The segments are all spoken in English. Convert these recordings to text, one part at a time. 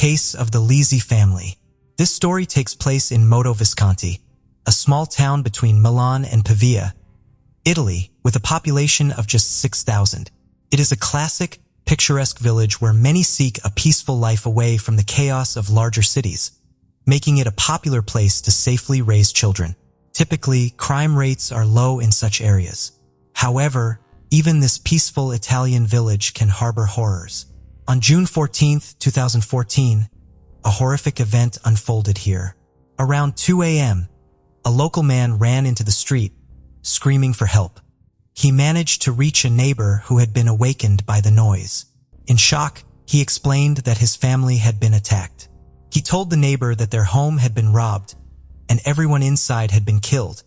case of the Lezy family. This story takes place in Modo Visconti, a small town between Milan and Pavia, Italy, with a population of just 6,000. It is a classic, picturesque village where many seek a peaceful life away from the chaos of larger cities, making it a popular place to safely raise children. Typically, crime rates are low in such areas. However, even this peaceful Italian village can harbor horrors. On June 14, 2014, a horrific event unfolded here. Around 2 a.m., a local man ran into the street, screaming for help. He managed to reach a neighbor who had been awakened by the noise. In shock, he explained that his family had been attacked. He told the neighbor that their home had been robbed and everyone inside had been killed,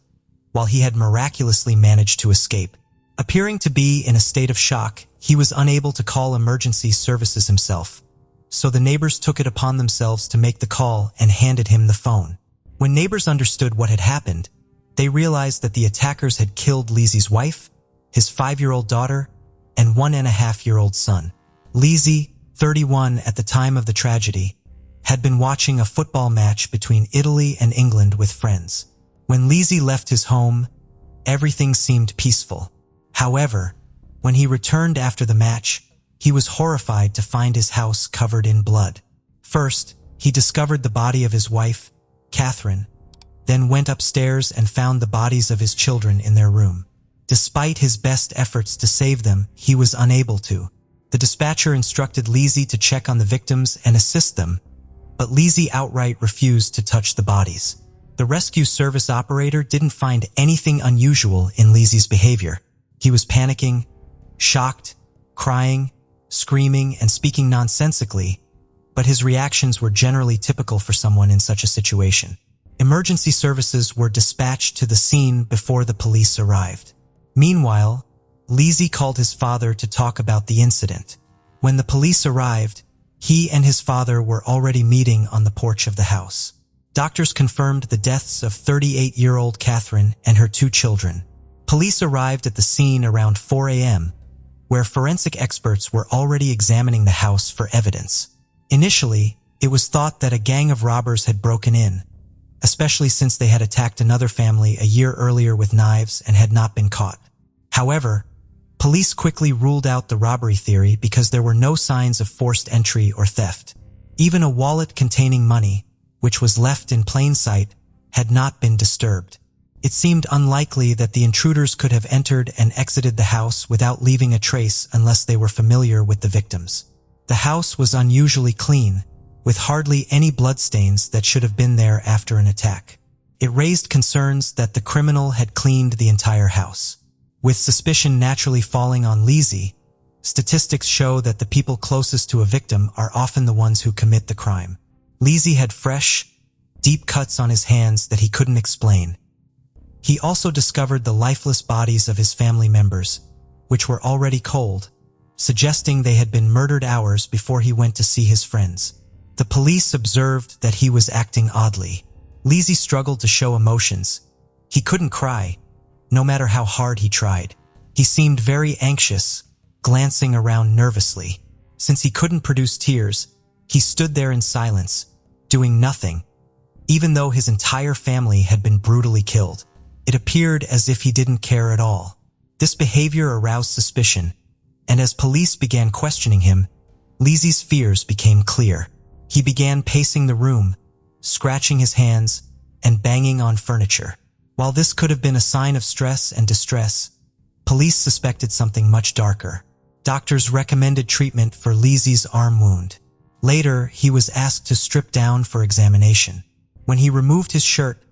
while he had miraculously managed to escape. Appearing to be in a state of shock, he was unable to call emergency services himself, so the neighbors took it upon themselves to make the call and handed him the phone. When neighbors understood what had happened, they realized that the attackers had killed Lezy's wife, his 5-year-old daughter, and 1.5-year-old son. Lezy, 31 at the time of the tragedy, had been watching a football match between Italy and England with friends. When Lezy left his home, everything seemed peaceful. However, when he returned after the match, he was horrified to find his house covered in blood. First, he discovered the body of his wife, Catherine, then went upstairs and found the bodies of his children in their room. Despite his best efforts to save them, he was unable to. The dispatcher instructed Lezy to check on the victims and assist them, but Lezy outright refused to touch the bodies. The rescue service operator didn't find anything unusual in Lezy's behavior. He was panicking, shocked, crying, screaming, and speaking nonsensically, but his reactions were generally typical for someone in such a situation. Emergency services were dispatched to the scene before the police arrived. Meanwhile, Lezy called his father to talk about the incident. When the police arrived, he and his father were already meeting on the porch of the house. Doctors confirmed the deaths of 38-year-old Catherine and her 2 children. Police arrived at the scene around 4 a.m., where forensic experts were already examining the house for evidence. Initially, it was thought that a gang of robbers had broken in, especially since they had attacked another family a year earlier with knives and had not been caught. However, police quickly ruled out the robbery theory because there were no signs of forced entry or theft. Even a wallet containing money, which was left in plain sight, had not been disturbed. It seemed unlikely that the intruders could have entered and exited the house without leaving a trace unless they were familiar with the victims. The house was unusually clean, with hardly any bloodstains that should have been there after an attack. It raised concerns that the criminal had cleaned the entire house. With suspicion naturally falling on Lezy, statistics show that the people closest to a victim are often the ones who commit the crime. Lezy had fresh, deep cuts on his hands that he couldn't explain. He also discovered the lifeless bodies of his family members, which were already cold, suggesting they had been murdered hours before he went to see his friends. The police observed that he was acting oddly. Lezy struggled to show emotions. He couldn't cry, no matter how hard he tried. He seemed very anxious, glancing around nervously. Since he couldn't produce tears, he stood there in silence, doing nothing, even though his entire family had been brutally killed. It appeared as if he didn't care at all. This behavior aroused suspicion, and as police began questioning him, Lezy's fears became clear. He began pacing the room, scratching his hands, and banging on furniture. While this could have been a sign of stress and distress, police suspected something much darker. Doctors recommended treatment for Lezy's arm wound. Later, he was asked to strip down for examination. When he removed his shirt,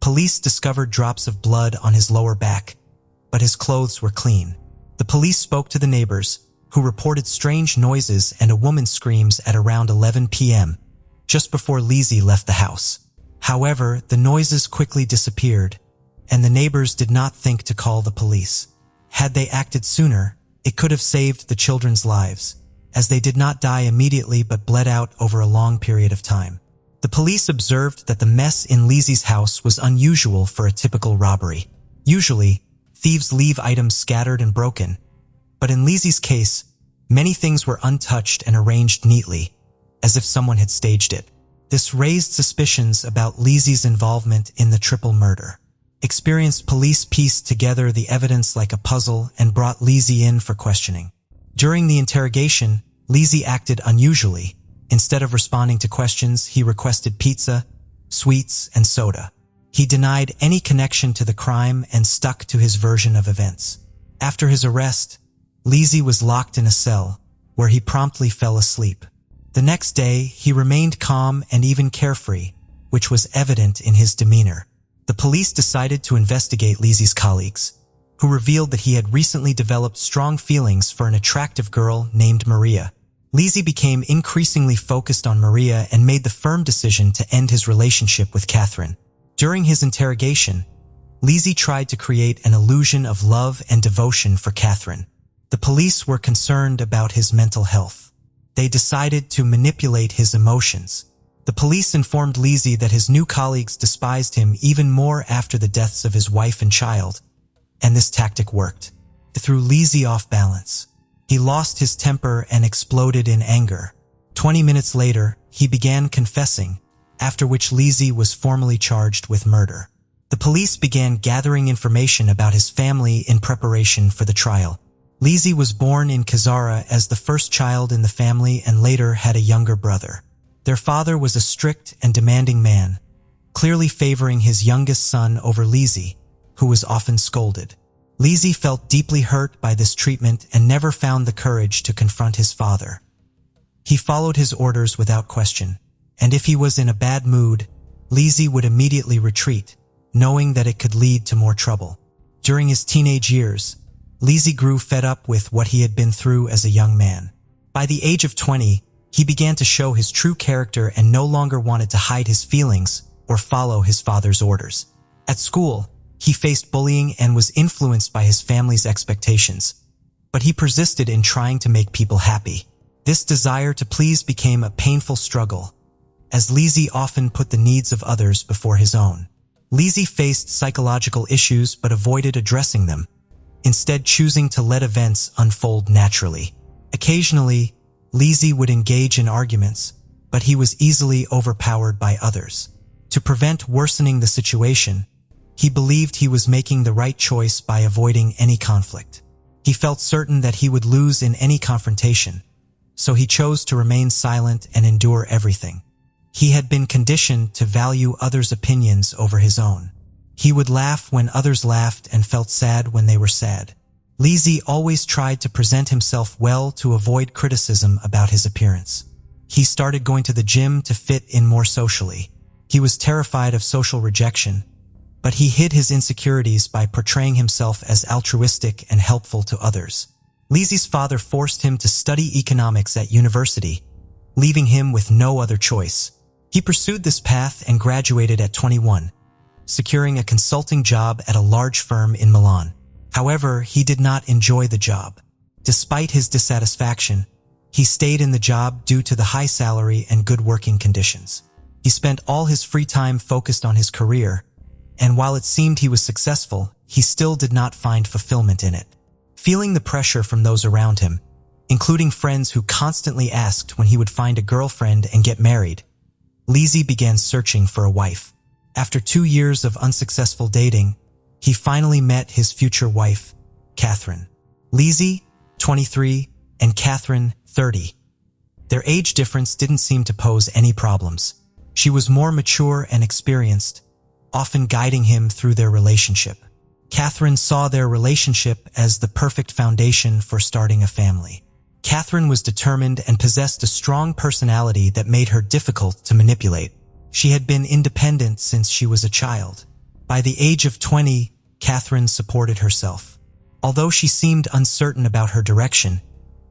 police discovered drops of blood on his lower back, but his clothes were clean. The police spoke to the neighbors, who reported strange noises and a woman's screams at around 11 p.m., just before Lezy left the house. However, the noises quickly disappeared, and the neighbors did not think to call the police. Had they acted sooner, it could have saved the children's lives, as they did not die immediately but bled out over a long period of time. The police observed that the mess in Lezy's house was unusual for a typical robbery. Usually, thieves leave items scattered and broken, but in Lezy's case, many things were untouched and arranged neatly, as if someone had staged it. This raised suspicions about Lezy's involvement in the triple murder. Experienced police pieced together the evidence like a puzzle and brought Lezy in for questioning. During the interrogation, Lezy acted unusually. Instead of responding to questions, he requested pizza, sweets, and soda. He denied any connection to the crime and stuck to his version of events. After his arrest, Lezy was locked in a cell, where he promptly fell asleep. The next day, he remained calm and even carefree, which was evident in his demeanor. The police decided to investigate Lezy's colleagues, who revealed that he had recently developed strong feelings for an attractive girl named Maria. Lezy became increasingly focused on Maria and made the firm decision to end his relationship with Catherine. During his interrogation, Lezy tried to create an illusion of love and devotion for Catherine. The police were concerned about his mental health. They decided to manipulate his emotions. The police informed Lezy that his new colleagues despised him even more after the deaths of his wife and child, and this tactic worked. It threw Lezy off balance. He lost his temper and exploded in anger. 20 minutes later, he began confessing, after which Lezy was formally charged with murder. The police began gathering information about his family in preparation for the trial. Lezy was born in Kazara as the first child in the family and later had a younger brother. Their father was a strict and demanding man, clearly favoring his youngest son over Lezy, who was often scolded. Lezy felt deeply hurt by this treatment and never found the courage to confront his father. He followed his orders without question, and if he was in a bad mood, Lezy would immediately retreat, knowing that it could lead to more trouble. During his teenage years, Lezy grew fed up with what he had been through as a young man. By the age of 20, he began to show his true character and no longer wanted to hide his feelings or follow his father's orders. At school, he faced bullying and was influenced by his family's expectations, but he persisted in trying to make people happy. This desire to please became a painful struggle, as Lezy often put the needs of others before his own. Lezy faced psychological issues but avoided addressing them, instead choosing to let events unfold naturally. Occasionally, Lezy would engage in arguments, but he was easily overpowered by others. To prevent worsening the situation, he believed he was making the right choice by avoiding any conflict. He felt certain that he would lose in any confrontation, so he chose to remain silent and endure everything. He had been conditioned to value others' opinions over his own. He would laugh when others laughed and felt sad when they were sad. Lezy always tried to present himself well to avoid criticism about his appearance. He started going to the gym to fit in more socially. He was terrified of social rejection, but he hid his insecurities by portraying himself as altruistic and helpful to others. Lezy's father forced him to study economics at university, leaving him with no other choice. He pursued this path and graduated at 21, securing a consulting job at a large firm in Milan. However, he did not enjoy the job. Despite his dissatisfaction, he stayed in the job due to the high salary and good working conditions. He spent all his free time focused on his career, and while it seemed he was successful, he still did not find fulfillment in it. Feeling the pressure from those around him, including friends who constantly asked when he would find a girlfriend and get married, Lezy began searching for a wife. After 2 years of unsuccessful dating, he finally met his future wife, Catherine. Lezy, 23, and Catherine, 30. Their age difference didn't seem to pose any problems. She was more mature and experienced, often guiding him through their relationship. Catherine saw their relationship as the perfect foundation for starting a family. Catherine was determined and possessed a strong personality that made her difficult to manipulate. She had been independent since she was a child. By the age of 20, Catherine supported herself. Although she seemed uncertain about her direction,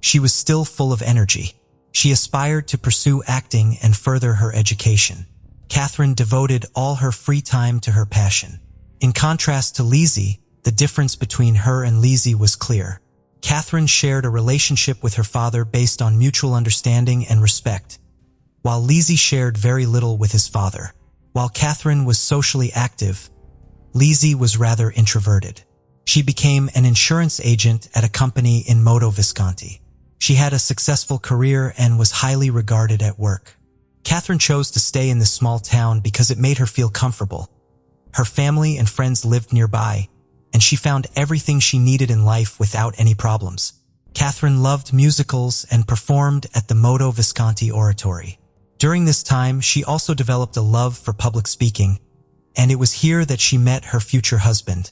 she was still full of energy. She aspired to pursue acting and further her education. Catherine devoted all her free time to her passion. In contrast to Lezy, the difference between her and Lezy was clear. Catherine shared a relationship with her father based on mutual understanding and respect, while Lezy shared very little with his father. While Catherine was socially active, Lezy was rather introverted. She became an insurance agent at a company in Modo Visconti. She had a successful career and was highly regarded at work. Catherine chose to stay in this small town because it made her feel comfortable. Her family and friends lived nearby, and she found everything she needed in life without any problems. Catherine loved musicals and performed at the Modo Visconti Oratory. During this time, she also developed a love for public speaking, and it was here that she met her future husband,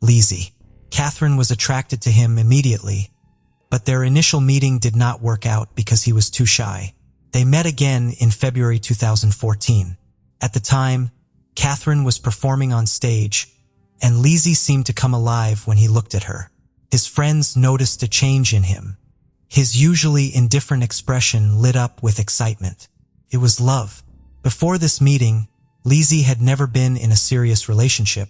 Lezy. Catherine was attracted to him immediately, but their initial meeting did not work out because he was too shy. They met again in February 2014. At the time, Catherine was performing on stage, and Lezy seemed to come alive when he looked at her. His friends noticed a change in him. His usually indifferent expression lit up with excitement. It was love. Before this meeting, Lezy had never been in a serious relationship,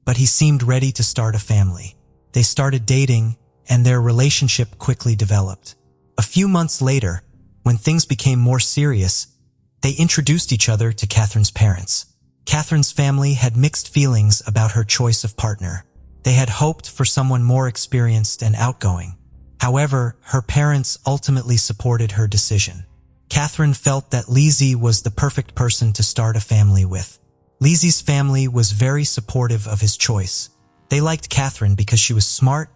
but he seemed ready to start a family. They started dating, and their relationship quickly developed. A few months later, when things became more serious, they introduced each other to Catherine's parents. Catherine's family had mixed feelings about her choice of partner. They had hoped for someone more experienced and outgoing. However, her parents ultimately supported her decision. Catherine felt that Lezy was the perfect person to start a family with. Lezy's family was very supportive of his choice. They liked Catherine because she was smart,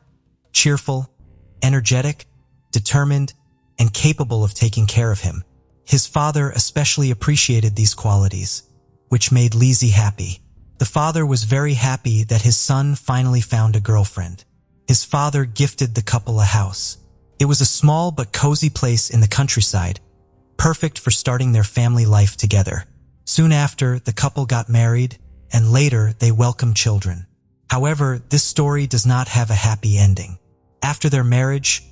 cheerful, energetic, determined, and capable of taking care of him. His father especially appreciated these qualities, which made Lezy happy. The father was very happy that his son finally found a girlfriend. His father gifted the couple a house. It was a small but cozy place in the countryside, perfect for starting their family life together. Soon after, the couple got married, and later they welcomed children. However, this story does not have a happy ending. After their marriage,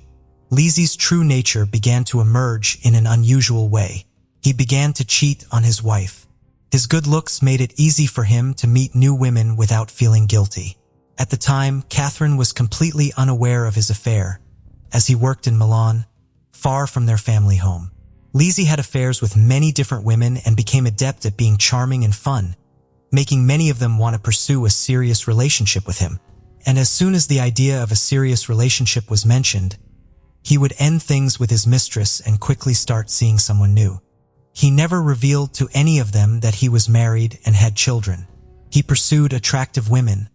Lezy's true nature began to emerge in an unusual way. He began to cheat on his wife. His good looks made it easy for him to meet new women without feeling guilty. At the time, Catherine was completely unaware of his affair, as he worked in Milan, far from their family home. Lezy had affairs with many different women and became adept at being charming and fun, making many of them want to pursue a serious relationship with him. And as soon as the idea of a serious relationship was mentioned, he would end things with his mistress and quickly start seeing someone new. He never revealed to any of them that he was married and had children. He pursued attractive women,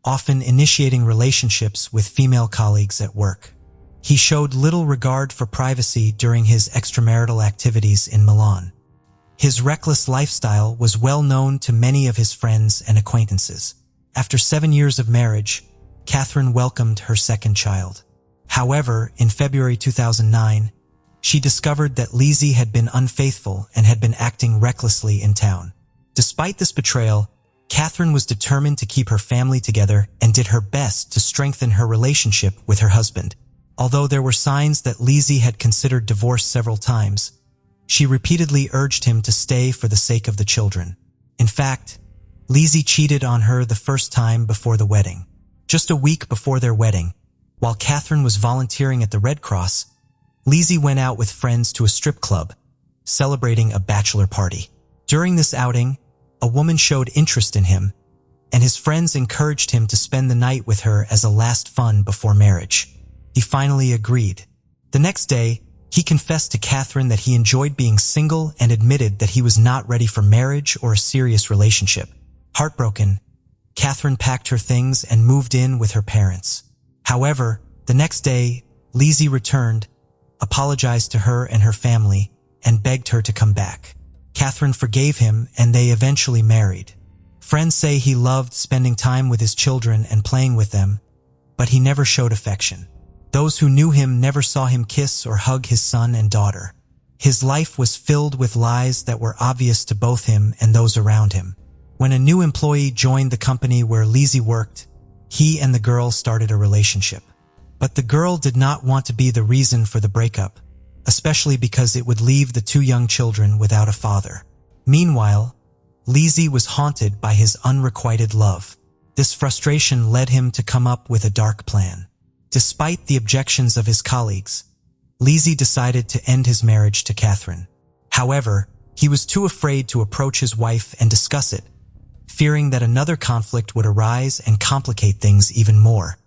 often initiating relationships with female colleagues at work. He showed little regard for privacy during his extramarital activities in Milan. His reckless lifestyle was well known to many of his friends and acquaintances. After 7 years of marriage, Catherine welcomed her second child. However, in February 2009, she discovered that Lezy had been unfaithful and had been acting recklessly in town. Despite this betrayal, Catherine was determined to keep her family together and did her best to strengthen her relationship with her husband. Although there were signs that Lezy had considered divorce several times, she repeatedly urged him to stay for the sake of the children. In fact, Lezy cheated on her the first time before the wedding. Just a week before their wedding, while Catherine was volunteering at the Red Cross, Lezy went out with friends to a strip club, celebrating a bachelor party. During this outing, a woman showed interest in him, and his friends encouraged him to spend the night with her as a last fun before marriage. He finally agreed. The next day, he confessed to Catherine that he enjoyed being single and admitted that he was not ready for marriage or a serious relationship. Heartbroken, Catherine packed her things and moved in with her parents. However, the next day, Lezy returned, apologized to her and her family, and begged her to come back. Catherine forgave him, and they eventually married. Friends say he loved spending time with his children and playing with them, but he never showed affection. Those who knew him never saw him kiss or hug his son and daughter. His life was filled with lies that were obvious to both him and those around him. When a new employee joined the company where Lezy worked, he and the girl started a relationship. But the girl did not want to be the reason for the breakup, especially because it would leave the two young children without a father. Meanwhile, Lezy was haunted by his unrequited love. This frustration led him to come up with a dark plan. Despite the objections of his colleagues, Lezy decided to end his marriage to Catherine. However, he was too afraid to approach his wife and discuss it, fearing that another conflict would arise and complicate things even more.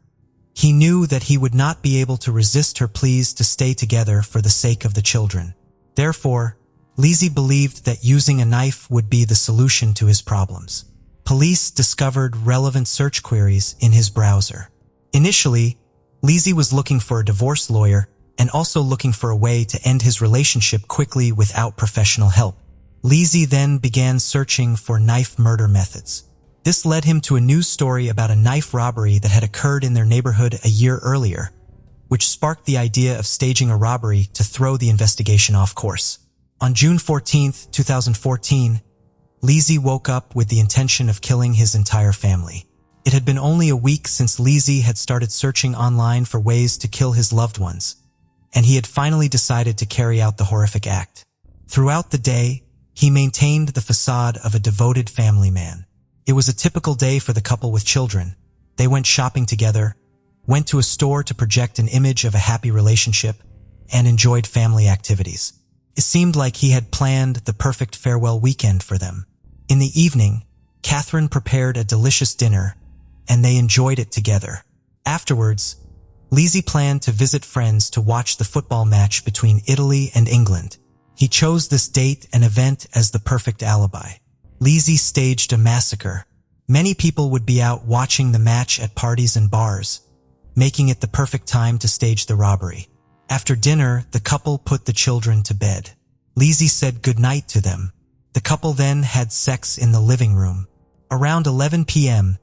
He knew that he would not be able to resist her pleas to stay together for the sake of the children. Therefore, Lezy believed that using a knife would be the solution to his problems. Police discovered relevant search queries in his browser. Initially, Lezy was looking for a divorce lawyer and also looking for a way to end his relationship quickly without professional help. Lezy then began searching for knife murder methods. This led him to a news story about a knife robbery that had occurred in their neighborhood a year earlier, which sparked the idea of staging a robbery to throw the investigation off course. On June 14, 2014, Lezy woke up with the intention of killing his entire family. It had been only a week since Lezy had started searching online for ways to kill his loved ones, and he had finally decided to carry out the horrific act. Throughout the day, he maintained the facade of a devoted family man. It was a typical day for the couple with children. They went shopping together, went to a store to project an image of a happy relationship, and enjoyed family activities. It seemed like he had planned the perfect farewell weekend for them. In the evening, Catherine prepared a delicious dinner, and they enjoyed it together. Afterwards, Lezy planned to visit friends to watch the football match between Italy and England. He chose this date and event as the perfect alibi. Lezy staged a massacre. Many people would be out watching the match at parties and bars, making it the perfect time to stage the robbery. After dinner, the couple put the children to bed. Lezy said goodnight to them. The couple then had sex in the living room. Around 11 p.m.,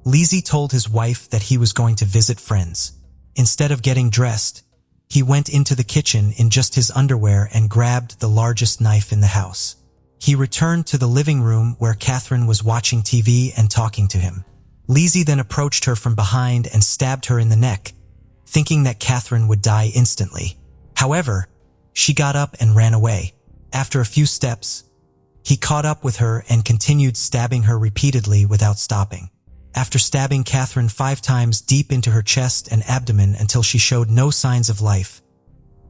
Lezy told his wife that he was going to visit friends. Instead of getting dressed, he went into the kitchen in just his underwear and grabbed the largest knife in the house. He returned to the living room where Catherine was watching TV and talking to him. Lezy then approached her from behind and stabbed her in the neck, thinking that Catherine would die instantly. However, she got up and ran away. After a few steps, he caught up with her and continued stabbing her repeatedly without stopping. After stabbing Catherine 5 times deep into her chest and abdomen until she showed no signs of life,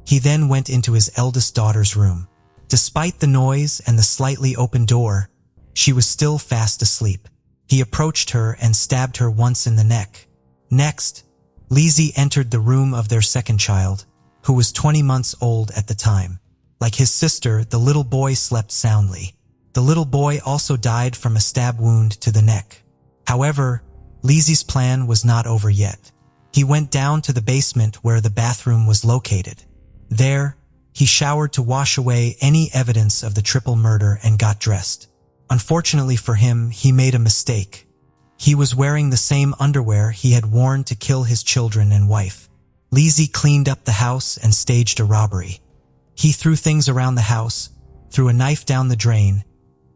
he then went into his eldest daughter's room. Despite the noise and the slightly open door, she was still fast asleep. He approached her and stabbed her once in the neck. Next, Lezy entered the room of their second child, who was 20 months old at the time. Like his sister, the little boy slept soundly. The little boy also died from a stab wound to the neck. However, Lezy's plan was not over yet. He went down to the basement where the bathroom was located. There, he showered to wash away any evidence of the triple murder and got dressed. Unfortunately for him, he made a mistake. He was wearing the same underwear he had worn to kill his children and wife. Lezy cleaned up the house and staged a robbery. He threw things around the house, threw a knife down the drain,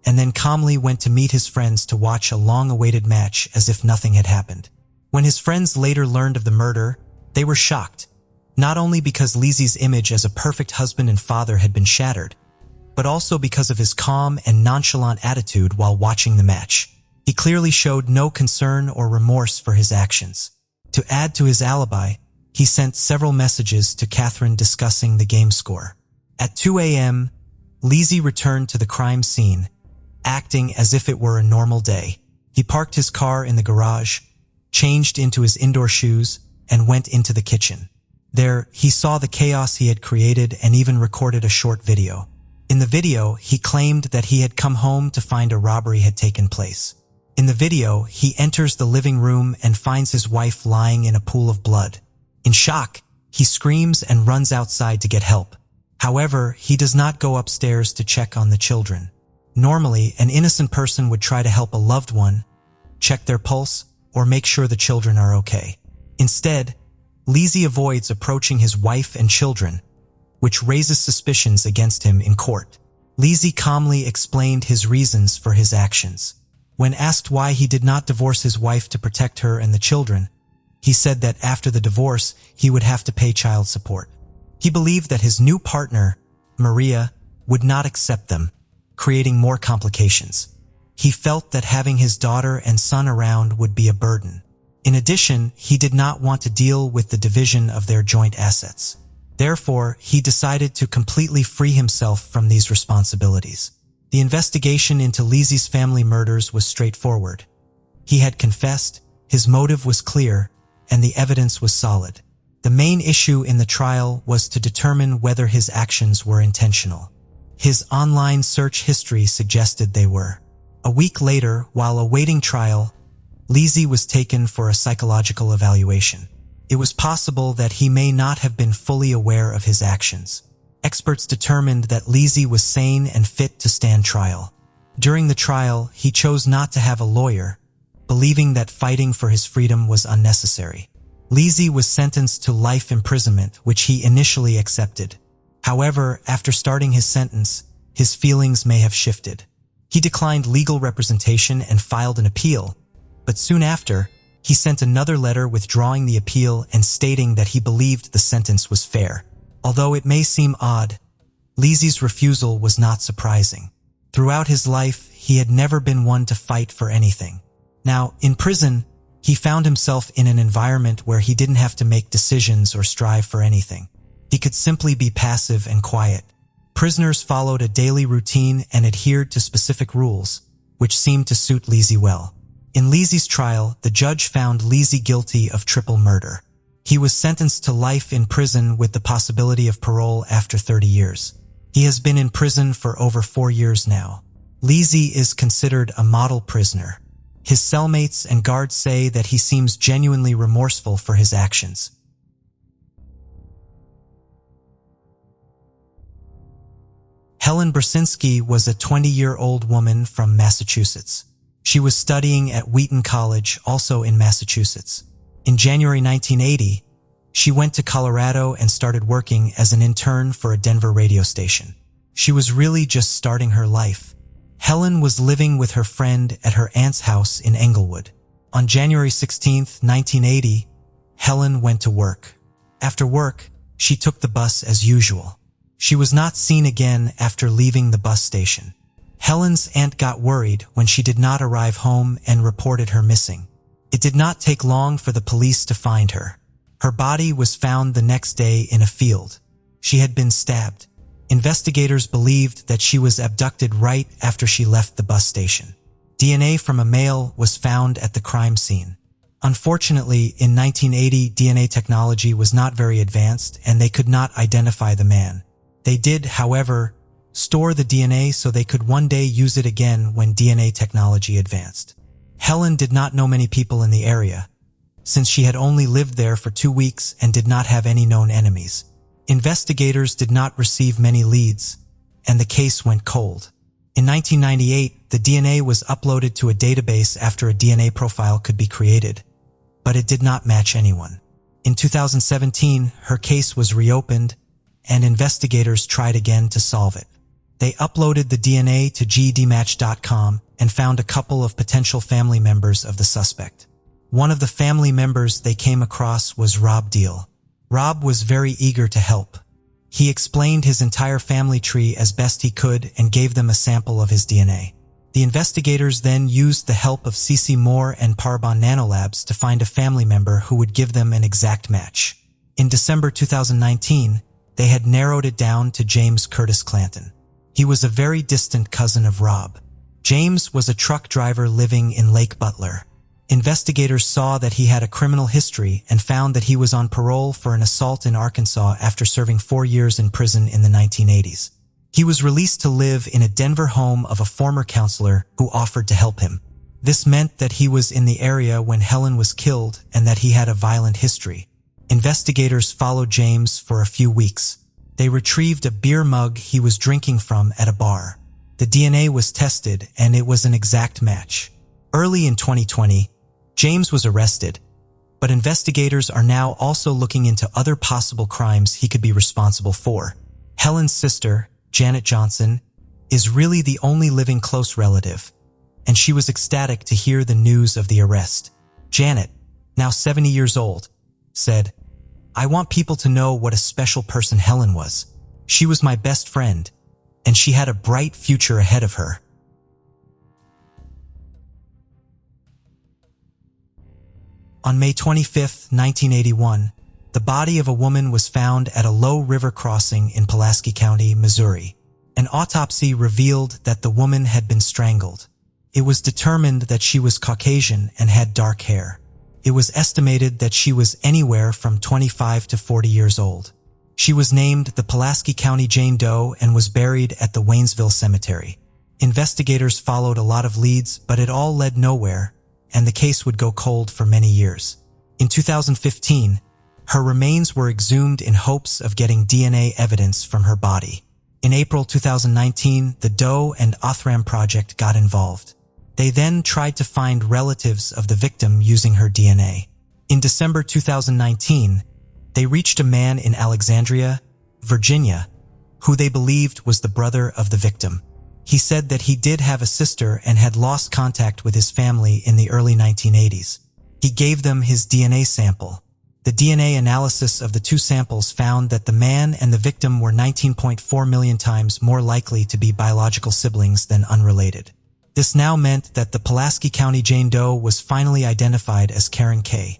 and then calmly went to meet his friends to watch a long-awaited match as if nothing had happened. When his friends later learned of the murder, they were shocked, not only because Lezy's image as a perfect husband and father had been shattered, but also because of his calm and nonchalant attitude while watching the match. He clearly showed no concern or remorse for his actions. To add to his alibi, he sent several messages to Catherine discussing the game score. At 2 a.m., Lezy returned to the crime scene, acting as if it were a normal day. He parked his car in the garage, changed into his indoor shoes, and went into the kitchen. There, he saw the chaos he had created and even recorded a short video. In the video, he claimed that he had come home to find a robbery had taken place. In the video, he enters the living room and finds his wife lying in a pool of blood. In shock, he screams and runs outside to get help. However, he does not go upstairs to check on the children. Normally, an innocent person would try to help a loved one, check their pulse, or make sure the children are okay. Instead, Lezy avoids approaching his wife and children, which raises suspicions against him in court. Lezy calmly explained his reasons for his actions. When asked why he did not divorce his wife to protect her and the children, he said that after the divorce, he would have to pay child support. He believed that his new partner, Maria, would not accept them, creating more complications. He felt that having his daughter and son around would be a burden. In addition, he did not want to deal with the division of their joint assets. Therefore, he decided to completely free himself from these responsibilities. The investigation into Lezy's family murders was straightforward. He had confessed, his motive was clear, and the evidence was solid. The main issue in the trial was to determine whether his actions were intentional. His online search history suggested they were. A week later, while awaiting trial, Lezy was taken for a psychological evaluation. It was possible that he may not have been fully aware of his actions. Experts determined that Lezy was sane and fit to stand trial. During the trial, he chose not to have a lawyer, believing that fighting for his freedom was unnecessary. Lezy was sentenced to life imprisonment, which he initially accepted. However, after starting his sentence, his feelings may have shifted. He declined legal representation and filed an appeal, but soon after, he sent another letter withdrawing the appeal and stating that he believed the sentence was fair. Although it may seem odd, Lezy's refusal was not surprising. Throughout his life, he had never been one to fight for anything. Now, in prison, he found himself in an environment where he didn't have to make decisions or strive for anything. He could simply be passive and quiet. Prisoners followed a daily routine and adhered to specific rules, which seemed to suit Lezy well. In Lezy's trial, the judge found Lezy guilty of triple murder. He was sentenced to life in prison with the possibility of parole after 30 years. He has been in prison for over 4 years now. Lezy is considered a model prisoner. His cellmates and guards say that he seems genuinely remorseful for his actions. Helen Bersinski was a 20-year-old woman from Massachusetts. She was studying at Wheaton College, also in Massachusetts. In January 1980, she went to Colorado and started working as an intern for a Denver radio station. She was really just starting her life. Helen was living with her friend at her aunt's house in Englewood. On January 16, 1980, Helen went to work. After work, she took the bus as usual. She was not seen again after leaving the bus station. Helen's aunt got worried when she did not arrive home and reported her missing. It did not take long for the police to find her. Her body was found the next day in a field. She had been stabbed. Investigators believed that she was abducted right after she left the bus station. DNA from a male was found at the crime scene. Unfortunately, in 1980, DNA technology was not very advanced and they could not identify the man. They did, however, store the DNA so they could one day use it again when DNA technology advanced. Helen did not know many people in the area, since she had only lived there for 2 weeks and did not have any known enemies. Investigators did not receive many leads, and the case went cold. In 1998, the DNA was uploaded to a database after a DNA profile could be created, but it did not match anyone. In 2017, her case was reopened, and investigators tried again to solve it. They uploaded the DNA to gdmatch.com and found a couple of potential family members of the suspect. One of the family members they came across was Rob Deal. Rob was very eager to help. He explained his entire family tree as best he could and gave them a sample of his DNA. The investigators then used the help of CC Moore and Parabon Nanolabs to find a family member who would give them an exact match. In December 2019, they had narrowed it down to James Curtis Clanton. He was a very distant cousin of Rob. James was a truck driver living in Lake Butler. Investigators saw that he had a criminal history and found that he was on parole for an assault in Arkansas after serving 4 years in prison in the 1980s. He was released to live in a Denver home of a former counselor who offered to help him. This meant that he was in the area when Helen was killed and that he had a violent history. Investigators followed James for a few weeks. They retrieved a beer mug he was drinking from at a bar. The DNA was tested and it was an exact match. Early in 2020, James was arrested, but investigators are now also looking into other possible crimes he could be responsible for. Helen's sister, Janet Johnson, is really the only living close relative, and she was ecstatic to hear the news of the arrest. Janet, now 70 years old, said, "I want people to know what a special person Helen was. She was my best friend, and she had a bright future ahead of her." On May 25, 1981, the body of a woman was found at a low river crossing in Pulaski County, Missouri. An autopsy revealed that the woman had been strangled. It was determined that she was Caucasian and had dark hair. It was estimated that she was anywhere from 25 to 40 years old. She was named the Pulaski County Jane Doe and was buried at the Waynesville Cemetery. Investigators followed a lot of leads, but it all led nowhere, and the case would go cold for many years. In 2015, her remains were exhumed in hopes of getting DNA evidence from her body. In April 2019, the Doe and Othram Project got involved. They then tried to find relatives of the victim using her DNA. In December 2019, they reached a man in Alexandria, Virginia, who they believed was the brother of the victim. He said that he did have a sister and had lost contact with his family in the early 1980s. He gave them his DNA sample. The DNA analysis of the two samples found that the man and the victim were 19.4 million times more likely to be biological siblings than unrelated. This now meant that the Pulaski County Jane Doe was finally identified as Karen K.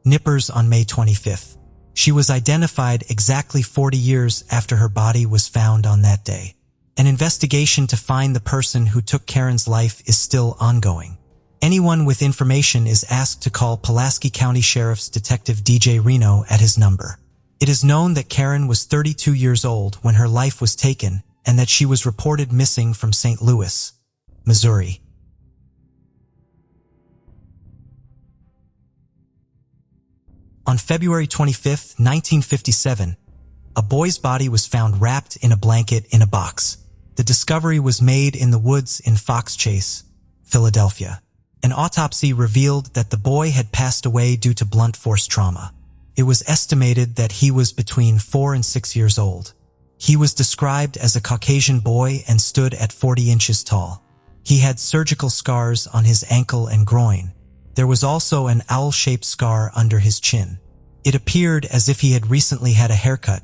Nippers on May 25th. She was identified exactly 40 years after her body was found on that day. An investigation to find the person who took Karen's life is still ongoing. Anyone with information is asked to call Pulaski County Sheriff's Detective DJ Reno at his number. It is known that Karen was 32 years old when her life was taken and that she was reported missing from St. Louis, Missouri. On February 25, 1957, a boy's body was found wrapped in a blanket in a box. The discovery was made in the woods in Fox Chase, Philadelphia. An autopsy revealed that the boy had passed away due to blunt force trauma. It was estimated that he was between 4 and 6 years old. He was described as a Caucasian boy and stood at 40 inches tall. He had surgical scars on his ankle and groin. There was also an owl-shaped scar under his chin. It appeared as if he had recently had a haircut,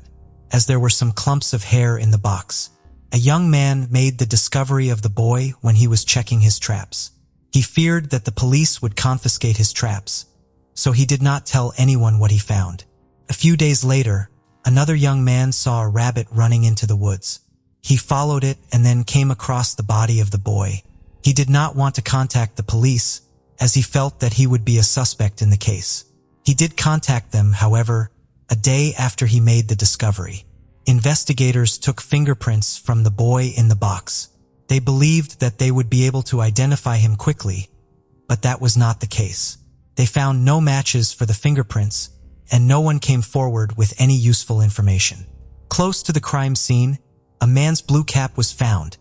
as there were some clumps of hair in the box. A young man made the discovery of the boy when he was checking his traps. He feared that the police would confiscate his traps, so he did not tell anyone what he found. A few days later, another young man saw a rabbit running into the woods. He followed it and then came across the body of the boy. He did not want to contact the police, as he felt that he would be a suspect in the case. He did contact them, however, a day after he made the discovery. Investigators took fingerprints from the boy in the box. They believed that they would be able to identify him quickly, but that was not the case. They found no matches for the fingerprints, and no one came forward with any useful information. Close to the crime scene, a man's blue cap was found,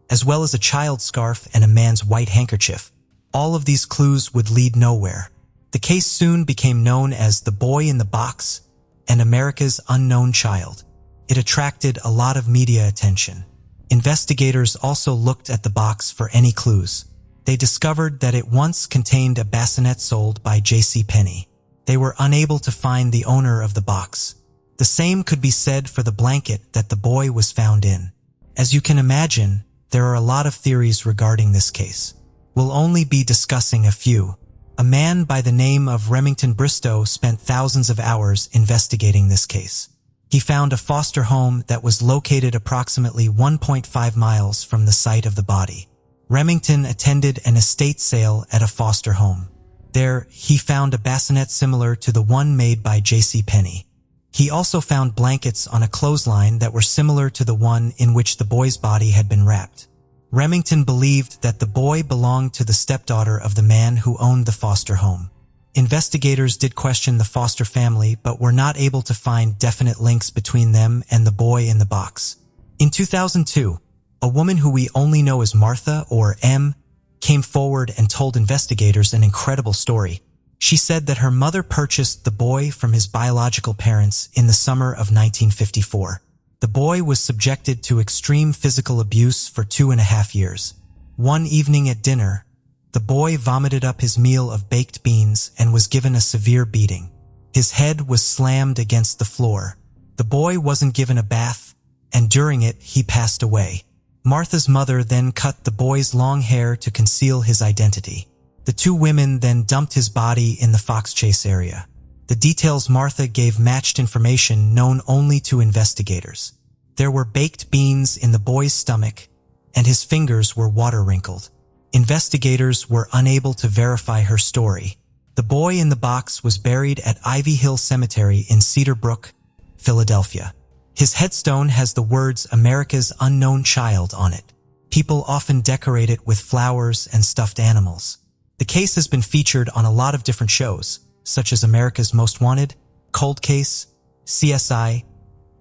as well as a child's scarf and a man's white handkerchief. All of these clues would lead nowhere. The case soon became known as The Boy in the Box and America's Unknown Child. It attracted a lot of media attention. Investigators also looked at the box for any clues. They discovered that it once contained a bassinet sold by J.C. Penney. They were unable to find the owner of the box. The same could be said for the blanket that the boy was found in. As you can imagine, there are a lot of theories regarding this case. We'll only be discussing a few. A man by the name of Remington Bristow spent thousands of hours investigating this case. He found a foster home that was located approximately 1.5 miles from the site of the body. Remington attended an estate sale at a foster home. There, he found a bassinet similar to the one made by J.C. Penney. He also found blankets on a clothesline that were similar to the one in which the boy's body had been wrapped. Remington believed that the boy belonged to the stepdaughter of the man who owned the foster home. Investigators did question the foster family, but were not able to find definite links between them and the boy in the box. In 2002, a woman who we only know as Martha, or M, came forward and told investigators an incredible story. She said that her mother purchased the boy from his biological parents in the summer of 1954. The boy was subjected to extreme physical abuse for 2.5 years. One evening at dinner, the boy vomited up his meal of baked beans and was given a severe beating. His head was slammed against the floor. The boy wasn't given a bath, and during it, he passed away. Martha's mother then cut the boy's long hair to conceal his identity. The two women then dumped his body in the Fox Chase area. The details Martha gave matched information known only to investigators. There were baked beans in the boy's stomach, and his fingers were water-wrinkled. Investigators were unable to verify her story. The boy in the box was buried at Ivy Hill Cemetery in Cedar Brook, Philadelphia. His headstone has the words "America's Unknown Child" on it. People often decorate it with flowers and stuffed animals. The case has been featured on a lot of different shows, such as America's Most Wanted, Cold Case, CSI,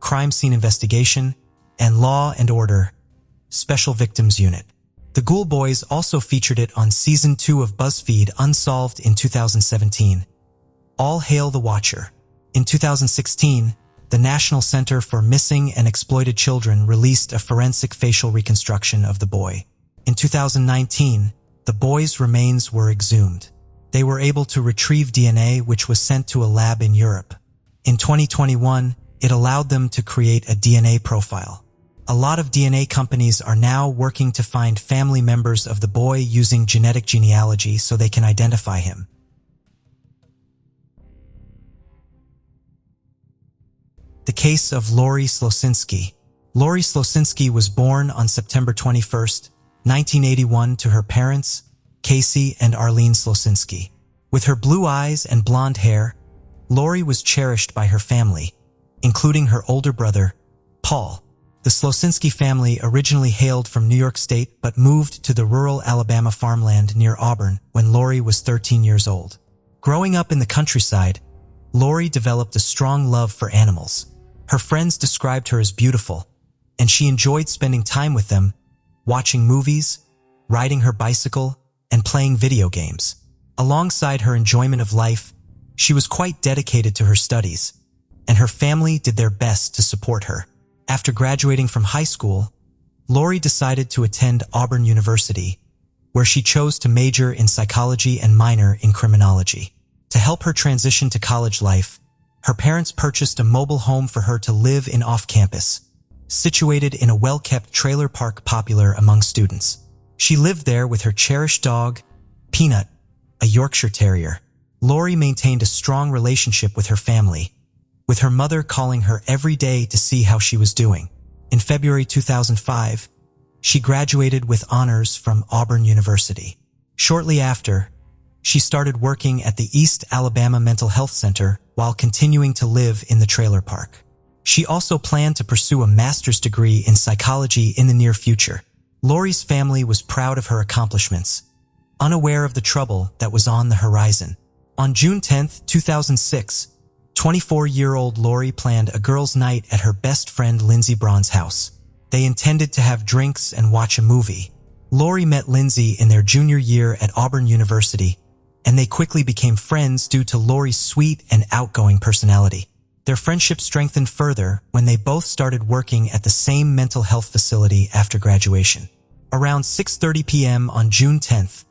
Crime Scene Investigation, and Law and Order, Special Victims Unit. The Ghoul Boys also featured it on Season 2 of BuzzFeed Unsolved in 2017. All hail the Watcher. In 2016, the National Center for Missing and Exploited Children released a forensic facial reconstruction of the boy. In 2019, the boy's remains were exhumed. They were able to retrieve DNA which was sent to a lab in Europe. In 2021, it allowed them to create a DNA profile. A lot of DNA companies are now working to find family members of the boy using genetic genealogy so they can identify him. The case of Lorie Sloinski. Lorie Sloinski was born on September 21, 1981 to her parents, Casey and Arlene Sloinski. With her blue eyes and blonde hair, Lorie was cherished by her family, including her older brother, Paul. The Sloinski family originally hailed from New York State but moved to the rural Alabama farmland near Auburn when Lorie was 13 years old. Growing up in the countryside, Lorie developed a strong love for animals. Her friends described her as beautiful, and she enjoyed spending time with them, watching movies, riding her bicycle, and playing video games. Alongside her enjoyment of life, she was quite dedicated to her studies, and her family did their best to support her. After graduating from high school, Lorie decided to attend Auburn University, where she chose to major in psychology and minor in criminology. To help her transition to college life, her parents purchased a mobile home for her to live in off-campus, situated in a well-kept trailer park popular among students. She lived there with her cherished dog, Peanut, a Yorkshire Terrier. Lorie maintained a strong relationship with her family, with her mother calling her every day to see how she was doing. In February 2005, she graduated with honors from Auburn University. Shortly after, she started working at the East Alabama Mental Health Center while continuing to live in the trailer park. She also planned to pursue a master's degree in psychology in the near future. Lorie's family was proud of her accomplishments, unaware of the trouble that was on the horizon. On June 10, 2006, 24-year-old Lorie planned a girls' night at her best friend Lindsey Braun's house. They intended to have drinks and watch a movie. Lorie met Lindsey in their junior year at Auburn University, and they quickly became friends due to Lorie's sweet and outgoing personality. Their friendship strengthened further when they both started working at the same mental health facility after graduation. Around 6:30 p.m. on June 10th,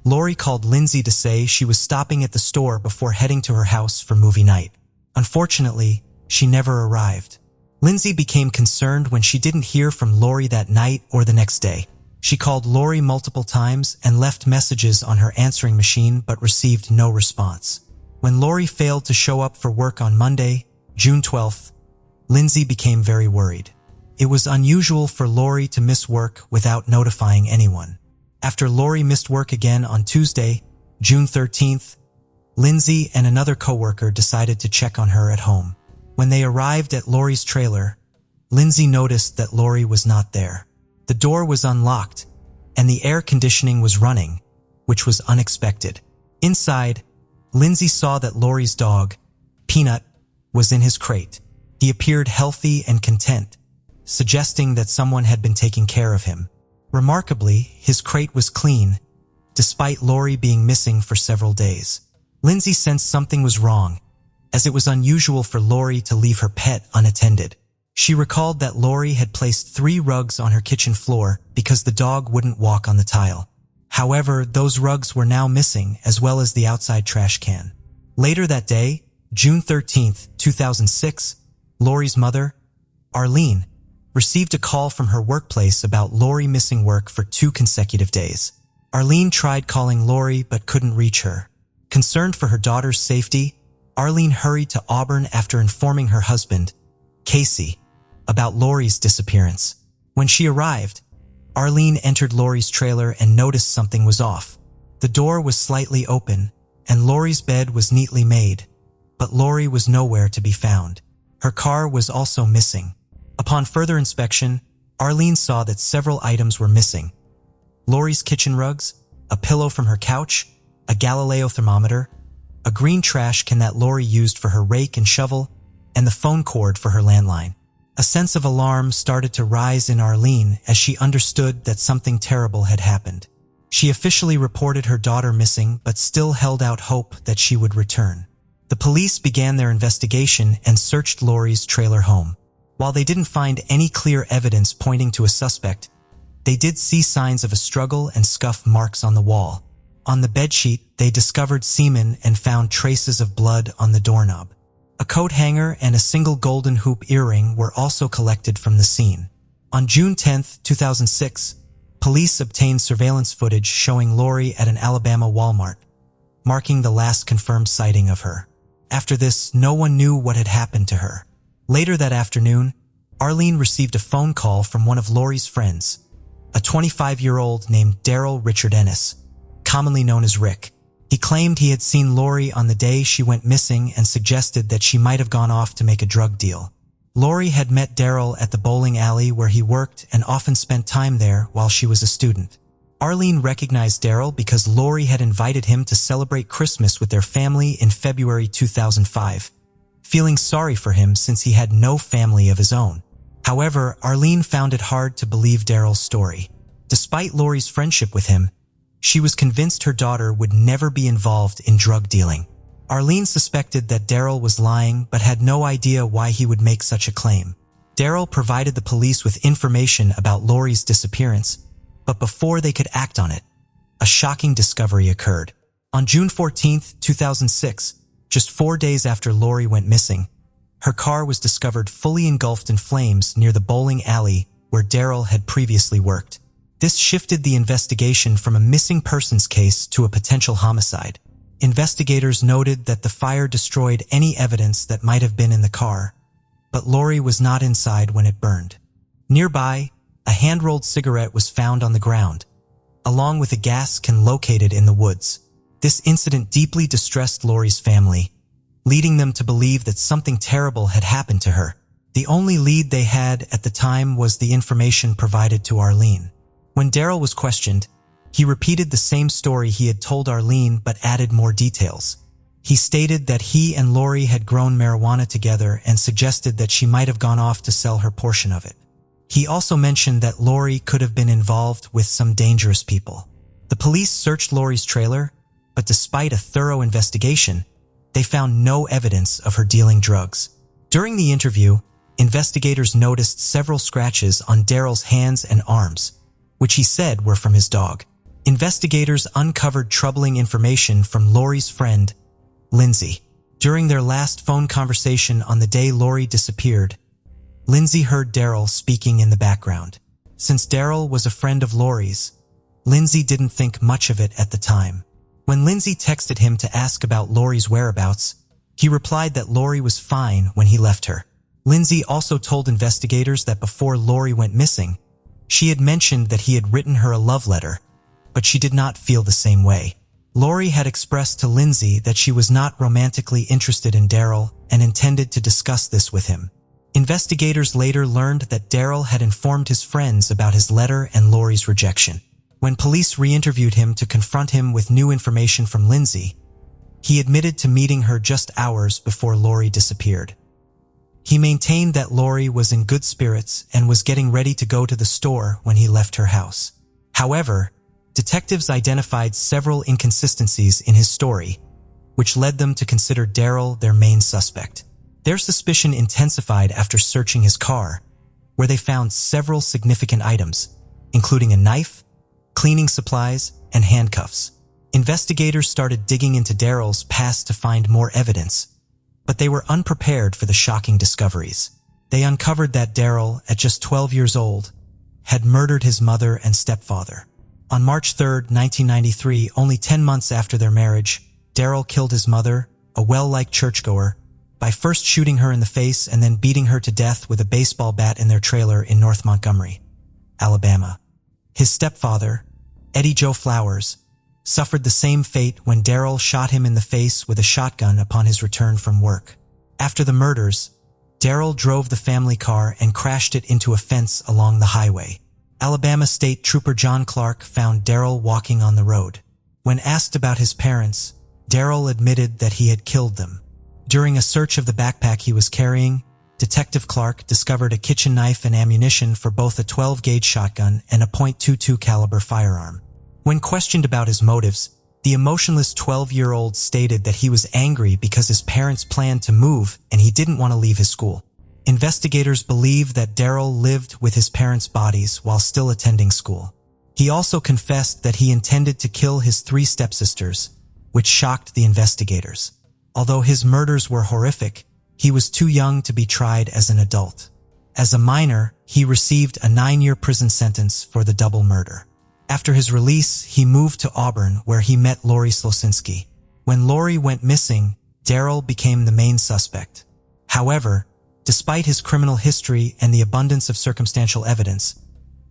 Lorie called Lindsey to say she was stopping at the store before heading to her house for movie night. Unfortunately, she never arrived. Lindsey became concerned when she didn't hear from Lorie that night or the next day. She called Lorie multiple times and left messages on her answering machine but received no response. When Lorie failed to show up for work on Monday, June 12th, Lindsey became very worried. It was unusual for Lorie to miss work without notifying anyone. After Lorie missed work again on Tuesday, June 13th, Lindsey and another coworker decided to check on her at home. When they arrived at Lorie's trailer, Lindsey noticed that Lorie was not there. The door was unlocked, and the air conditioning was running, which was unexpected. Inside, Lindsey saw that Lorie's dog, Peanut, was in his crate. He appeared healthy and content, suggesting that someone had been taking care of him. Remarkably, his crate was clean, despite Lorie being missing for several days. Lindsey sensed something was wrong, as it was unusual for Lorie to leave her pet unattended. She recalled that Lorie had placed 3 rugs on her kitchen floor because the dog wouldn't walk on the tile. However, those rugs were now missing, as well as the outside trash can. Later that day, June 13, 2006, Lorie's mother, Arlene, received a call from her workplace about Lorie missing work for 2 consecutive days. Arlene tried calling Lorie but couldn't reach her. Concerned for her daughter's safety, Arlene hurried to Auburn after informing her husband, Casey, about Lorie's disappearance. When she arrived, Arlene entered Lorie's trailer and noticed something was off. The door was slightly open, and Lorie's bed was neatly made, but Lorie was nowhere to be found. Her car was also missing. Upon further inspection, Arlene saw that several items were missing. Lorie's kitchen rugs, a pillow from her couch, a Galileo thermometer, a green trash can that Lorie used for her rake and shovel, and the phone cord for her landline. A sense of alarm started to rise in Arlene as she understood that something terrible had happened. She officially reported her daughter missing but still held out hope that she would return. The police began their investigation and searched Lorie's trailer home. While they didn't find any clear evidence pointing to a suspect, they did see signs of a struggle and scuff marks on the wall. On the bedsheet, they discovered semen and found traces of blood on the doorknob. A coat hanger and a single golden hoop earring were also collected from the scene. On June 10, 2006, police obtained surveillance footage showing Lorie at an Alabama Walmart, marking the last confirmed sighting of her. After this, no one knew what had happened to her. Later that afternoon, Arlene received a phone call from one of Lorie's friends, a 25-year-old named Daryl Richard Andis, commonly known as Rick. He claimed he had seen Lorie on the day she went missing and suggested that she might have gone off to make a drug deal. Lorie had met Daryl at the bowling alley where he worked and often spent time there while she was a student. Arlene recognized Daryl because Lorie had invited him to celebrate Christmas with their family in February 2005, feeling sorry for him since he had no family of his own. However, Arlene found it hard to believe Daryl's story. Despite Lorie's friendship with him, she was convinced her daughter would never be involved in drug dealing. Arlene suspected that Daryl was lying but had no idea why he would make such a claim. Daryl provided the police with information about Lorie's disappearance, but before they could act on it, a shocking discovery occurred. On June 14, 2006, just 4 days after Lorie went missing, her car was discovered fully engulfed in flames near the bowling alley where Daryl had previously worked. This shifted the investigation from a missing persons case to a potential homicide. Investigators noted that the fire destroyed any evidence that might have been in the car, but Lorie was not inside when it burned. Nearby, a hand-rolled cigarette was found on the ground, along with a gas can located in the woods. This incident deeply distressed Lorie's family, leading them to believe that something terrible had happened to her. The only lead they had at the time was the information provided to Arlene. When Daryl was questioned, he repeated the same story he had told Arlene but added more details. He stated that he and Lorie had grown marijuana together and suggested that she might have gone off to sell her portion of it. He also mentioned that Lorie could have been involved with some dangerous people. The police searched Lorie's trailer, but despite a thorough investigation, they found no evidence of her dealing drugs. During the interview, investigators noticed several scratches on Daryl's hands and arms, which he said were from his dog. Investigators uncovered troubling information from Lorie's friend, Lezy. During their last phone conversation on the day Lorie disappeared, Lezy heard Daryl speaking in the background. Since Daryl was a friend of Lorie's, Lezy didn't think much of it at the time. When Lezy texted him to ask about Lorie's whereabouts, he replied that Lorie was fine when he left her. Lezy also told investigators that before Lorie went missing, she had mentioned that he had written her a love letter, but she did not feel the same way. Lorie had expressed to Lezy that she was not romantically interested in Daryl and intended to discuss this with him. Investigators later learned that Daryl had informed his friends about his letter and Lorie's rejection. When police re-interviewed him to confront him with new information from Lezy, he admitted to meeting her just hours before Lorie disappeared. He maintained that Lorie was in good spirits and was getting ready to go to the store when he left her house. However, detectives identified several inconsistencies in his story, which led them to consider Daryl their main suspect. Their suspicion intensified after searching his car, where they found several significant items, including a knife, cleaning supplies, and handcuffs. Investigators started digging into Daryl's past to find more evidence, but they were unprepared for the shocking discoveries. They uncovered that Daryl, at just 12 years old, had murdered his mother and stepfather. On March 3, 1993, only 10 months after their marriage, Daryl killed his mother, a well-liked churchgoer, by first shooting her in the face and then beating her to death with a baseball bat in their trailer in North Montgomery, Alabama. His stepfather, Eddie Joe Flowers, suffered the same fate when Daryl shot him in the face with a shotgun upon his return from work. After the murders, Daryl drove the family car and crashed it into a fence along the highway. Alabama State Trooper John Clark found Daryl walking on the road. When asked about his parents, Daryl admitted that he had killed them. During a search of the backpack he was carrying, Detective Clark discovered a kitchen knife and ammunition for both a 12-gauge shotgun and a .22 caliber firearm. When questioned about his motives, the emotionless 12-year-old stated that he was angry because his parents planned to move and he didn't want to leave his school. Investigators believe that Daryl lived with his parents' bodies while still attending school. He also confessed that he intended to kill his 3 stepsisters, which shocked the investigators. Although his murders were horrific, he was too young to be tried as an adult. As a minor, he received a 9-year prison sentence for the double murder. After his release, he moved to Auburn, where he met Lorie Sloinski. When Lorie went missing, Daryl became the main suspect. However, despite his criminal history and the abundance of circumstantial evidence,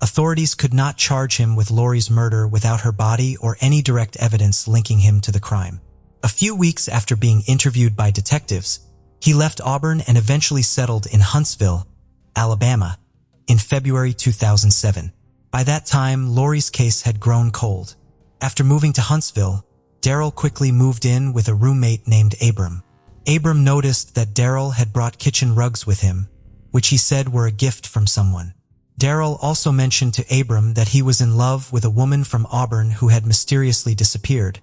authorities could not charge him with Lorie's murder without her body or any direct evidence linking him to the crime. A few weeks after being interviewed by detectives, he left Auburn and eventually settled in Huntsville, Alabama, in February 2007. By that time, Lorie's case had grown cold. After moving to Huntsville, Daryl quickly moved in with a roommate named Abram. Abram noticed that Daryl had brought kitchen rugs with him, which he said were a gift from someone. Daryl also mentioned to Abram that he was in love with a woman from Auburn who had mysteriously disappeared,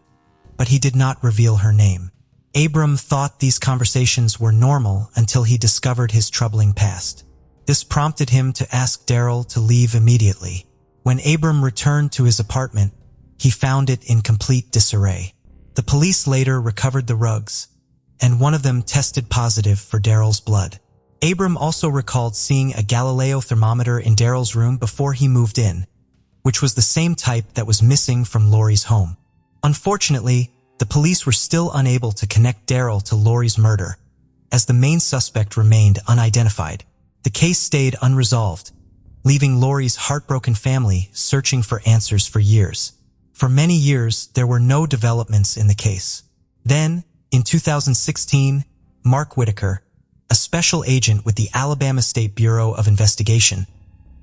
but he did not reveal her name. Abram thought these conversations were normal until he discovered his troubling past. This prompted him to ask Daryl to leave immediately. When Abram returned to his apartment, he found it in complete disarray. The police later recovered the rugs, and one of them tested positive for Daryl's blood. Abram also recalled seeing a Galileo thermometer in Daryl's room before he moved in, which was the same type that was missing from Lorie's home. Unfortunately, the police were still unable to connect Daryl to Lorie's murder, as the main suspect remained unidentified. The case stayed unresolved, leaving Lorie's heartbroken family searching for answers for years. For many years, there were no developments in the case. Then, in 2016, Mark Whitaker, a special agent with the Alabama State Bureau of Investigation,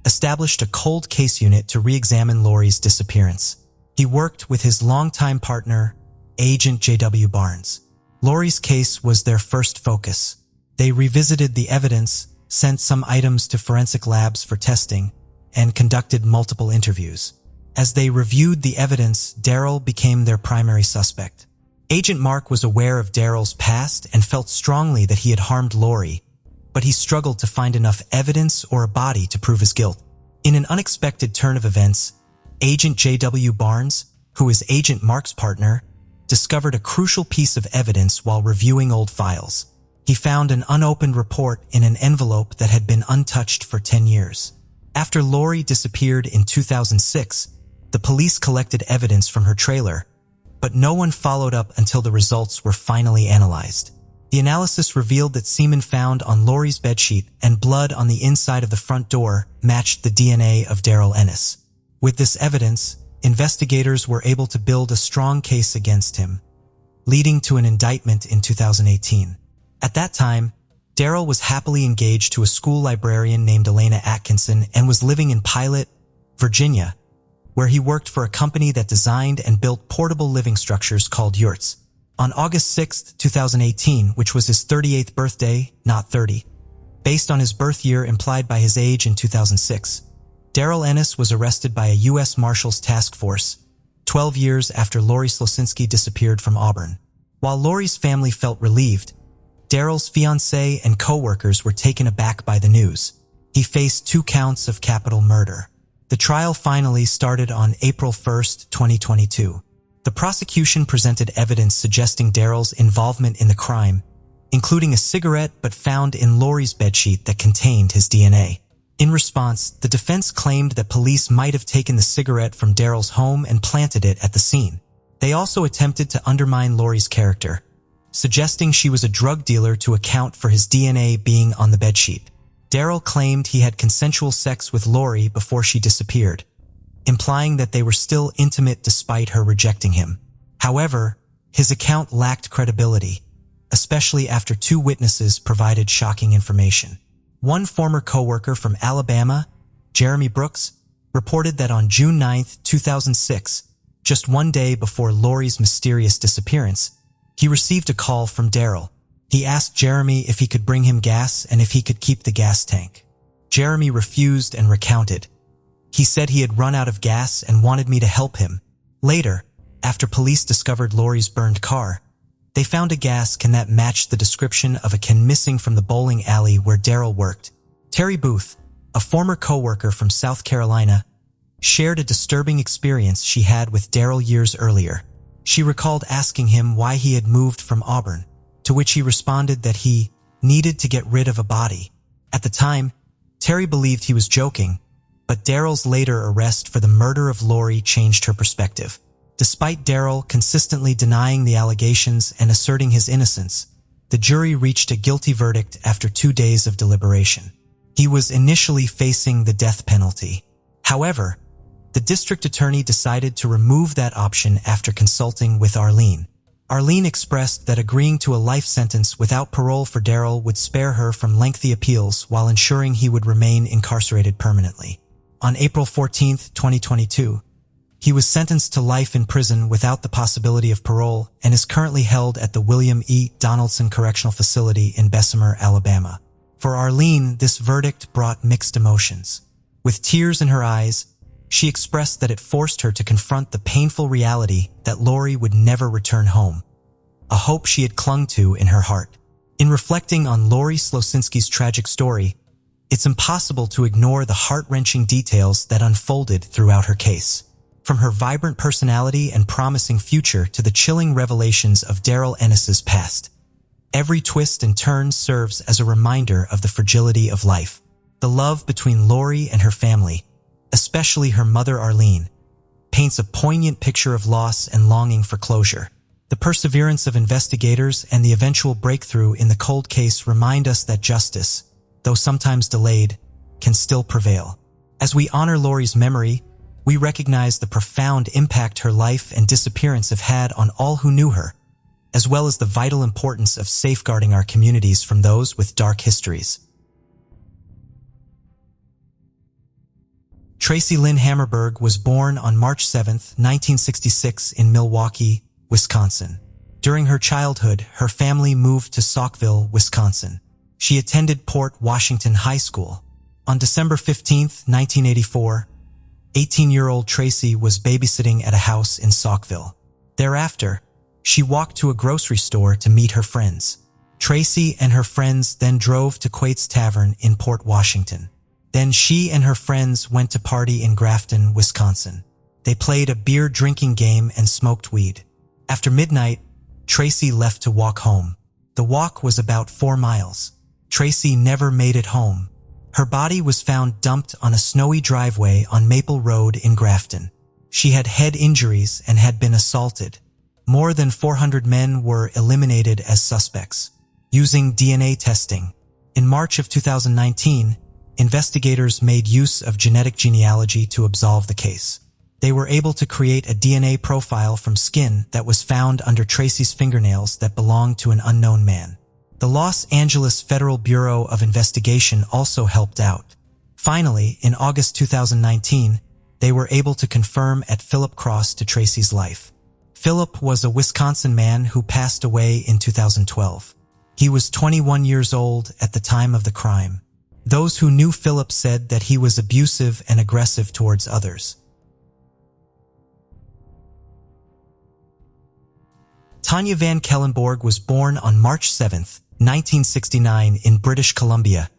established a cold case unit to re-examine Lorie's disappearance. He worked with his longtime partner, Agent J.W. Barnes. Lorie's case was their first focus. They revisited the evidence, sent some items to forensic labs for testing, and conducted multiple interviews. As they reviewed the evidence, Daryl became their primary suspect. Agent Mark was aware of Daryl's past and felt strongly that he had harmed Lorie, but he struggled to find enough evidence or a body to prove his guilt. In an unexpected turn of events, Agent J.W. Barnes, who is Agent Mark's partner, discovered a crucial piece of evidence while reviewing old files. He found an unopened report in an envelope that had been untouched for 10 years. After Lorie disappeared in 2006, the police collected evidence from her trailer, but no one followed up until the results were finally analyzed. The analysis revealed that semen found on Lorie's bedsheet and blood on the inside of the front door matched the DNA of Daryl Andis. With this evidence, investigators were able to build a strong case against him, leading to an indictment in 2018. At that time, Daryl was happily engaged to a school librarian named Elena Atkinson and was living in Pilot, Virginia, where he worked for a company that designed and built portable living structures called yurts. On August 6, 2018, which was his 38th birthday, not 30, based on his birth year implied by his age in 2006, Daryl Andis was arrested by a U.S. Marshals task force 12 years after Lorie Sloinski disappeared from Auburn. While Lorie's family felt relieved, Daryl's fiancée and co-workers were taken aback by the news. He faced 2 counts of capital murder. The trial finally started on April 1, 2022. The prosecution presented evidence suggesting Daryl's involvement in the crime, including a cigarette but found in Lorie's bedsheet that contained his DNA. In response, the defense claimed that police might have taken the cigarette from Daryl's home and planted it at the scene. They also attempted to undermine Lorie's character, suggesting she was a drug dealer to account for his DNA being on the bedsheet. Daryl claimed he had consensual sex with Lorie before she disappeared, implying that they were still intimate despite her rejecting him. However, his account lacked credibility, especially after two witnesses provided shocking information. One former co-worker from Alabama, Jeremy Brooks, reported that on June 9, 2006, just one day before Lorie's mysterious disappearance, he received a call from Daryl. He asked Jeremy if he could bring him gas and if he could keep the gas tank. Jeremy refused and recounted. He said he had run out of gas and wanted me to help him. Later, after police discovered Lorie's burned car, they found a gas can that matched the description of a can missing from the bowling alley where Daryl worked. Terry Booth, a former co-worker from South Carolina, shared a disturbing experience she had with Daryl years earlier. She recalled asking him why he had moved from Auburn, to which he responded that he needed to get rid of a body. At the time, Terry believed he was joking, but Daryl's later arrest for the murder of Lorie changed her perspective. Despite Daryl consistently denying the allegations and asserting his innocence, the jury reached a guilty verdict after 2 days of deliberation. He was initially facing the death penalty. However, the district attorney decided to remove that option after consulting with Arlene. Arlene expressed that agreeing to a life sentence without parole for Daryl would spare her from lengthy appeals while ensuring he would remain incarcerated permanently. On April 14, 2022, he was sentenced to life in prison without the possibility of parole and is currently held at the William E. Donaldson Correctional Facility in Bessemer, Alabama. For Arlene, this verdict brought mixed emotions. With tears in her eyes, she expressed that it forced her to confront the painful reality that Lorie would never return home, a hope she had clung to in her heart. In reflecting on Lorie Sloinski's tragic story, it's impossible to ignore the heart-wrenching details that unfolded throughout her case. From her vibrant personality and promising future to the chilling revelations of Daryl Andis's past, every twist and turn serves as a reminder of the fragility of life. The love between Lorie and her family, especially her mother Arlene, paints a poignant picture of loss and longing for closure. The perseverance of investigators and the eventual breakthrough in the cold case remind us that justice, though sometimes delayed, can still prevail. As we honor Lorie's memory, we recognize the profound impact her life and disappearance have had on all who knew her, as well as the vital importance of safeguarding our communities from those with dark histories. Tracy Lynn Hammerberg was born on March 7, 1966 in Milwaukee, Wisconsin. During her childhood, her family moved to Saukville, Wisconsin. She attended Port Washington High School. On December 15, 1984, 18-year-old Tracy was babysitting at a house in Saukville. Thereafter, she walked to a grocery store to meet her friends. Tracy and her friends then drove to Quate's Tavern in Port Washington. Then she and her friends went to party in Grafton, Wisconsin. They played a beer drinking game and smoked weed. After midnight, Tracy left to walk home. The walk was about 4 miles. Tracy never made it home. Her body was found dumped on a snowy driveway on Maple Road in Grafton. She had head injuries and had been assaulted. More than 400 men were eliminated as suspects. Using DNA testing, in March of 2019, investigators made use of genetic genealogy to absolve the case. They were able to create a DNA profile from skin that was found under Tracy's fingernails that belonged to an unknown man. The Los Angeles Federal Bureau of Investigation also helped out. Finally, in August 2019, they were able to confirm at Philip Cross to Tracy's life. Philip was a Wisconsin man who passed away in 2012. He was 21 years old at the time of the crime. Those who knew Philip said that he was abusive and aggressive towards others. Tanya Van Kellenborg was born on March 7, 1969 in British Columbia,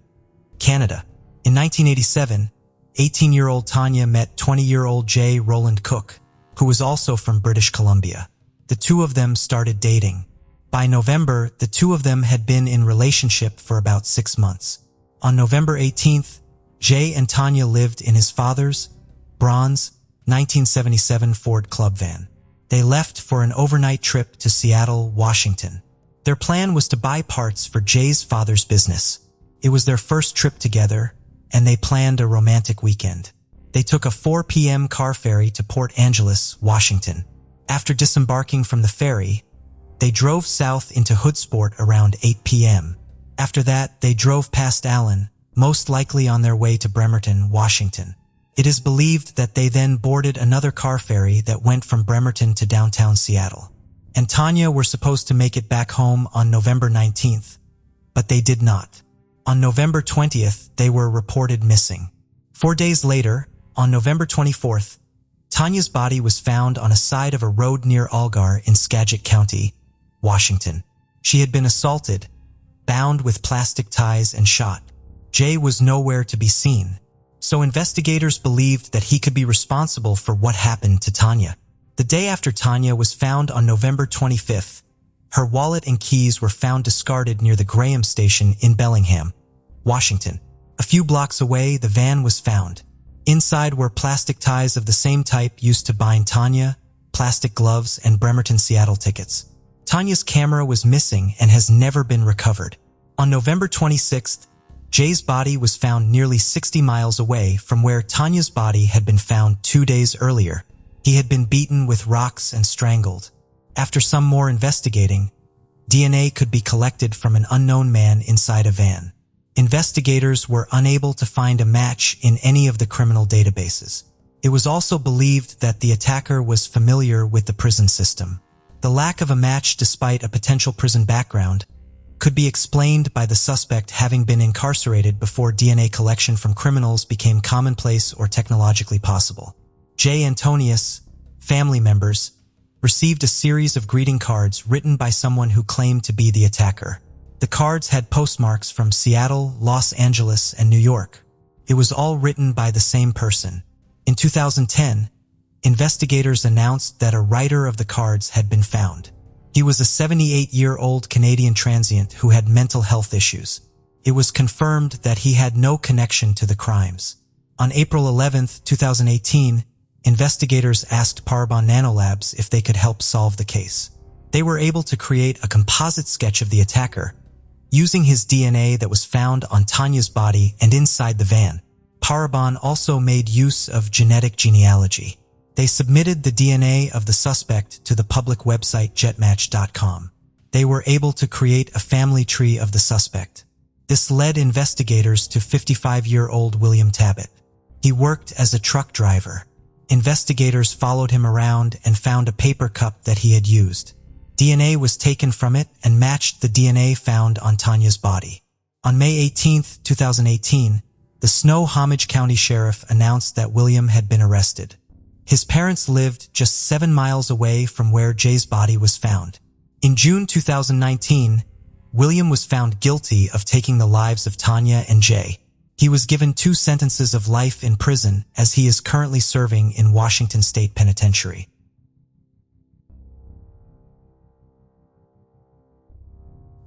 Canada. In 1987, 18-year-old Tanya met 20-year-old J. Roland Cook, who was also from British Columbia. The two of them started dating. By November, the two of them had been in relationship for about 6 months. On November 18th, Jay and Tanya lived in his father's bronze 1977 Ford Club van. They left for an overnight trip to Seattle, Washington. Their plan was to buy parts for Jay's father's business. It was their first trip together, and they planned a romantic weekend. They took a 4 p.m. car ferry to Port Angeles, Washington. After disembarking from the ferry, they drove south into Hoodsport around 8 p.m. After that, they drove past Allen, most likely on their way to Bremerton, Washington. It is believed that they then boarded another car ferry that went from Bremerton to downtown Seattle. And Tanya were supposed to make it back home on November 19th, but they did not. On November 20th, they were reported missing. 4 days later, on November 24th, Tanya's body was found on a side of a road near Algar in Skagit County, Washington. She had been assaulted, bound with plastic ties and shot. Jay was nowhere to be seen, so investigators believed that he could be responsible for what happened to Tanya. The day after Tanya was found on November 25th, her wallet and keys were found discarded near the Graham station in Bellingham, Washington. A few blocks away, the van was found. Inside were plastic ties of the same type used to bind Tanya, plastic gloves, and Bremerton Seattle tickets. Tanya's camera was missing and has never been recovered. On November 26th, Jay's body was found nearly 60 miles away from where Tanya's body had been found 2 days earlier. He had been beaten with rocks and strangled. After some more investigating, DNA could be collected from an unknown man inside a van. Investigators were unable to find a match in any of the criminal databases. It was also believed that the attacker was familiar with the prison system. The lack of a match despite a potential prison background could be explained by the suspect having been incarcerated before DNA collection from criminals became commonplace or technologically possible. Jay Antonius, family members, received a series of greeting cards written by someone who claimed to be the attacker. The cards had postmarks from Seattle, Los Angeles, and New York. It was all written by the same person. In 2010, investigators announced that a writer of the cards had been found. He was a 78-year-old Canadian transient who had mental health issues. It was confirmed that he had no connection to the crimes. On April 11, 2018, investigators asked Parabon Nanolabs if they could help solve the case. They were able to create a composite sketch of the attacker, using his DNA that was found on Tanya's body and inside the van. Parabon also made use of genetic genealogy. They submitted the DNA of the suspect to the public website jetmatch.com. They were able to create a family tree of the suspect. This led investigators to 55-year-old William Tabbitt. He worked as a truck driver. Investigators followed him around and found a paper cup that he had used. DNA was taken from it and matched the DNA found on Tanya's body. On May 18, 2018, the Snohomish County Sheriff announced that William had been arrested. His parents lived just 7 miles away from where Jay's body was found. In June 2019, William was found guilty of taking the lives of Tanya and Jay. He was given 2 sentences of life in prison as he is currently serving in Washington State Penitentiary.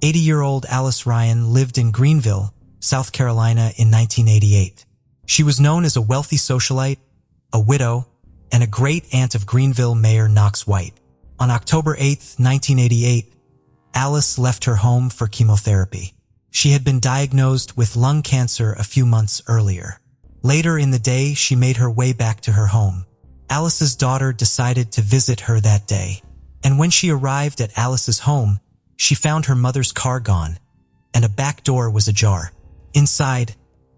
"80-year-old Alice Ryan lived in Greenville, South Carolina in 1988. She was known as a wealthy socialite, a widow, and a great-aunt of Greenville Mayor Knox White. On October 8, 1988, Alice left her home for chemotherapy. She had been diagnosed with lung cancer a few months earlier. Later in the day, she made her way back to her home. Alice's daughter decided to visit her that day, and when she arrived at Alice's home, she found her mother's car gone, and a back door was ajar. Inside,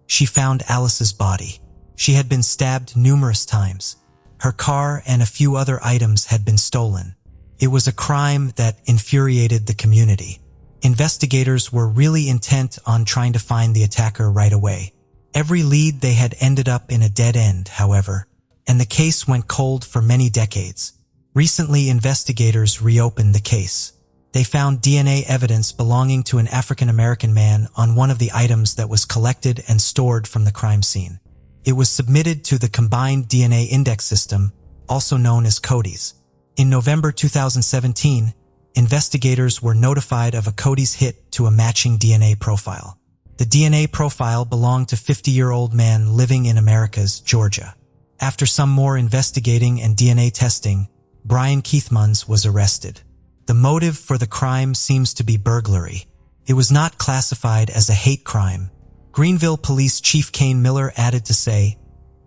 she found Alice's body. She had been stabbed numerous times. Her car and a few other items had been stolen. It was a crime that infuriated the community. Investigators were really intent on trying to find the attacker right away. Every lead they had ended up in a dead end, however, and the case went cold for many decades. Recently, investigators reopened the case. They found DNA evidence belonging to an African-American man on one of the items that was collected and stored from the crime scene. It was submitted to the Combined DNA Index System, also known as CODIS. In November 2017, investigators were notified of a CODIS hit to a matching DNA profile. The DNA profile belonged to a 50-year-old man living in Americus, Georgia. After some more investigating and DNA testing, Brian Keithmans was arrested. The motive for the crime seems to be burglary. It was not classified as a hate crime. Greenville Police Chief Kane Miller added to say,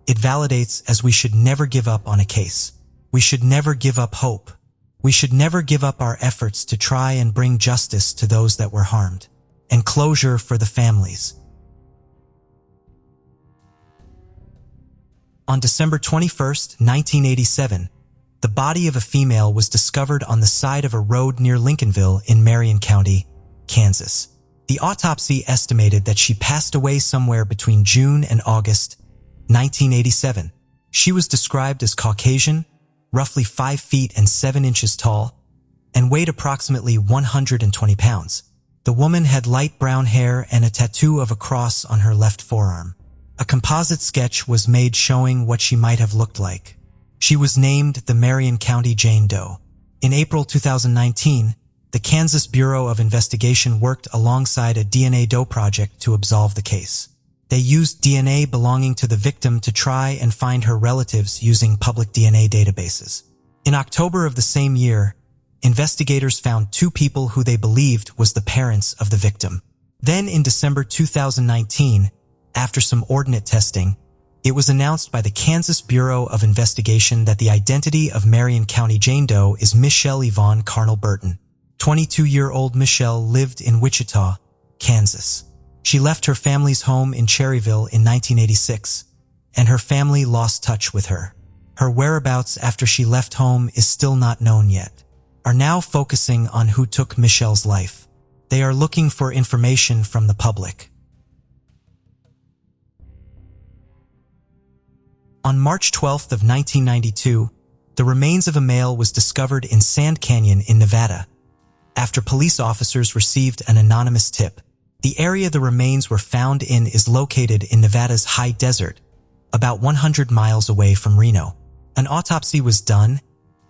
It validates as we should never give up on a case. We should never give up hope. We should never give up our efforts to try and bring justice to those that were harmed, and closure for the families. On December 21, 1987, the body of a female was discovered on the side of a road near Lincolnville in Marion County, Kansas. The autopsy estimated that she passed away somewhere between June and August 1987. She was described as Caucasian, roughly 5 feet and 7 inches tall, and weighed approximately 120 pounds. The woman had light brown hair and a tattoo of a cross on her left forearm. A composite sketch was made showing what she might have looked like. She was named the Marion County Jane Doe. In April 2019, the Kansas Bureau of Investigation worked alongside a DNA Doe project to absolve the case. They used DNA belonging to the victim to try and find her relatives using public DNA databases. In October of the same year, investigators found 2 people who they believed was the parents of the victim. Then in December 2019, after some ordnance testing, it was announced by the Kansas Bureau of Investigation that the identity of Marion County Jane Doe is Michelle Yvonne Carnell Burton. 22-year-old Michelle lived in Wichita, Kansas. She left her family's home in Cherryville in 1986, and her family lost touch with her. Her whereabouts after she left home is still not known yet. Are now focusing on who took Michelle's life. They are looking for information from the public. On March 12th of 1992, the remains of a male was discovered in Sand Canyon in Nevada. After police officers received an anonymous tip, the area the remains were found in is located in Nevada's high desert, about 100 miles away from Reno. An autopsy was done,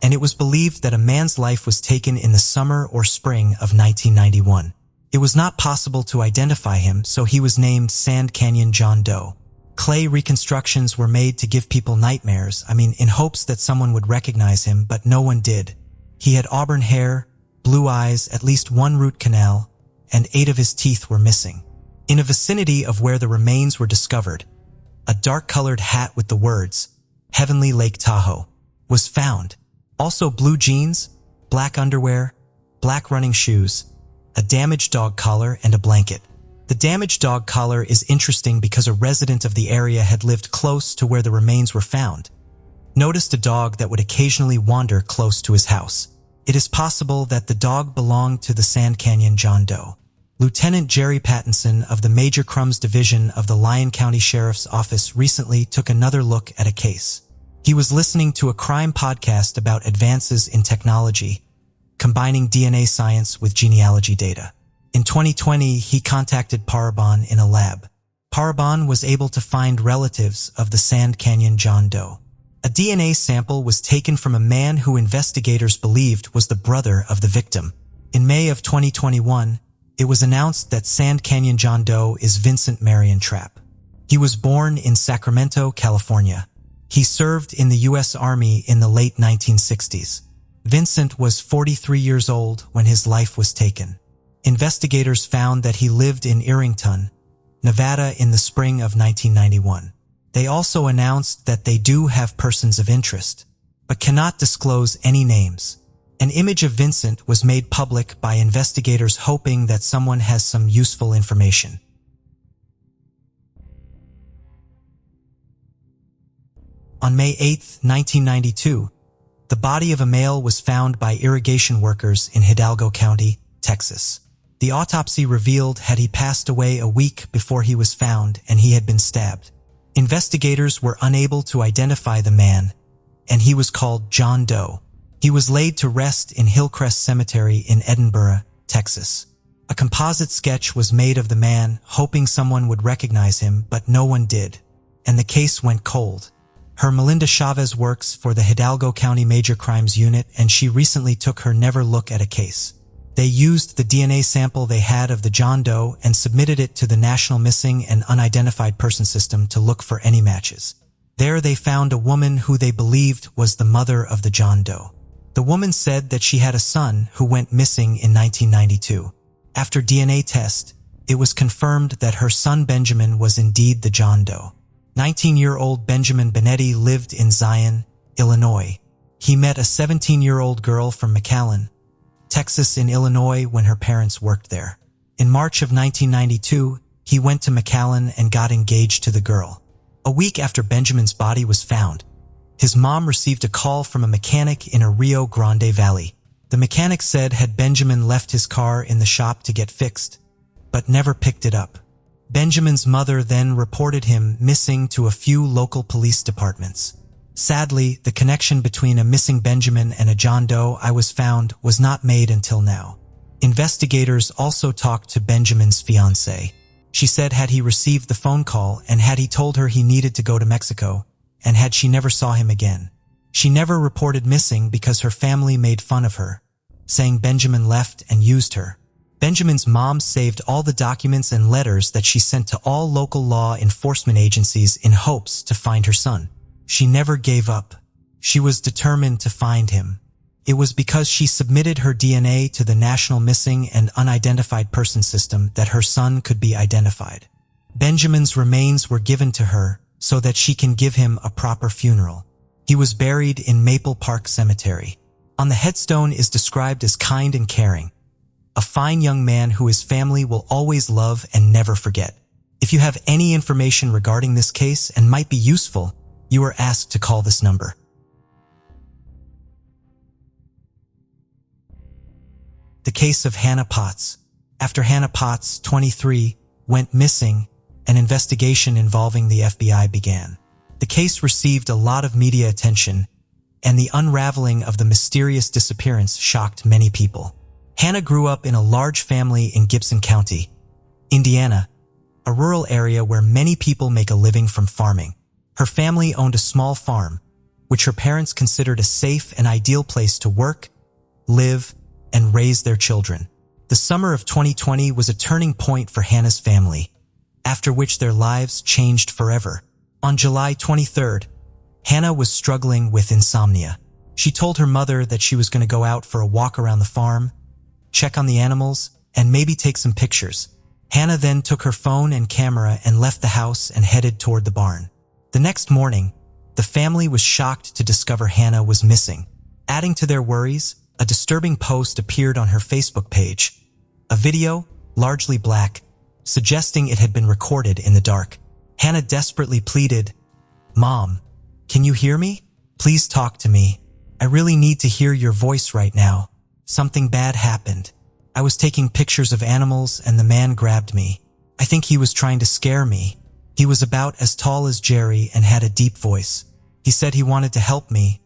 and it was believed that a man's life was taken in the summer or spring of 1991. It was not possible to identify him, so he was named Sand Canyon John Doe. Clay reconstructions were made to give people nightmares, in hopes that someone would recognize him, but no one did. He had auburn hair, blue eyes, at least 1 root canal, and 8 of his teeth were missing. In a vicinity of where the remains were discovered, a dark-colored hat with the words, Heavenly Lake Tahoe, was found. Also blue jeans, black underwear, black running shoes, a damaged dog collar, and a blanket. The damaged dog collar is interesting because a resident of the area had lived close to where the remains were found, noticed a dog that would occasionally wander close to his house. It is possible that the dog belonged to the Sand Canyon John Doe. Lieutenant Jerry Pattinson of the Major Crumbs Division of the Lyon County Sheriff's Office recently took another look at a case. He was listening to a crime podcast about advances in technology, combining DNA science with genealogy data. In 2020, he contacted Parabon in a lab. Parabon was able to find relatives of the Sand Canyon John Doe. A DNA sample was taken from a man who investigators believed was the brother of the victim. In May of 2021, it was announced that Sand Canyon John Doe is Vincent Marion Trap. He was born in Sacramento, California. He served in the U.S. Army in the late 1960s. Vincent was 43 years old when his life was taken. Investigators found that he lived in Irrington, Nevada in the spring of 1991. They also announced that they do have persons of interest, but cannot disclose any names. An image of Vincent was made public by investigators hoping that someone has some useful information. On May 8, 1992, the body of a male was found by irrigation workers in Hidalgo County, Texas. The autopsy revealed that he passed away a week before he was found and he had been stabbed. Investigators were unable to identify the man, and he was called John Doe. He was laid to rest in Hillcrest Cemetery in Edinburgh, Texas. A composite sketch was made of the man, hoping someone would recognize him, but no one did, and the case went cold. Her Melinda Chavez works for the Hidalgo County Major Crimes Unit, and she recently took her never look at a case. They used the DNA sample they had of the John Doe and submitted it to the National Missing and Unidentified Person System to look for any matches. There they found a woman who they believed was the mother of the John Doe. The woman said that she had a son who went missing in 1992. After DNA test, it was confirmed that her son Benjamin was indeed the John Doe. 19-year-old Benjamin Benetti lived in Zion, Illinois. He met a 17-year-old girl from McAllen, Texas in Illinois when her parents worked there. In March of 1992, he went to McAllen and got engaged to the girl. A week after Benjamin's body was found, his mom received a call from a mechanic in a Rio Grande Valley. The mechanic said had Benjamin left his car in the shop to get fixed, but never picked it up. Benjamin's mother then reported him missing to a few local police departments. Sadly, the connection between a missing Benjamin and a John Doe I was found was not made until now. Investigators also talked to Benjamin's fiancée. She said had he received the phone call and had he told her he needed to go to Mexico, and had she never saw him again. She never reported missing because her family made fun of her, saying Benjamin left and used her. Benjamin's mom saved all the documents and letters that she sent to all local law enforcement agencies in hopes to find her son. She never gave up. She was determined to find him. It was because she submitted her DNA to the National Missing and Unidentified Person System that her son could be identified. Benjamin's remains were given to her so that she can give him a proper funeral. He was buried in Maple Park Cemetery. On the headstone is described as kind and caring, a fine young man who his family will always love and never forget. If you have any information regarding this case and might be useful, you are asked to call this number. The case of Hannah Potts. After Hannah Potts, 23, went missing, an investigation involving the FBI began. The case received a lot of media attention, and the unraveling of the mysterious disappearance shocked many people. Hannah grew up in a large family in Gibson County, Indiana, a rural area where many people make a living from farming. Her family owned a small farm, which her parents considered a safe and ideal place to work, live, and raise their children. The summer of 2020 was a turning point for Hannah's family, after which their lives changed forever. On July 23rd, Hannah was struggling with insomnia. She told her mother that she was going to go out for a walk around the farm, check on the animals, and maybe take some pictures. Hannah then took her phone and camera and left the house and headed toward the barn. The next morning, the family was shocked to discover Hannah was missing. Adding to their worries, a disturbing post appeared on her Facebook page, a video, largely black, suggesting it had been recorded in the dark. Hannah desperately pleaded, "Mom, can you hear me? Please talk to me. I really need to hear your voice right now. Something bad happened. I was taking pictures of animals and the man grabbed me. I think he was trying to scare me. He was about as tall as Jerry and had a deep voice. He said he wanted to help me,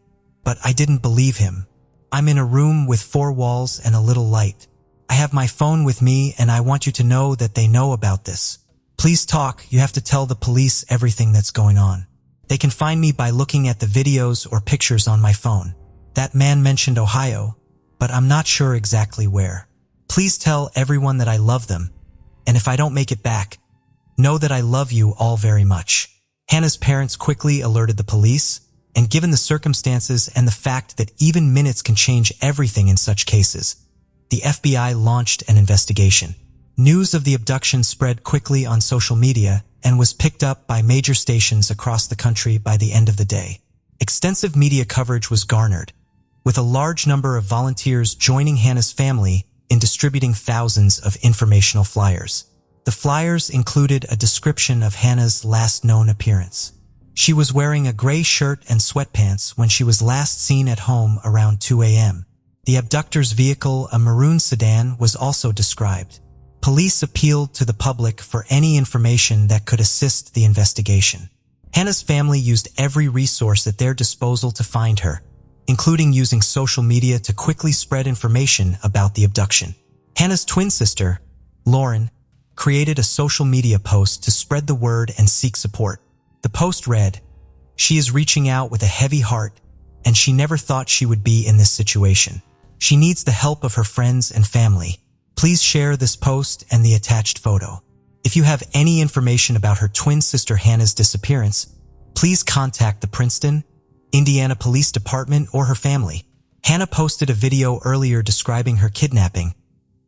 but I didn't believe him. I'm in a room with 4 walls and a little light. I have my phone with me and I want you to know that they know about this. Please talk. You have to tell the police everything that's going on. They can find me by looking at the videos or pictures on my phone. That man mentioned Ohio, but I'm not sure exactly where. Please tell everyone that I love them, and if I don't make it back, know that I love you all very much." Hannah's parents quickly alerted the police, and given the circumstances and the fact that even minutes can change everything in such cases, the FBI launched an investigation. News of the abduction spread quickly on social media and was picked up by major stations across the country by the end of the day. Extensive media coverage was garnered, with a large number of volunteers joining Hannah's family in distributing thousands of informational flyers. The flyers included a description of Hannah's last known appearance. She was wearing a gray shirt and sweatpants when she was last seen at home around 2 a.m. The abductor's vehicle, a maroon sedan, was also described. Police appealed to the public for any information that could assist the investigation. Hannah's family used every resource at their disposal to find her, including using social media to quickly spread information about the abduction. Hannah's twin sister, Lauren, created a social media post to spread the word and seek support. The post read, "She is reaching out with a heavy heart, and she never thought she would be in this situation. She needs the help of her friends and family. Please share this post and the attached photo." If you have any information about her twin sister Hannah's disappearance, please contact the Princeton, Indiana Police Department or her family. Hannah posted a video earlier describing her kidnapping,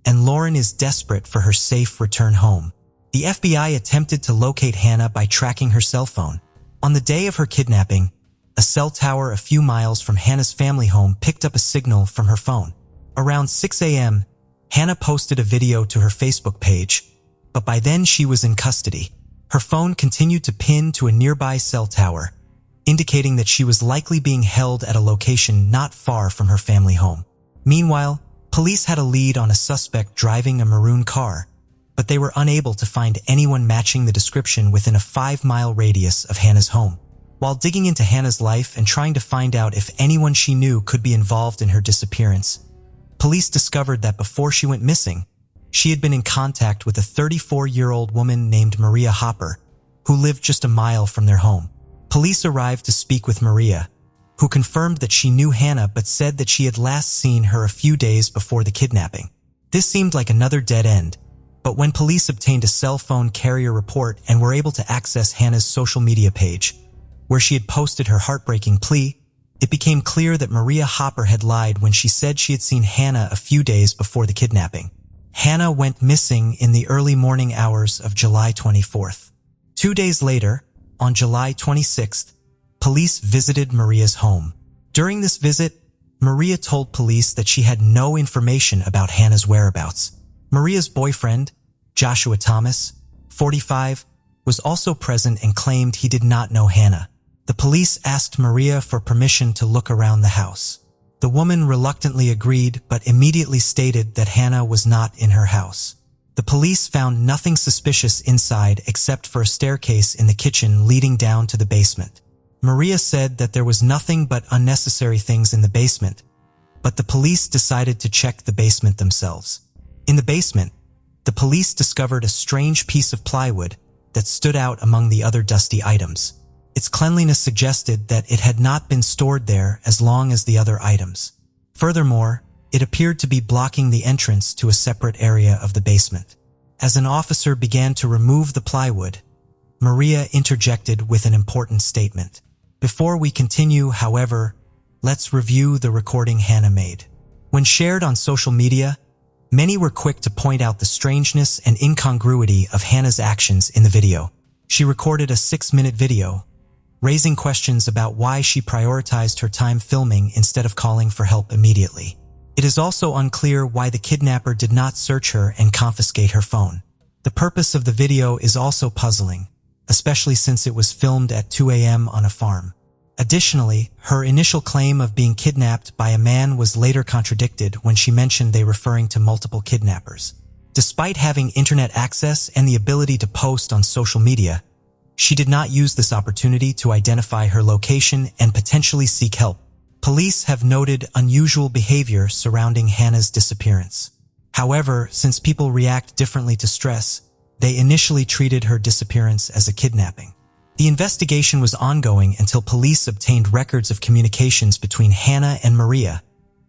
and Lauren is desperate for her safe return home. The FBI attempted to locate Hannah by tracking her cell phone, On the day of her kidnapping, a cell tower a few miles from Hannah's family home picked up a signal from her phone. Around 6 a.m., Hannah posted a video to her Facebook page, but by then she was in custody. Her phone continued to pin to a nearby cell tower, indicating that she was likely being held at a location not far from her family home. Meanwhile, police had a lead on a suspect driving a maroon car, but they were unable to find anyone matching the description within a 5-mile radius of Hannah's home. While digging into Hannah's life and trying to find out if anyone she knew could be involved in her disappearance, police discovered that before she went missing, she had been in contact with a 34-year-old woman named Maria Hopper, who lived just a mile from their home. Police arrived to speak with Maria, who confirmed that she knew Hannah but said that she had last seen her a few days before the kidnapping. This seemed like another dead end, but when police obtained a cell phone carrier report and were able to access Hannah's social media page, where she had posted her heartbreaking plea, it became clear that Maria Hopper had lied when she said she had seen Hannah a few days before the kidnapping. Hannah went missing in the early morning hours of July 24th. 2 days later, on July 26th, police visited Maria's home. During this visit, Maria told police that she had no information about Hannah's whereabouts. Maria's boyfriend, Joshua Thomas, 45, was also present and claimed he did not know Hannah. The police asked Maria for permission to look around the house. The woman reluctantly agreed but immediately stated that Hannah was not in her house. The police found nothing suspicious inside except for a staircase in the kitchen leading down to the basement. Maria said that there was nothing but unnecessary things in the basement, but the police decided to check the basement themselves. In the basement, the police discovered a strange piece of plywood that stood out among the other dusty items. Its cleanliness suggested that it had not been stored there as long as the other items. Furthermore, it appeared to be blocking the entrance to a separate area of the basement. As an officer began to remove the plywood, Maria interjected with an important statement. Before we continue, however, let's review the recording Hannah made. When shared on social media, many were quick to point out the strangeness and incongruity of Hannah's actions in the video. She recorded a 6-minute video, raising questions about why she prioritized her time filming instead of calling for help immediately. It is also unclear why the kidnapper did not search her and confiscate her phone. The purpose of the video is also puzzling, especially since it was filmed at 2 a.m. on a farm. Additionally, her initial claim of being kidnapped by a man was later contradicted when she mentioned they referring to multiple kidnappers. Despite having internet access and the ability to post on social media, she did not use this opportunity to identify her location and potentially seek help. Police have noted unusual behavior surrounding Hannah's disappearance. However, since people react differently to stress, they initially treated her disappearance as a kidnapping. The investigation was ongoing until police obtained records of communications between Hannah and Maria,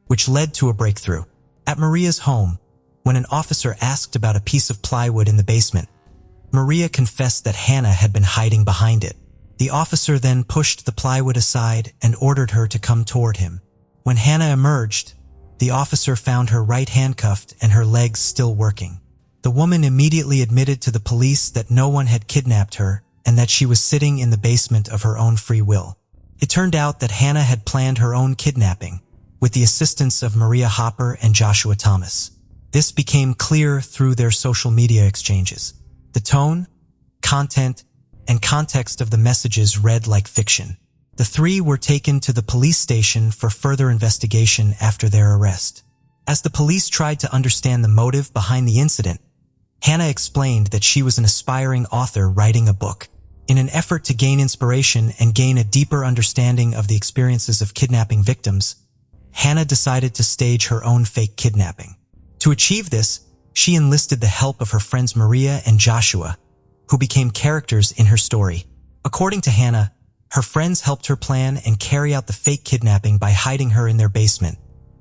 which led to a breakthrough. At Maria's home, when an officer asked about a piece of plywood in the basement, Maria confessed that Hannah had been hiding behind it. The officer then pushed the plywood aside and ordered her to come toward him. When Hannah emerged, the officer found her right handcuffed and her legs still working. The woman immediately admitted to the police that no one had kidnapped her and that she was sitting in the basement of her own free will. It turned out that Hannah had planned her own kidnapping with the assistance of Maria Hopper and Joshua Thomas. This became clear through their social media exchanges. The tone, content, and context of the messages read like fiction. The three were taken to the police station for further investigation after their arrest. As the police tried to understand the motive behind the incident, Hannah explained that she was an aspiring author writing a book. In an effort to gain inspiration and gain a deeper understanding of the experiences of kidnapping victims, Hannah decided to stage her own fake kidnapping. To achieve this, she enlisted the help of her friends Maria and Joshua, who became characters in her story. According to Hannah, her friends helped her plan and carry out the fake kidnapping by hiding her in their basement,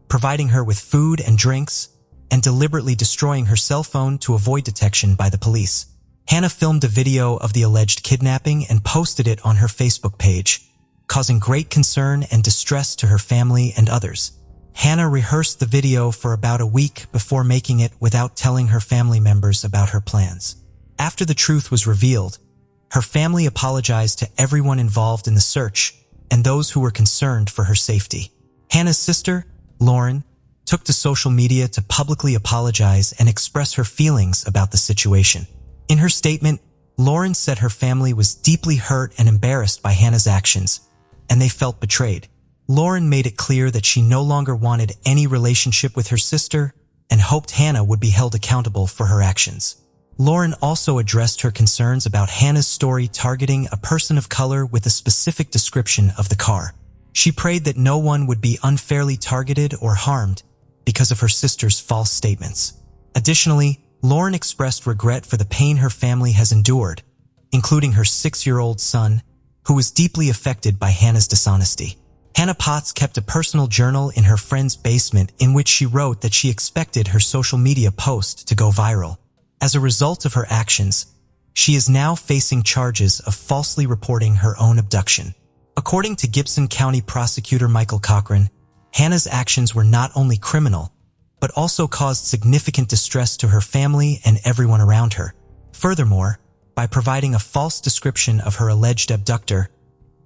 providing her with food and drinks, and deliberately destroying her cell phone to avoid detection by the police. Hannah filmed a video of the alleged kidnapping and posted it on her Facebook page, causing great concern and distress to her family and others. Hannah rehearsed the video for about a week before making it without telling her family members about her plans. After the truth was revealed, Her family apologized to everyone involved in the search and those who were concerned for her safety. Hannah's sister, Lauren, took to social media to publicly apologize and express her feelings about the situation. In her statement, Lauren said her family was deeply hurt and embarrassed by Hannah's actions, and they felt betrayed. Lauren made it clear that she no longer wanted any relationship with her sister and hoped Hannah would be held accountable for her actions. Lauren also addressed her concerns about Hannah's story targeting a person of color with a specific description of the car. She prayed that no one would be unfairly targeted or harmed because of her sister's false statements. Additionally, Lauren expressed regret for the pain her family has endured, including her 6-year-old son, who was deeply affected by Hannah's dishonesty. Hannah Potts kept a personal journal in her friend's basement in which she wrote that she expected her social media post to go viral. As a result of her actions, she is now facing charges of falsely reporting her own abduction. According to Gibson County Prosecutor Michael Cochran, Hannah's actions were not only criminal, but also caused significant distress to her family and everyone around her. Furthermore, by providing a false description of her alleged abductor,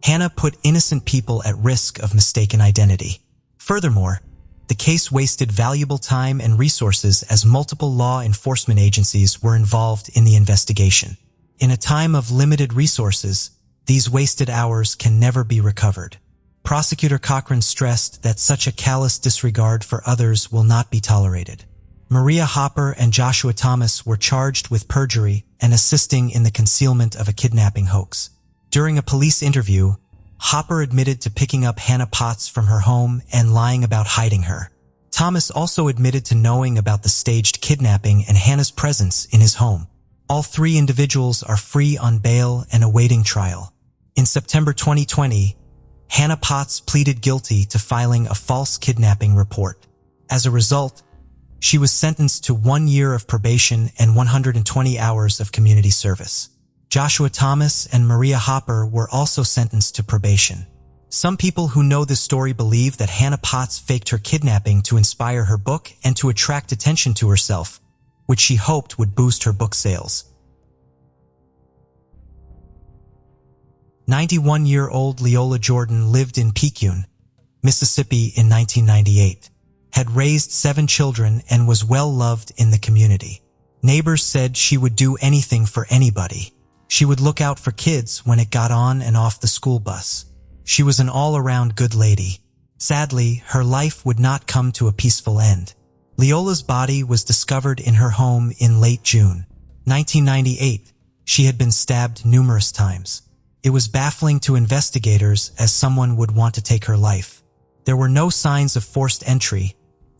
Hannah put innocent people at risk of mistaken identity. Furthermore, the case wasted valuable time and resources as multiple law enforcement agencies were involved in the investigation. In a time of limited resources, these wasted hours can never be recovered. Prosecutor Cochran stressed that such a callous disregard for others will not be tolerated. Maria Hopper and Joshua Thomas were charged with perjury and assisting in the concealment of a kidnapping hoax. During a police interview, Hopper admitted to picking up Hannah Potts from her home and lying about hiding her. Thomas also admitted to knowing about the staged kidnapping and Hannah's presence in his home. All three individuals are free on bail and awaiting trial. In September 2020, Hannah Potts pleaded guilty to filing a false kidnapping report. As a result, she was sentenced to 1 year of probation and 120 hours of community service. Joshua Thomas and Maria Hopper were also sentenced to probation. Some people who know this story believe that Hannah Potts faked her kidnapping to inspire her book and to attract attention to herself, which she hoped would boost her book sales. 91-year-old Leola Jordan lived in Picayune, Mississippi in 1998, had raised 7 children and was well loved in the community. Neighbors said she would do anything for anybody. She would look out for kids when it got on and off the school bus. She was an all-around good lady. Sadly, her life would not come to a peaceful end. Leola's body was discovered in her home in late June 1998. She had been stabbed numerous times. It was baffling to investigators as someone would want to take her life. There were no signs of forced entry,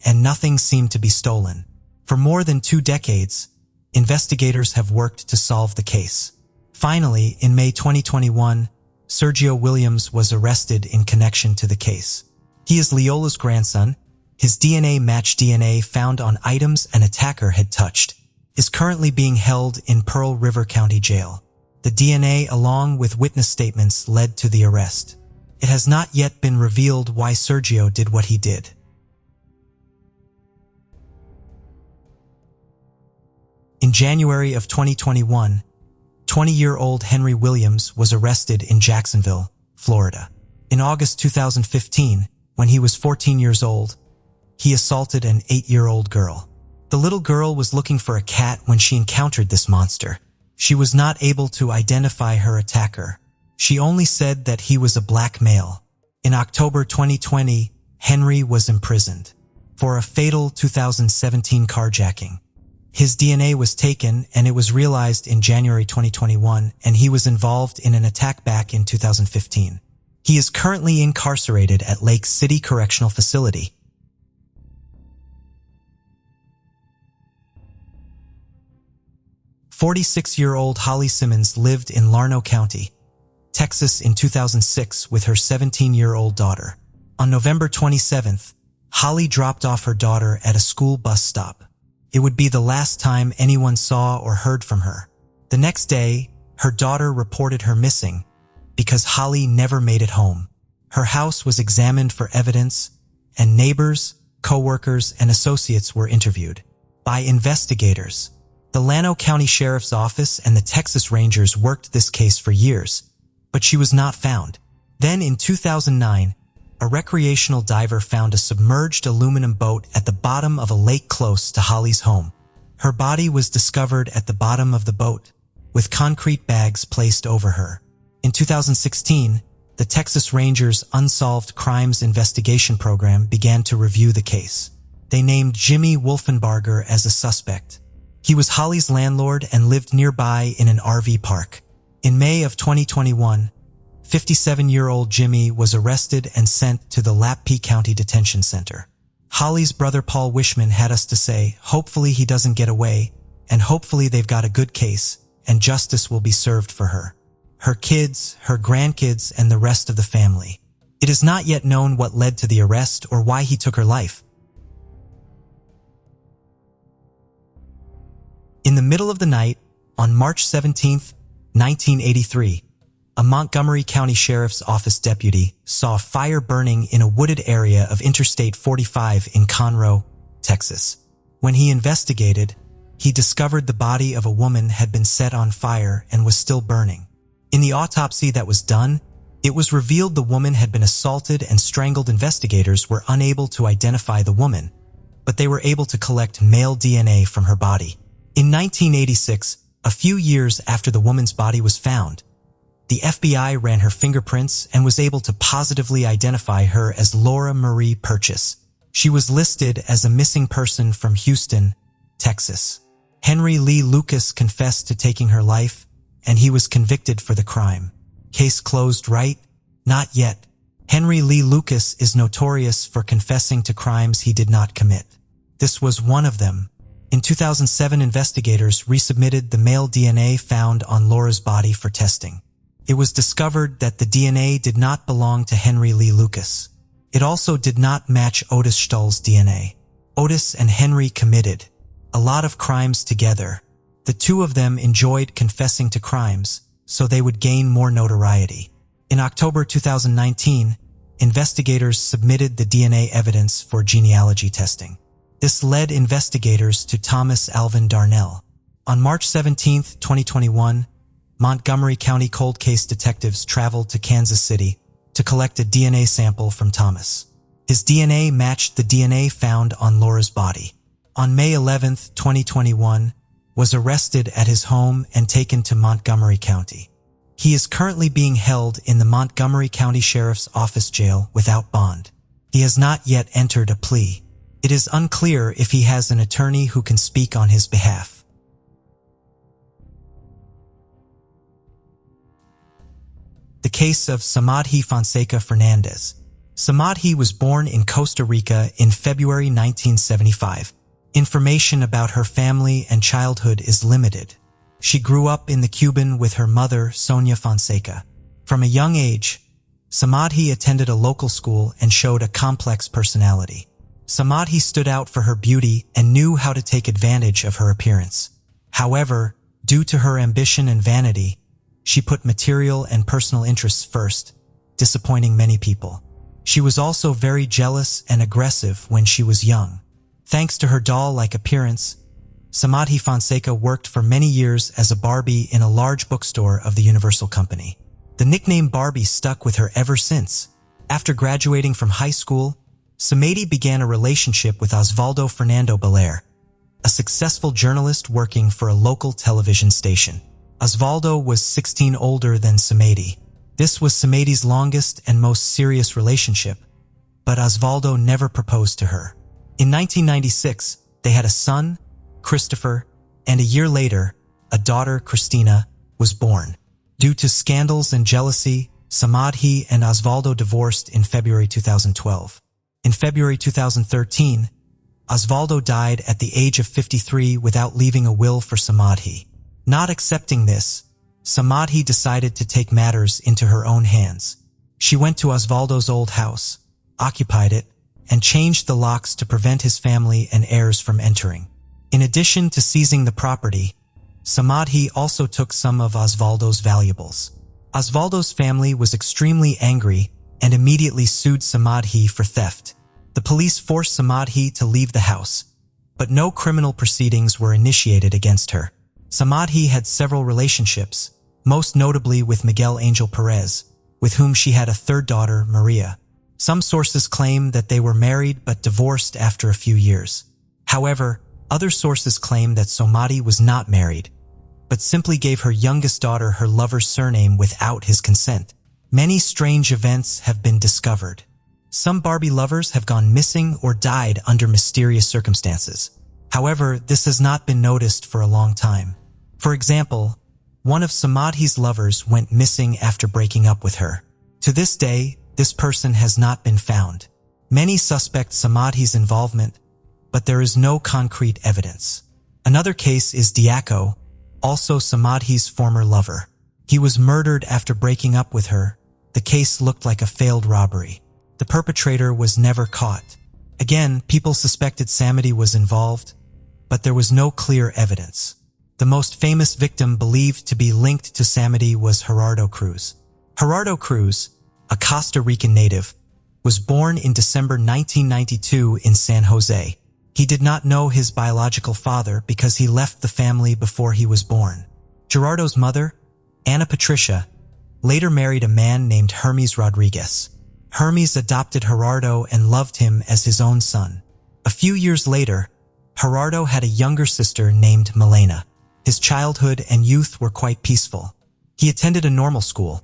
and nothing seemed to be stolen. For more than 2 decades, investigators have worked to solve the case. Finally, in May 2021, Sergio Williams was arrested in connection to the case. He is Leola's grandson. His DNA matched DNA found on items an attacker had touched, is currently being held in Pearl River County Jail. The DNA, along with witness statements, led to the arrest. It has not yet been revealed why Sergio did what he did. In January of 2021, 20-year-old Henry Williams was arrested in Jacksonville, Florida. In August 2015, when he was 14 years old, he assaulted an 8-year-old girl. The little girl was looking for a cat when she encountered this monster. She was not able to identify her attacker. She only said that he was a black male. In October 2020, Henry was imprisoned for a fatal 2017 carjacking. His DNA was taken and it was realized in January 2021, and he was involved in an attack back in 2015. He is currently incarcerated at Lake City Correctional Facility. "46-year-old Holly Simmons lived in Larno County, Texas in 2006 with her 17-year-old daughter. On November 27th, Holly dropped off her daughter at a school bus stop. It would be the last time anyone saw or heard from her. The next day, her daughter reported her missing because Holly never made it home. Her house was examined for evidence, and neighbors, co-workers, and associates were interviewed by investigators. The Llano County Sheriff's Office and the Texas Rangers worked this case for years, but she was not found. Then in 2009, a recreational diver found a submerged aluminum boat at the bottom of a lake close to Holly's home. Her body was discovered at the bottom of the boat, with concrete bags placed over her. In 2016, the Texas Rangers' Unsolved Crimes Investigation Program began to review the case. They named Jimmy Wolfenbarger as a suspect. He was Holly's landlord and lived nearby in an RV park. In May of 2021, 57-year-old Jimmy was arrested and sent to the Lappy County Detention Center. Holly's brother Paul Wishman had us to say, hopefully he doesn't get away, and hopefully they've got a good case, and justice will be served for her, her kids, her grandkids, and the rest of the family. It is not yet known what led to the arrest or why he took her life. In the middle of the night, on March 17, 1983, a Montgomery County Sheriff's Office deputy saw a fire burning in a wooded area of Interstate 45 in Conroe, Texas. When he investigated, he discovered the body of a woman had been set on fire and was still burning. In the autopsy that was done, it was revealed the woman had been assaulted and strangled. Investigators were unable to identify the woman, but they were able to collect male DNA from her body. In 1986, a few years after the woman's body was found, the FBI ran her fingerprints and was able to positively identify her as Laura Marie Purchase. She was listed as a missing person from Houston, Texas. Henry Lee Lucas confessed to taking her life, and he was convicted for the crime. Case closed, right? Not yet. Henry Lee Lucas is notorious for confessing to crimes he did not commit. This was one of them. In 2007, investigators resubmitted the male DNA found on Laura's body for testing. It was discovered that the DNA did not belong to Henry Lee Lucas. It also did not match Otis Stull's DNA. Otis and Henry committed a lot of crimes together. The two of them enjoyed confessing to crimes, so they would gain more notoriety. In October 2019, investigators submitted the DNA evidence for genealogy testing. This led investigators to Thomas Alvin Darnell. On March 17, 2021, Montgomery County cold case detectives traveled to Kansas City to collect a DNA sample from Thomas. His DNA matched the DNA found on Laura's body. On May 11, 2021, was arrested at his home and taken to Montgomery County. He is currently being held in the Montgomery County Sheriff's Office jail without bond. He has not yet entered a plea. It is unclear if he has an attorney who can speak on his behalf. The case of Samadhi Fonseca Fernandez. Samadhi was born in Costa Rica in February 1975. Information about her family and childhood is limited. She grew up in the Cuban with her mother, Sonia Fonseca. From a young age, Samadhi attended a local school and showed a complex personality. Samadhi stood out for her beauty and knew how to take advantage of her appearance. However, due to her ambition and vanity, she put material and personal interests first, disappointing many people. She was also very jealous and aggressive when she was young. Thanks to her doll-like appearance, Samadhi Fonseca worked for many years as a Barbie in a large bookstore of the Universal Company. The nickname Barbie stuck with her ever since. After graduating from high school, Samadhi began a relationship with Osvaldo Fernando Belair, a successful journalist working for a local television station. Osvaldo was 16 older than Samadhi. This was Samadhi's longest and most serious relationship, but Osvaldo never proposed to her. In 1996, they had a son, Christopher, and a year later, a daughter, Christina, was born. Due to scandals and jealousy, Samadhi and Osvaldo divorced in February 2012. In February 2013, Osvaldo died at the age of 53 without leaving a will for Samadhi. Not accepting this, Samadhi decided to take matters into her own hands. She went to Osvaldo's old house, occupied it, and changed the locks to prevent his family and heirs from entering. In addition to seizing the property, Samadhi also took some of Osvaldo's valuables. Osvaldo's family was extremely angry and immediately sued Samadhi for theft. The police forced Samadhi to leave the house, but no criminal proceedings were initiated against her. Samadhi had several relationships, most notably with Miguel Angel Perez, with whom she had a third daughter, Maria. Some sources claim that they were married but divorced after a few years. However, other sources claim that Samadhi was not married, but simply gave her youngest daughter her lover's surname without his consent. Many strange events have been discovered. Some Barbie lovers have gone missing or died under mysterious circumstances. However, this has not been noticed for a long time. For example, one of Samadhi's lovers went missing after breaking up with her. To this day, this person has not been found. Many suspect Samadhi's involvement, but there is no concrete evidence. Another case is Diaco, also Samadhi's former lover. He was murdered after breaking up with her. The case looked like a failed robbery. The perpetrator was never caught. Again, people suspected Samadhi was involved, but there was no clear evidence. The most famous victim believed to be linked to Samadhi was Gerardo Cruz. Gerardo Cruz, a Costa Rican native, was born in December 1992 in San Jose. He did not know his biological father because he left the family before he was born. Gerardo's mother, Ana Patricia, later married a man named Hermes Rodriguez. Hermes adopted Gerardo and loved him as his own son. A few years later, Gerardo had a younger sister named Milena. His childhood and youth were quite peaceful. He attended a normal school,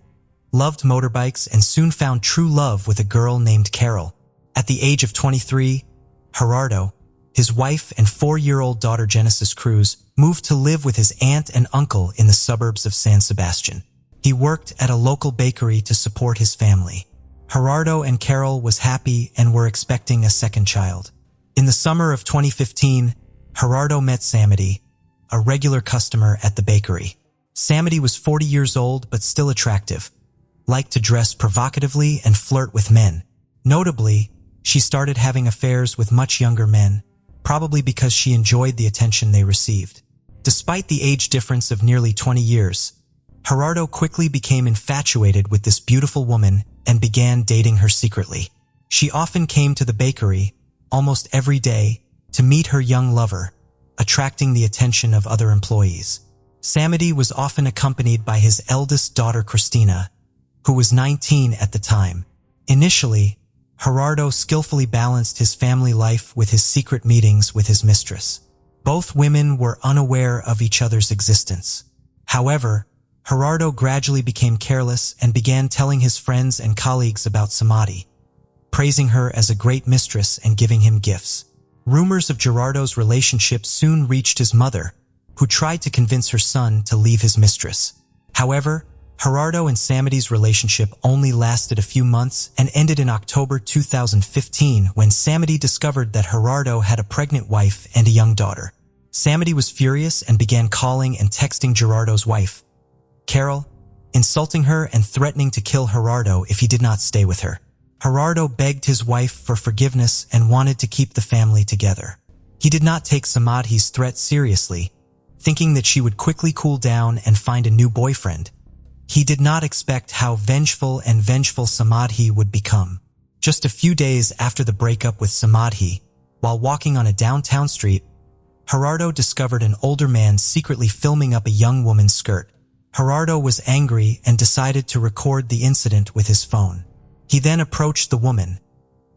loved motorbikes, and soon found true love with a girl named Carol. At the age of 23, Gerardo, his wife and 4-year-old daughter Genesis Cruz, moved to live with his aunt and uncle in the suburbs of San Sebastian. He worked at a local bakery to support his family. Gerardo and Carol was happy and were expecting a second child. In the summer of 2015, Gerardo met Samadhi, a regular customer at the bakery. Samadhi was 40 years old but still attractive, liked to dress provocatively and flirt with men. Notably, she started having affairs with much younger men, probably because she enjoyed the attention they received. Despite the age difference of nearly 20 years, Gerardo quickly became infatuated with this beautiful woman and began dating her secretly. She often came to the bakery, almost every day, to meet her young lover, attracting the attention of other employees. Samadhi was often accompanied by his eldest daughter Christina, who was 19 at the time. Initially, Gerardo skillfully balanced his family life with his secret meetings with his mistress. Both women were unaware of each other's existence. However, Gerardo gradually became careless and began telling his friends and colleagues about Samadhi, praising her as a great mistress and giving him gifts. Rumors of Gerardo's relationship soon reached his mother, who tried to convince her son to leave his mistress. However, Gerardo and Samadhi's relationship only lasted a few months and ended in October 2015 when Samadhi discovered that Gerardo had a pregnant wife and a young daughter. Samadhi was furious and began calling and texting Gerardo's wife, Carol, insulting her and threatening to kill Gerardo if he did not stay with her. Gerardo begged his wife for forgiveness and wanted to keep the family together. He did not take Samadhi's threat seriously, thinking that she would quickly cool down and find a new boyfriend. He did not expect how vengeful Samadhi would become. Just a few days after the breakup with Samadhi, while walking on a downtown street, Gerardo discovered an older man secretly filming up a young woman's skirt. Gerardo was angry and decided to record the incident with his phone. He then approached the woman,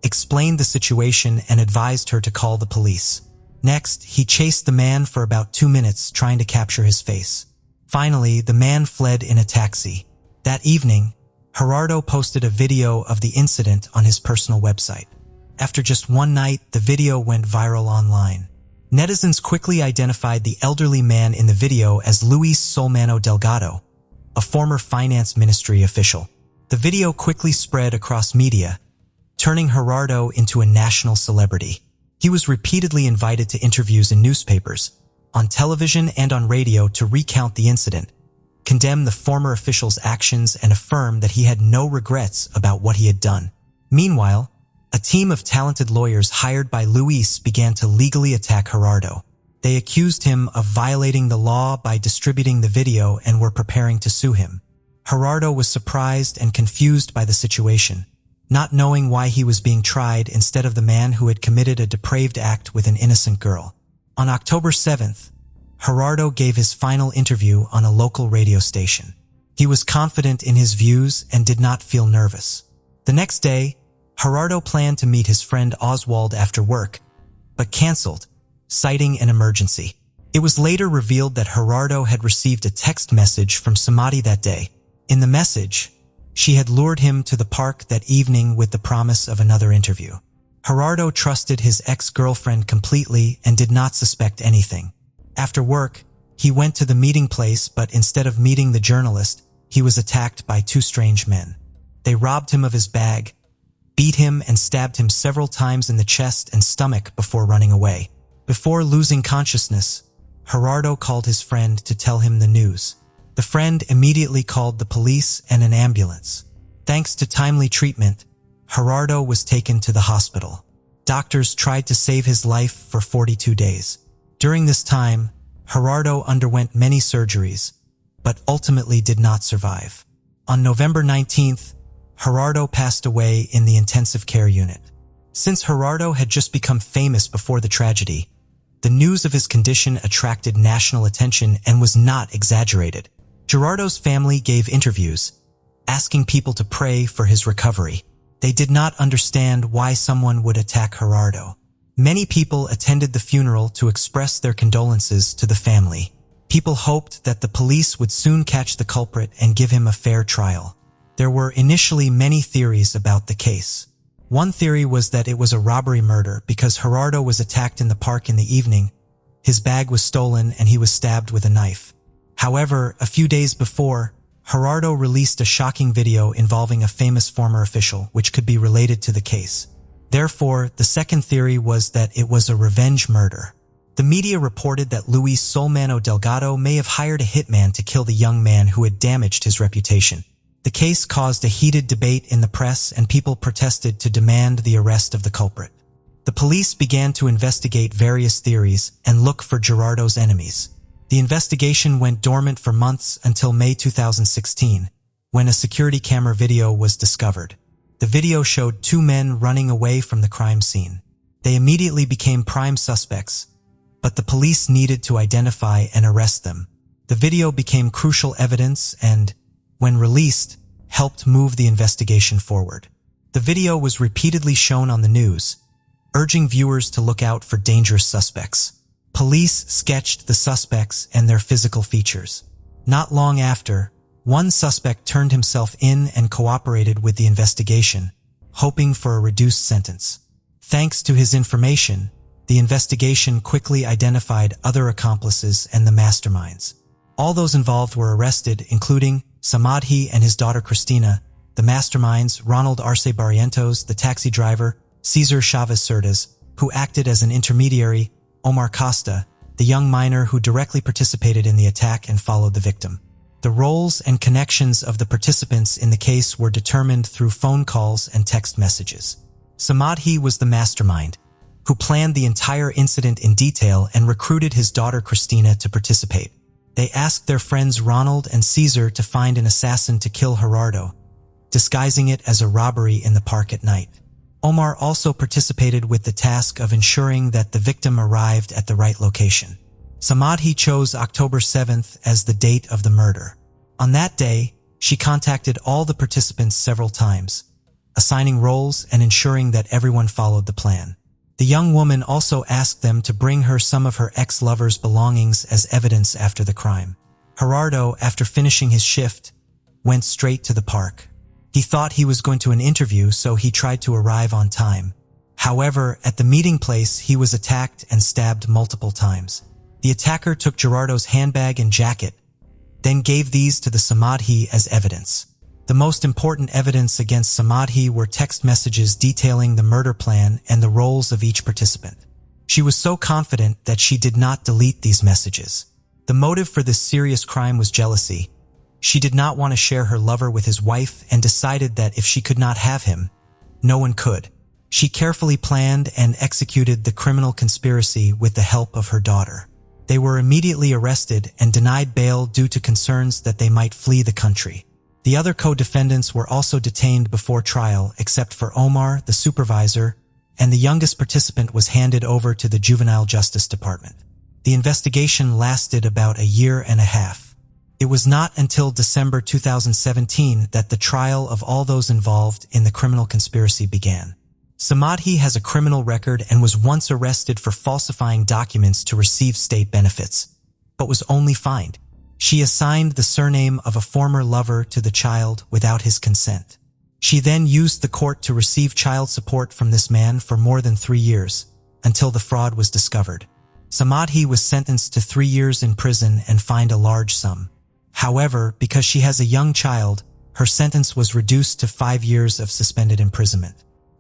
explained the situation, and advised her to call the police. Next, he chased the man for about 2 minutes, trying to capture his face. Finally, the man fled in a taxi. That evening, Gerardo posted a video of the incident on his personal website. After just one night, the video went viral online. Netizens quickly identified the elderly man in the video as Luis Solmano Delgado, a former finance ministry official. The video quickly spread across media, turning Gerardo into a national celebrity. He was repeatedly invited to interviews in newspapers, on television, and on radio to recount the incident, condemn the former official's actions, and affirm that he had no regrets about what he had done. Meanwhile, a team of talented lawyers hired by Luis began to legally attack Gerardo. They accused him of violating the law by distributing the video and were preparing to sue him. Gerardo was surprised and confused by the situation, not knowing why he was being tried instead of the man who had committed a depraved act with an innocent girl. On October 7th, Gerardo gave his final interview on a local radio station. He was confident in his views and did not feel nervous. The next day, Gerardo planned to meet his friend Oswald after work, but canceled, citing an emergency. It was later revealed that Gerardo had received a text message from Samadhi that day. In the message, she had lured him to the park that evening with the promise of another interview. Gerardo trusted his ex-girlfriend completely and did not suspect anything. After work, he went to the meeting place, but instead of meeting the journalist, he was attacked by two strange men. They robbed him of his bag, beat him and stabbed him several times in the chest and stomach before running away. Before losing consciousness, Gerardo called his friend to tell him the news. The friend immediately called the police and an ambulance. Thanks to timely treatment, Gerardo was taken to the hospital. Doctors tried to save his life for 42 days. During this time, Gerardo underwent many surgeries, but ultimately did not survive. On November 19th, Gerardo passed away in the intensive care unit. Since Gerardo had just become famous before the tragedy, the news of his condition attracted national attention and was not exaggerated. Gerardo's family gave interviews, asking people to pray for his recovery. They did not understand why someone would attack Gerardo. Many people attended the funeral to express their condolences to the family. People hoped that the police would soon catch the culprit and give him a fair trial. There were initially many theories about the case. One theory was that it was a robbery murder because Gerardo was attacked in the park in the evening, his bag was stolen, and he was stabbed with a knife. However, a few days before, Gerardo released a shocking video involving a famous former official, which could be related to the case. Therefore, the second theory was that it was a revenge murder. The media reported that Luis Solmano Delgado may have hired a hitman to kill the young man who had damaged his reputation. The case caused a heated debate in the press, and people protested to demand the arrest of the culprit. The police began to investigate various theories and look for Gerardo's enemies. The investigation went dormant for months until May 2016, when a security camera video was discovered. The video showed two men running away from the crime scene. They immediately became prime suspects, but the police needed to identify and arrest them. The video became crucial evidence and, when released, helped move the investigation forward. The video was repeatedly shown on the news, urging viewers to look out for dangerous suspects. Police sketched the suspects and their physical features. Not long after, one suspect turned himself in and cooperated with the investigation, hoping for a reduced sentence. Thanks to his information, the investigation quickly identified other accomplices and the masterminds. All those involved were arrested, including Samadhi and his daughter Cristina, the masterminds Ronald Arce Barrientos, the taxi driver, Cesar Chavez Cerdas, who acted as an intermediary, Omar Costa, the young miner who directly participated in the attack and followed the victim. The roles and connections of the participants in the case were determined through phone calls and text messages. Samadhi was the mastermind, who planned the entire incident in detail and recruited his daughter Cristina to participate. They asked their friends Ronald and Cesar to find an assassin to kill Gerardo, disguising it as a robbery in the park at night. Omar also participated with the task of ensuring that the victim arrived at the right location. Samadhi chose October 7th as the date of the murder. On that day, she contacted all the participants several times, assigning roles and ensuring that everyone followed the plan. The young woman also asked them to bring her some of her ex-lover's belongings as evidence after the crime. Gerardo, after finishing his shift, went straight to the park. He thought he was going to an interview, so he tried to arrive on time. However, at the meeting place, he was attacked and stabbed multiple times. The attacker took Gerardo's handbag and jacket, then gave these to the Samadhi as evidence. The most important evidence against Samadhi were text messages detailing the murder plan and the roles of each participant. She was so confident that she did not delete these messages. The motive for this serious crime was jealousy. She did not want to share her lover with his wife and decided that if she could not have him, no one could. She carefully planned and executed the criminal conspiracy with the help of her daughter. They were immediately arrested and denied bail due to concerns that they might flee the country. The other co-defendants were also detained before trial except for Omar, the supervisor, and the youngest participant was handed over to the Juvenile Justice Department. The investigation lasted about a year and a half. It was not until December 2017 that the trial of all those involved in the criminal conspiracy began. Samadhi has a criminal record and was once arrested for falsifying documents to receive state benefits, but was only fined. She assigned the surname of a former lover to the child without his consent. She then used the court to receive child support from this man for more than 3 years, until the fraud was discovered. Samadhi was sentenced to 3 years in prison and fined a large sum. However, because she has a young child, her sentence was reduced to 5 years of suspended imprisonment.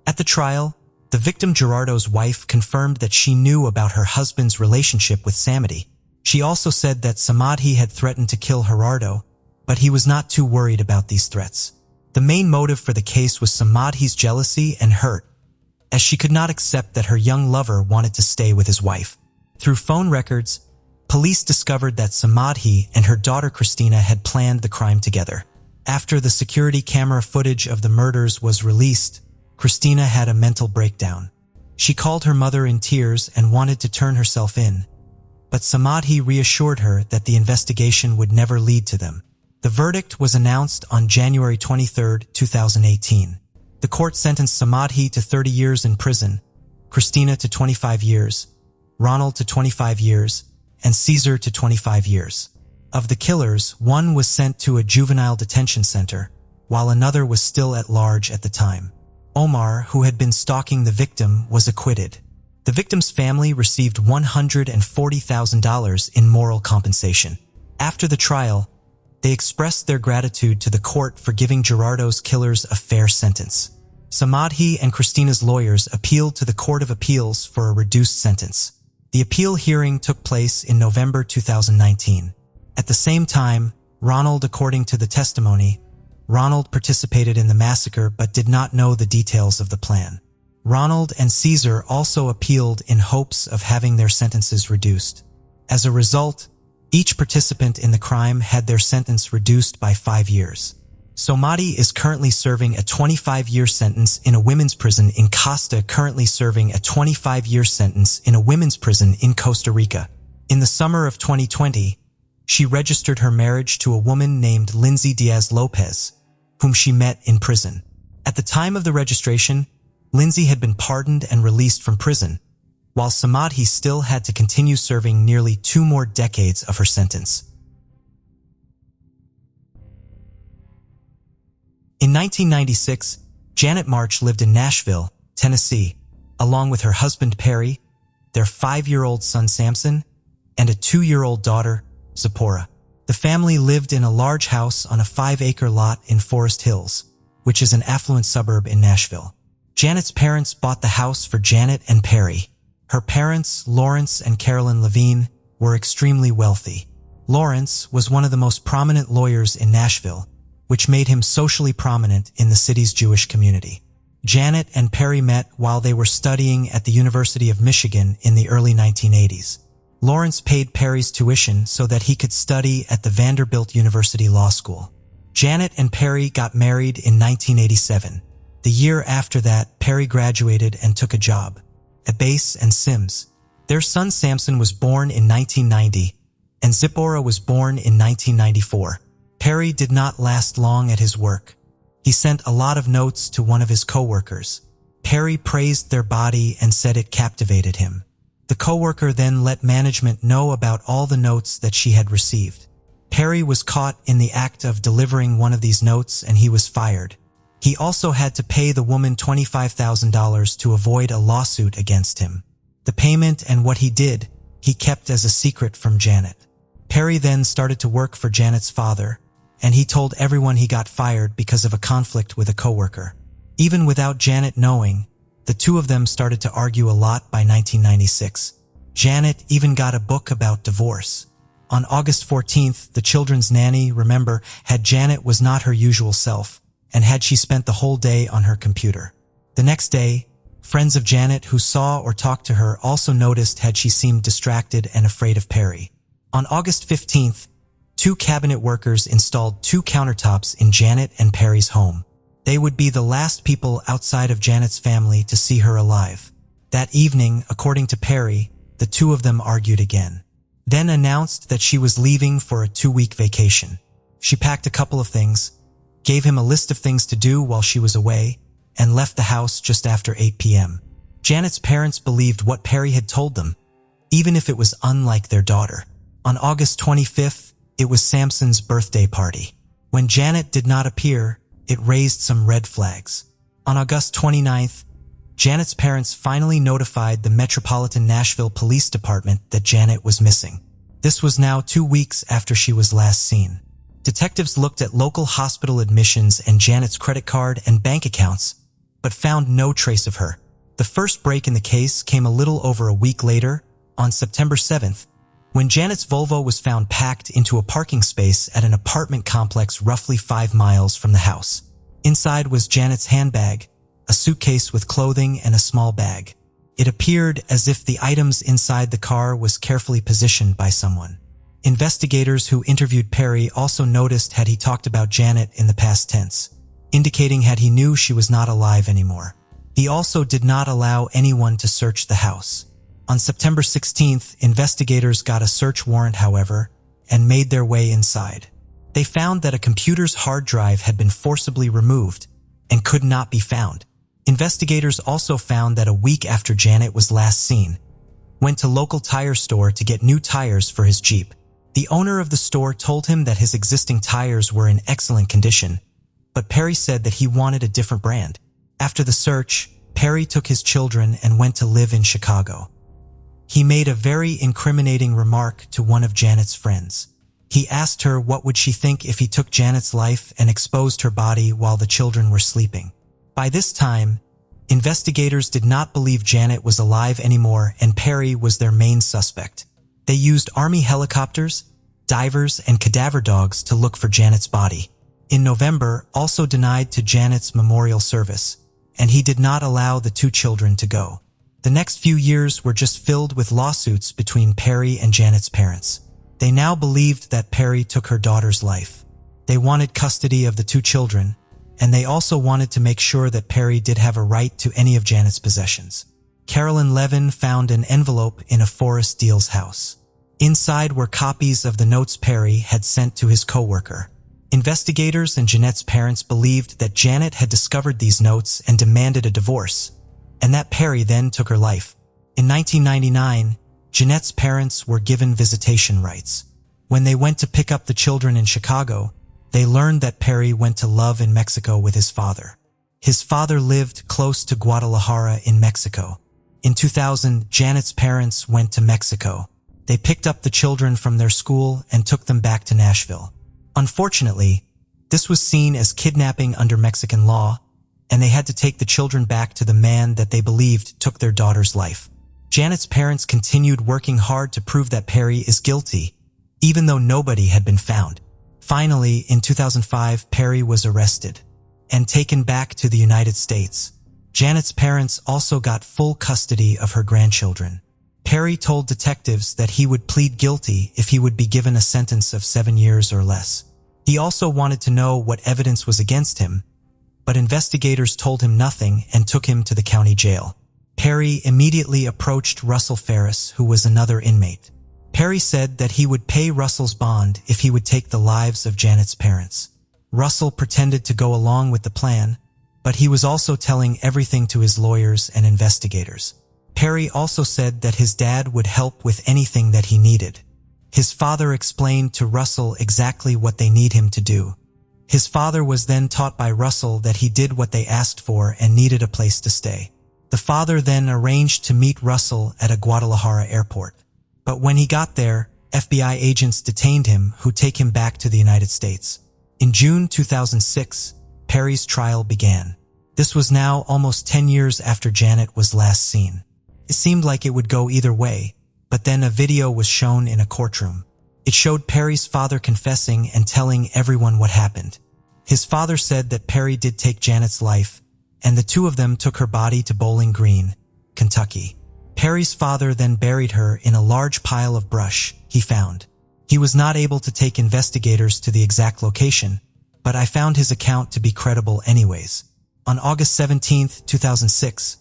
At the trial, the victim Gerardo's wife confirmed that she knew about her husband's relationship with Samadhi. She also said that Samadhi had threatened to kill Gerardo, but he was not too worried about these threats. The main motive for the case was Samadhi's jealousy and hurt, as she could not accept that her young lover wanted to stay with his wife. Through phone records, police discovered that Samadhi and her daughter Christina had planned the crime together. After the security camera footage of the murders was released, Christina had a mental breakdown. She called her mother in tears and wanted to turn herself in, but Samadhi reassured her that the investigation would never lead to them. The verdict was announced on January 23, 2018. The court sentenced Samadhi to 30 years in prison, Christina to 25 years, Ronald to 25 years, and Caesar to 25 years. Of the killers, one was sent to a juvenile detention center, while another was still at large at the time. Omar, who had been stalking the victim, was acquitted. The victim's family received $140,000 in moral compensation. After the trial, they expressed their gratitude to the court for giving Gerardo's killers a fair sentence. Samadhi and Christina's lawyers appealed to the Court of Appeals for a reduced sentence. The appeal hearing took place in November 2019. At the same time, according to the testimony, Ronald participated in the massacre but did not know the details of the plan. Ronald and Caesar also appealed in hopes of having their sentences reduced. As a result, each participant in the crime had their sentence reduced by 5 years. Samadhi is currently serving a 25-year sentence in a women's prison in Costa, currently serving a 25-year sentence in a women's prison in Costa Rica. In the summer of 2020, she registered her marriage to a woman named Lezy Diaz Lopez, whom she met in prison. At the time of the registration, Lezy had been pardoned and released from prison, while Samadhi still had to continue serving nearly 2 more decades of her sentence. In 1996, Janet March lived in Nashville, Tennessee, along with her husband Perry, their 5-year-old son Samson, and a 2-year-old daughter, Zipporah. The family lived in a large house on a 5-acre lot in Forest Hills, which is an affluent suburb in Nashville. Janet's parents bought the house for Janet and Perry. Her parents, Lawrence and Carolyn Levine, were extremely wealthy. Lawrence was one of the most prominent lawyers in Nashville, which made him socially prominent in the city's Jewish community. Janet and Perry met while they were studying at the University of Michigan in the early 1980s. Lawrence paid Perry's tuition so that he could study at the Vanderbilt University Law School. Janet and Perry got married in 1987. The year after that, Perry graduated and took a job at Bass and Sims. Their son Samson was born in 1990, and Zipporah was born in 1994. Perry did not last long at his work. He sent a lot of notes to one of his co-workers. Perry praised their body and said it captivated him. The co-worker then let management know about all the notes that she had received. Perry was caught in the act of delivering one of these notes and he was fired. He also had to pay the woman $25,000 to avoid a lawsuit against him. The payment and what he did, he kept as a secret from Janet. Perry then started to work for Janet's father, and he told everyone he got fired because of a conflict with a coworker. Even without Janet knowing, the two of them started to argue a lot by 1996. Janet even got a book about divorce. On August 14th, the children's nanny, remember, had Janet was not her usual self, and had she spent the whole day on her computer. The next day, friends of Janet who saw or talked to her also noticed had she seemed distracted and afraid of Perry. On August 15th, 2 cabinet workers installed 2 countertops in Janet and Perry's home. They would be the last people outside of Janet's family to see her alive. That evening, according to Perry, the two of them argued again. Then announced that she was leaving for a 2-week vacation. She packed a couple of things, gave him a list of things to do while she was away, and left the house just after 8 p.m. Janet's parents believed what Perry had told them, even if it was unlike their daughter. On August 25th, it was Samson's birthday party. When Janet did not appear, it raised some red flags. On August 29th, Janet's parents finally notified the Metropolitan Nashville Police Department that Janet was missing. This was now 2 weeks after she was last seen. Detectives looked at local hospital admissions and Janet's credit card and bank accounts, but found no trace of her. The first break in the case came a little over a week later, on September 7th, when Janet's Volvo was found packed into a parking space at an apartment complex roughly 5 miles from the house. Inside was Janet's handbag, a suitcase with clothing and a small bag. It appeared as if the items inside the car was carefully positioned by someone. Investigators who interviewed Perry also noticed had he talked about Janet in the past tense, indicating had he knew she was not alive anymore. He also did not allow anyone to search the house. On September 16th, investigators got a search warrant, however, and made their way inside. They found that a computer's hard drive had been forcibly removed and could not be found. Investigators also found that a week after Janet was last seen, went to local tire store to get new tires for his Jeep. The owner of the store told him that his existing tires were in excellent condition, but Perry said that he wanted a different brand. After the search, Perry took his children and went to live in Chicago. He made a very incriminating remark to one of Janet's friends. He asked her what would she think if he took Janet's life and exposed her body while the children were sleeping. By this time, investigators did not believe Janet was alive anymore and Perry was their main suspect. They used Army helicopters, divers, and cadaver dogs to look for Janet's body. In November, also denied to Janet's memorial service, and he did not allow the two children to go. The next few years were just filled with lawsuits between Perry and Janet's parents. They now believed that Perry took her daughter's life. They wanted custody of the two children, and they also wanted to make sure that Perry did have a right to any of Janet's possessions. Carolyn Levin found an envelope in a Forrest Deal's house. Inside were copies of the notes Perry had sent to his co-worker. Investigators and Janet's parents believed that Janet had discovered these notes and demanded a divorce, and that Perry then took her life. In 1999, Janet's parents were given visitation rights. When they went to pick up the children in Chicago, they learned that Perry went to Love in Mexico with his father. His father lived close to Guadalajara in Mexico. In 2000, Janet's parents went to Mexico. They picked up the children from their school and took them back to Nashville. Unfortunately, this was seen as kidnapping under Mexican law, and they had to take the children back to the man that they believed took their daughter's life. Janet's parents continued working hard to prove that Perry is guilty, even though nobody had been found. Finally, in 2005, Perry was arrested and taken back to the United States. Janet's parents also got full custody of her grandchildren. Perry told detectives that he would plead guilty if he would be given a sentence of 7 years or less. He also wanted to know what evidence was against him, but investigators told him nothing and took him to the county jail. Perry immediately approached Russell Ferris, who was another inmate. Perry said that he would pay Russell's bond if he would take the lives of Janet's parents. Russell pretended to go along with the plan, but he was also telling everything to his lawyers and investigators. Perry also said that his dad would help with anything that he needed. His father explained to Russell exactly what they need him to do. His father was then taught by Russell that he did what they asked for and needed a place to stay. The father then arranged to meet Russell at a Guadalajara airport. But when he got there, FBI agents detained him, who take him back to the United States. In June 2006, Perry's trial began. This was now almost 10 years after Janet was last seen. It seemed like it would go either way, but then a video was shown in a courtroom. It showed Perry's father confessing and telling everyone what happened. His father said that Perry did take Janet's life, and the two of them took her body to Bowling Green, Kentucky. Perry's father then buried her in a large pile of brush he found. He was not able to take investigators to the exact location, but I found his account to be credible anyways. On August 17, 2006,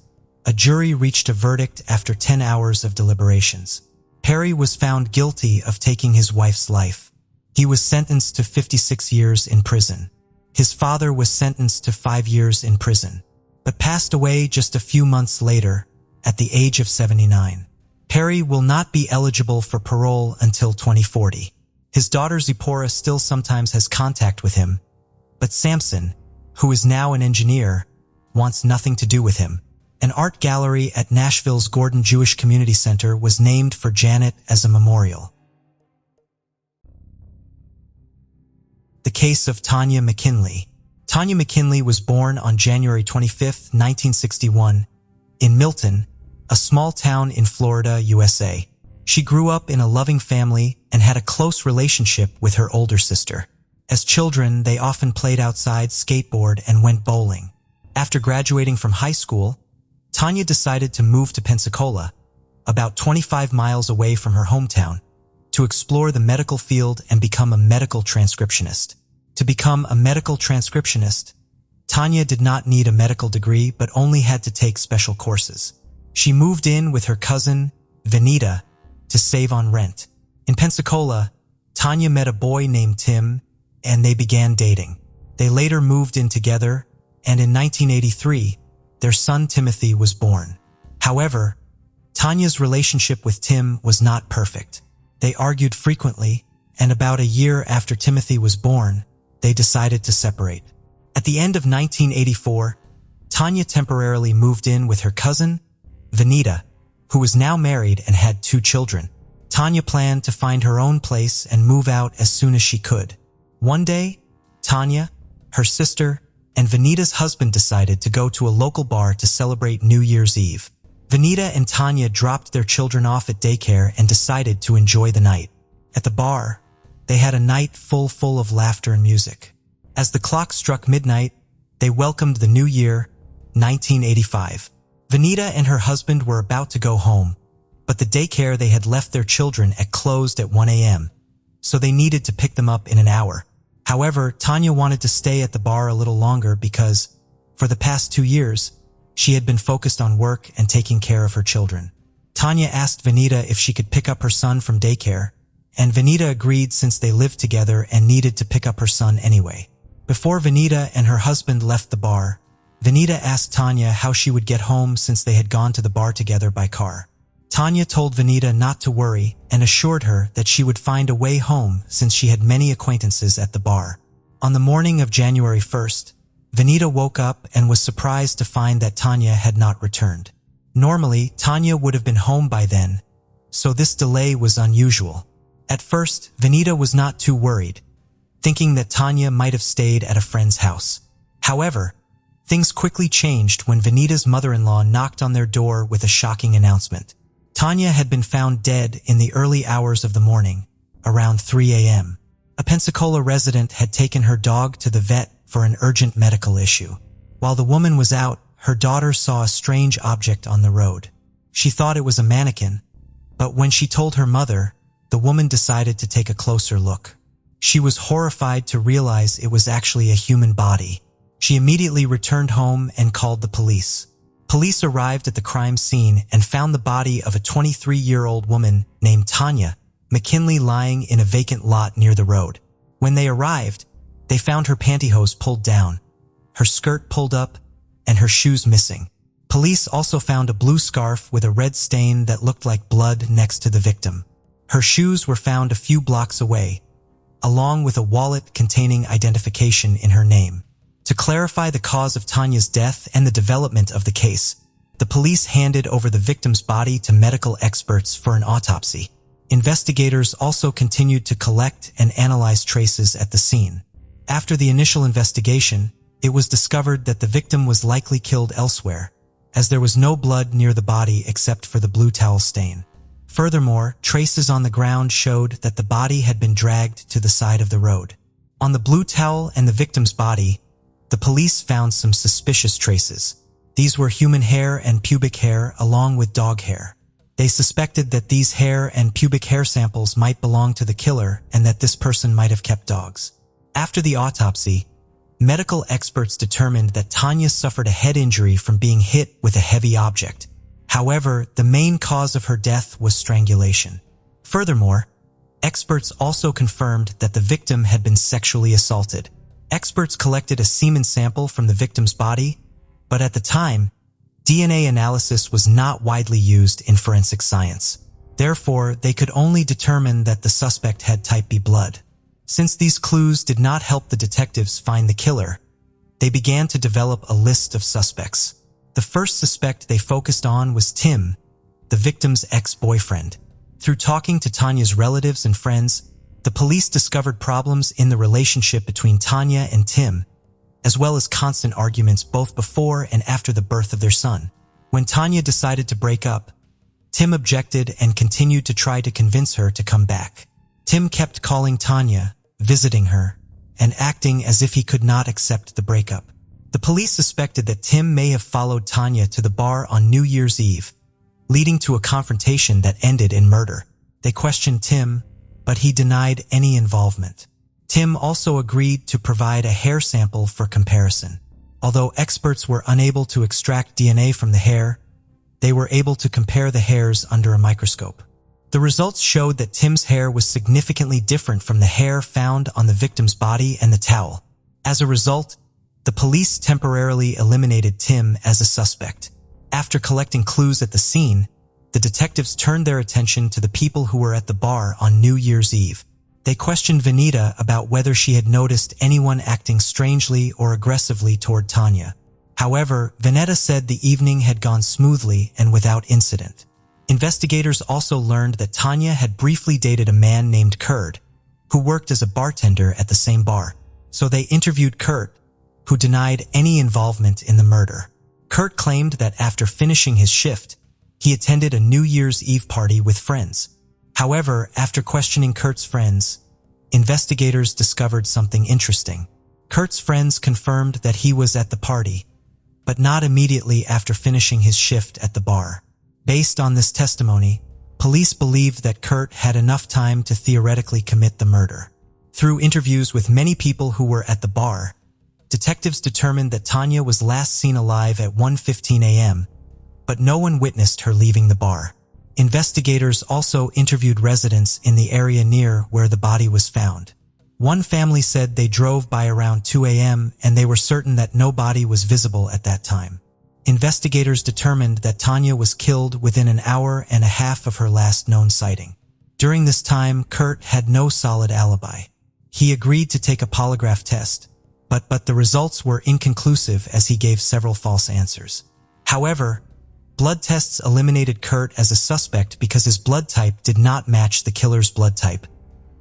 a jury reached a verdict after 10 hours of deliberations. Perry was found guilty of taking his wife's life. He was sentenced to 56 years in prison. His father was sentenced to 5 years in prison, but passed away just a few months later at the age of 79. Perry will not be eligible for parole until 2040. His daughter Zipporah still sometimes has contact with him, but Samson, who is now an engineer, wants nothing to do with him. An art gallery at Nashville's Gordon Jewish Community Center was named for Janet as a memorial. The case of Tanya McKinley. Tanya McKinley was born on January 25, 1961, in Milton, a small town in Florida, USA. She grew up in a loving family and had a close relationship with her older sister. As children, they often played outside, skateboard, and went bowling. After graduating from high school, Tanya decided to move to Pensacola, about 25 miles away from her hometown, to explore the medical field and become a medical transcriptionist. To become a medical transcriptionist, Tanya did not need a medical degree but only had to take special courses. She moved in with her cousin, Venita, to save on rent. In Pensacola, Tanya met a boy named Tim, and they began dating. They later moved in together, and in 1983, their son Timothy was born. However, Tanya's relationship with Tim was not perfect. They argued frequently, and about a year after Timothy was born, they decided to separate. At the end of 1984, Tanya temporarily moved in with her cousin, Venita, who was now married and had 2 children. Tanya planned to find her own place and move out as soon as she could. One day, Tanya, her sister, and Venita's husband decided to go to a local bar to celebrate New Year's Eve. Venita and Tanya dropped their children off at daycare and decided to enjoy the night. At the bar, they had a night full of laughter and music. As the clock struck midnight, they welcomed the new year, 1985. Venita and her husband were about to go home, but the daycare they had left their children at closed at 1 a.m., so they needed to pick them up in an hour. However, Tanya wanted to stay at the bar a little longer because, for the past 2 years, she had been focused on work and taking care of her children. Tanya asked Venita if she could pick up her son from daycare, and Venita agreed since they lived together and needed to pick up her son anyway. Before Venita and her husband left the bar, Venita asked Tanya how she would get home since they had gone to the bar together by car. Tanya told Venita not to worry and assured her that she would find a way home since she had many acquaintances at the bar. On the morning of January 1st, Venita woke up and was surprised to find that Tanya had not returned. Normally, Tanya would have been home by then, so this delay was unusual. At first, Venita was not too worried, thinking that Tanya might have stayed at a friend's house. However, things quickly changed when Venita's mother-in-law knocked on their door with a shocking announcement. Tanya had been found dead in the early hours of the morning, around 3 a.m. A Pensacola resident had taken her dog to the vet for an urgent medical issue. While the woman was out, her daughter saw a strange object on the road. She thought it was a mannequin, but when she told her mother, the woman decided to take a closer look. She was horrified to realize it was actually a human body. She immediately returned home and called the police. Police arrived at the crime scene and found the body of a 23-year-old woman named Tanya McKinley lying in a vacant lot near the road. When they arrived, they found her pantyhose pulled down, her skirt pulled up, and her shoes missing. Police also found a blue scarf with a red stain that looked like blood next to the victim. Her shoes were found a few blocks away, along with a wallet containing identification in her name. To clarify the cause of Tanya's death and the development of the case, the police handed over the victim's body to medical experts for an autopsy. Investigators also continued to collect and analyze traces at the scene. After the initial investigation, it was discovered that the victim was likely killed elsewhere, as there was no blood near the body except for the blue towel stain. Furthermore, traces on the ground showed that the body had been dragged to the side of the road. On the blue towel and the victim's body, the police found some suspicious traces. These were human hair and pubic hair along with dog hair. They suspected that these hair and pubic hair samples might belong to the killer and that this person might have kept dogs. After the autopsy, medical experts determined that Tanya suffered a head injury from being hit with a heavy object. However, the main cause of her death was strangulation. Furthermore, experts also confirmed that the victim had been sexually assaulted. Experts collected a semen sample from the victim's body, but at the time, DNA analysis was not widely used in forensic science. Therefore, they could only determine that the suspect had type B blood. Since these clues did not help the detectives find the killer, they began to develop a list of suspects. The first suspect they focused on was Tim, the victim's ex-boyfriend. Through talking to Tanya's relatives and friends, the police discovered problems in the relationship between Tanya and Tim, as well as constant arguments both before and after the birth of their son. When Tanya decided to break up, Tim objected and continued to try to convince her to come back. Tim kept calling Tanya, visiting her, and acting as if he could not accept the breakup. The police suspected that Tim may have followed Tanya to the bar on New Year's Eve, leading to a confrontation that ended in murder. They questioned Tim, but he denied any involvement. Tim also agreed to provide a hair sample for comparison. Although experts were unable to extract DNA from the hair, they were able to compare the hairs under a microscope. The results showed that Tim's hair was significantly different from the hair found on the victim's body and the towel. As a result, the police temporarily eliminated Tim as a suspect. After collecting clues at the scene, the detectives turned their attention to the people who were at the bar on New Year's Eve. They questioned Vanita about whether she had noticed anyone acting strangely or aggressively toward Tanya. However, Vanetta said the evening had gone smoothly and without incident. Investigators also learned that Tanya had briefly dated a man named Kurt, who worked as a bartender at the same bar. So they interviewed Kurt, who denied any involvement in the murder. Kurt claimed that after finishing his shift, he attended a New Year's Eve party with friends. However, after questioning Kurt's friends, investigators discovered something interesting. Kurt's friends confirmed that he was at the party, but not immediately after finishing his shift at the bar. Based on this testimony, police believed that Kurt had enough time to theoretically commit the murder. Through interviews with many people who were at the bar, detectives determined that Tanya was last seen alive at 1:15 a.m., but no one witnessed her leaving the bar. Investigators also interviewed residents in the area near where the body was found. One family said they drove by around 2 a.m. and they were certain that no body was visible at that time. Investigators determined that Tanya was killed within an hour and a half of her last known sighting. During this time, Kurt had no solid alibi. He agreed to take a polygraph test, but the results were inconclusive as he gave several false answers. However, blood tests eliminated Kurt as a suspect because his blood type did not match the killer's blood type,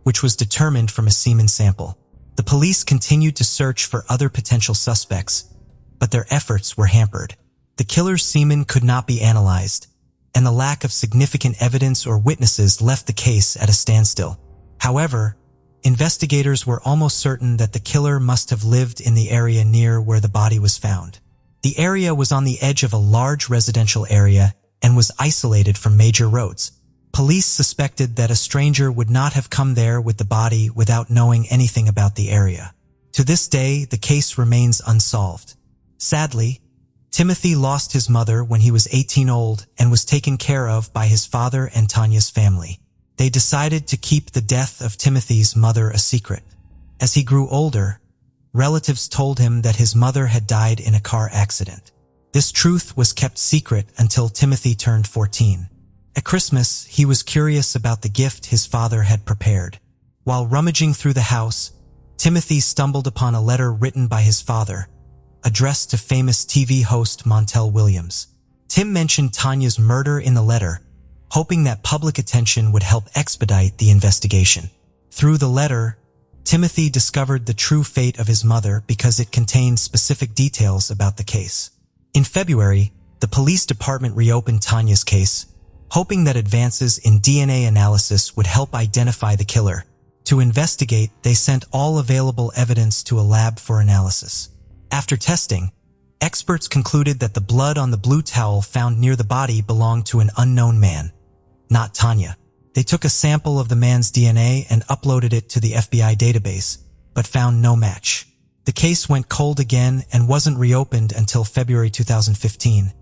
which was determined from a semen sample. The police continued to search for other potential suspects, but their efforts were hampered. The killer's semen could not be analyzed, and the lack of significant evidence or witnesses left the case at a standstill. However, investigators were almost certain that the killer must have lived in the area near where the body was found. The area was on the edge of a large residential area and was isolated from major roads. Police suspected that a stranger would not have come there with the body without knowing anything about the area. To this day, the case remains unsolved. Sadly, Timothy lost his mother when he was 18 old and was taken care of by his father and Tanya's family. They decided to keep the death of Timothy's mother a secret. As he grew older, relatives told him that his mother had died in a car accident. This truth was kept secret until Timothy turned 14. At Christmas, he was curious about the gift his father had prepared. While rummaging through the house, Timothy stumbled upon a letter written by his father, addressed to famous TV host Montel Williams. Tim mentioned Tanya's murder in the letter, hoping that public attention would help expedite the investigation. Through the letter, Timothy discovered the true fate of his mother because it contained specific details about the case. In February, the police department reopened Tanya's case, hoping that advances in DNA analysis would help identify the killer. To investigate, they sent all available evidence to a lab for analysis. After testing, experts concluded that the blood on the blue towel found near the body belonged to an unknown man, not Tanya. They took a sample of the man's DNA and uploaded it to the FBI database, but found no match. The case went cold again and wasn't reopened until February 2015,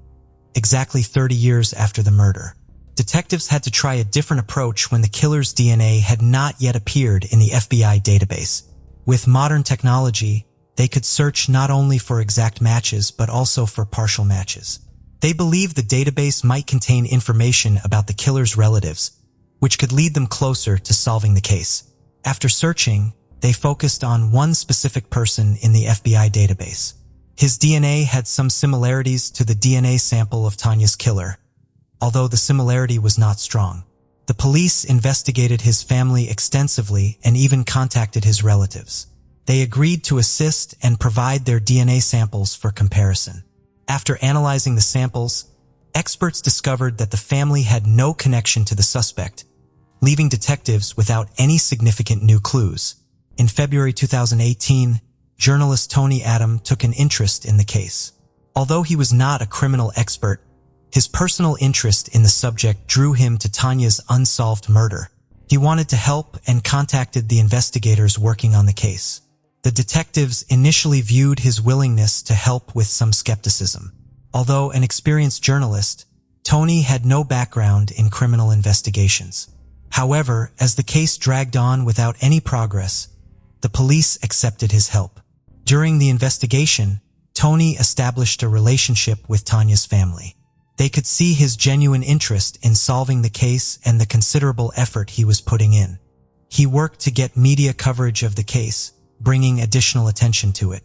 exactly 30 years after the murder. Detectives had to try a different approach when the killer's DNA had not yet appeared in the FBI database. With modern technology, they could search not only for exact matches but also for partial matches. They believed the database might contain information about the killer's relatives, which could lead them closer to solving the case. After searching, they focused on one specific person in the FBI database. His DNA had some similarities to the DNA sample of Tanya's killer, although the similarity was not strong. The police investigated his family extensively and even contacted his relatives. They agreed to assist and provide their DNA samples for comparison. After analyzing the samples, experts discovered that the family had no connection to the suspect, leaving detectives without any significant new clues. In February 2018, journalist Tony Adam took an interest in the case. Although he was not a criminal expert, his personal interest in the subject drew him to Tanya's unsolved murder. He wanted to help and contacted the investigators working on the case. The detectives initially viewed his willingness to help with some skepticism. Although an experienced journalist, Tony had no background in criminal investigations. However, as the case dragged on without any progress, the police accepted his help. During the investigation, Tony established a relationship with Tanya's family. They could see his genuine interest in solving the case and the considerable effort he was putting in. He worked to get media coverage of the case, bringing additional attention to it.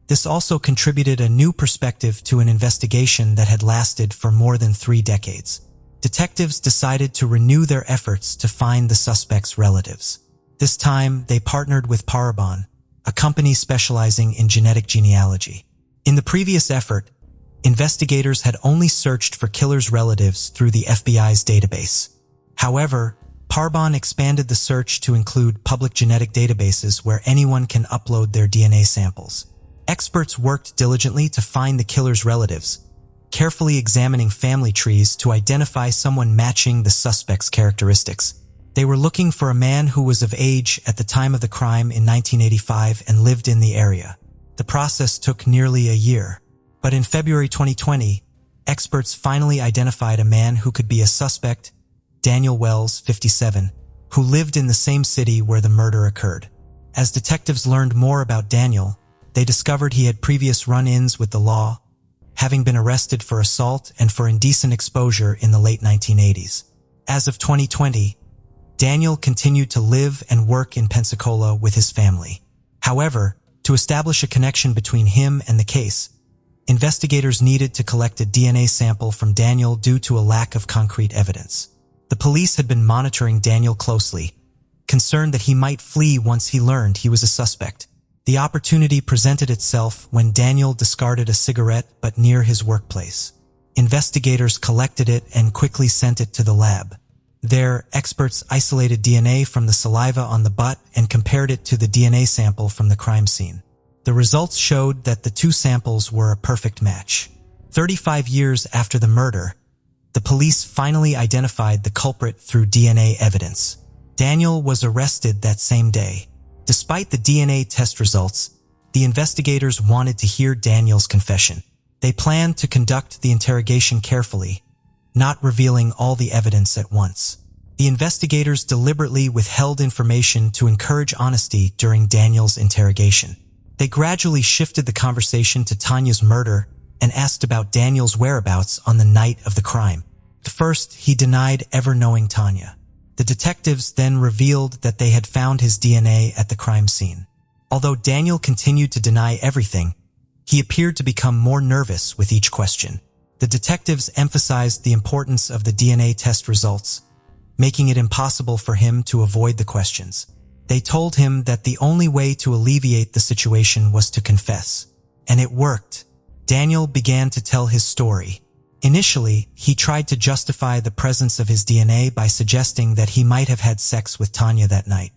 This also contributed a new perspective to an investigation that had lasted for more than 3 decades. Detectives decided to renew their efforts to find the suspect's relatives. This time, they partnered with Parabon, a company specializing in genetic genealogy. In the previous effort, investigators had only searched for killers' relatives through the FBI's database. However, Parabon expanded the search to include public genetic databases where anyone can upload their DNA samples. Experts worked diligently to find the killer's relatives, carefully examining family trees to identify someone matching the suspect's characteristics. They were looking for a man who was of age at the time of the crime in 1985 and lived in the area. The process took nearly a year. But in February 2020, experts finally identified a man who could be a suspect, Daniel Wells, 57, who lived in the same city where the murder occurred. As detectives learned more about Daniel, they discovered he had previous run-ins with the law, having been arrested for assault and for indecent exposure in the late 1980s. As of 2020, Daniel continued to live and work in Pensacola with his family. However, to establish a connection between him and the case, investigators needed to collect a DNA sample from Daniel due to a lack of concrete evidence. The police had been monitoring Daniel closely, concerned that he might flee once he learned he was a suspect. The opportunity presented itself when Daniel discarded a cigarette but near his workplace. Investigators collected it and quickly sent it to the lab. There, experts isolated DNA from the saliva on the butt and compared it to the DNA sample from the crime scene. The results showed that the 2 samples were a perfect match. 35 years after the murder, the police finally identified the culprit through DNA evidence. Daniel was arrested that same day. Despite the DNA test results, the investigators wanted to hear Daniel's confession. They planned to conduct the interrogation carefully, not revealing all the evidence at once. The investigators deliberately withheld information to encourage honesty during Daniel's interrogation. They gradually shifted the conversation to Tanya's murder and asked about Daniel's whereabouts on the night of the crime. At first, he denied ever knowing Tanya. The detectives then revealed that they had found his DNA at the crime scene. Although Daniel continued to deny everything, he appeared to become more nervous with each question. The detectives emphasized the importance of the DNA test results, making it impossible for him to avoid the questions. They told him that the only way to alleviate the situation was to confess. And it worked. Daniel began to tell his story. Initially, he tried to justify the presence of his DNA by suggesting that he might have had sex with Tanya that night.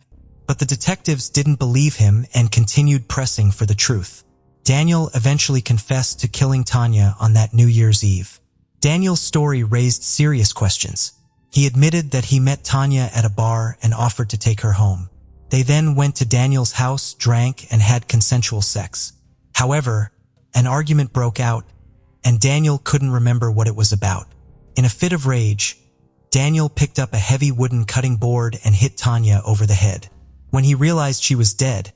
But the detectives didn't believe him and continued pressing for the truth. Daniel eventually confessed to killing Tanya on that New Year's Eve. Daniel's story raised serious questions. He admitted that he met Tanya at a bar and offered to take her home. They then went to Daniel's house, drank, and had consensual sex. However, an argument broke out, and Daniel couldn't remember what it was about. In a fit of rage, Daniel picked up a heavy wooden cutting board and hit Tanya over the head. When he realized she was dead,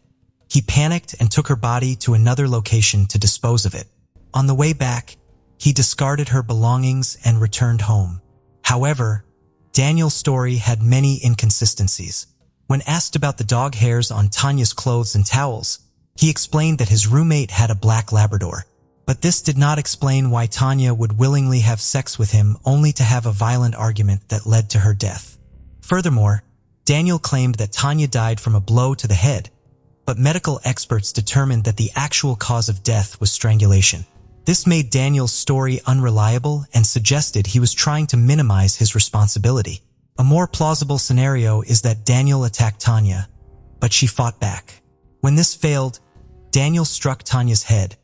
he panicked and took her body to another location to dispose of it. On the way back, he discarded her belongings and returned home. However, Daniel's story had many inconsistencies. When asked about the dog hairs on Tanya's clothes and towels, he explained that his roommate had a black Labrador. But this did not explain why Tanya would willingly have sex with him only to have a violent argument that led to her death. Furthermore, Daniel claimed that Tanya died from a blow to the head, but medical experts determined that the actual cause of death was strangulation. This made Daniel's story unreliable and suggested he was trying to minimize his responsibility. A more plausible scenario is that Daniel attacked Tanya, but she fought back. When this failed, Daniel struck Tanya's head,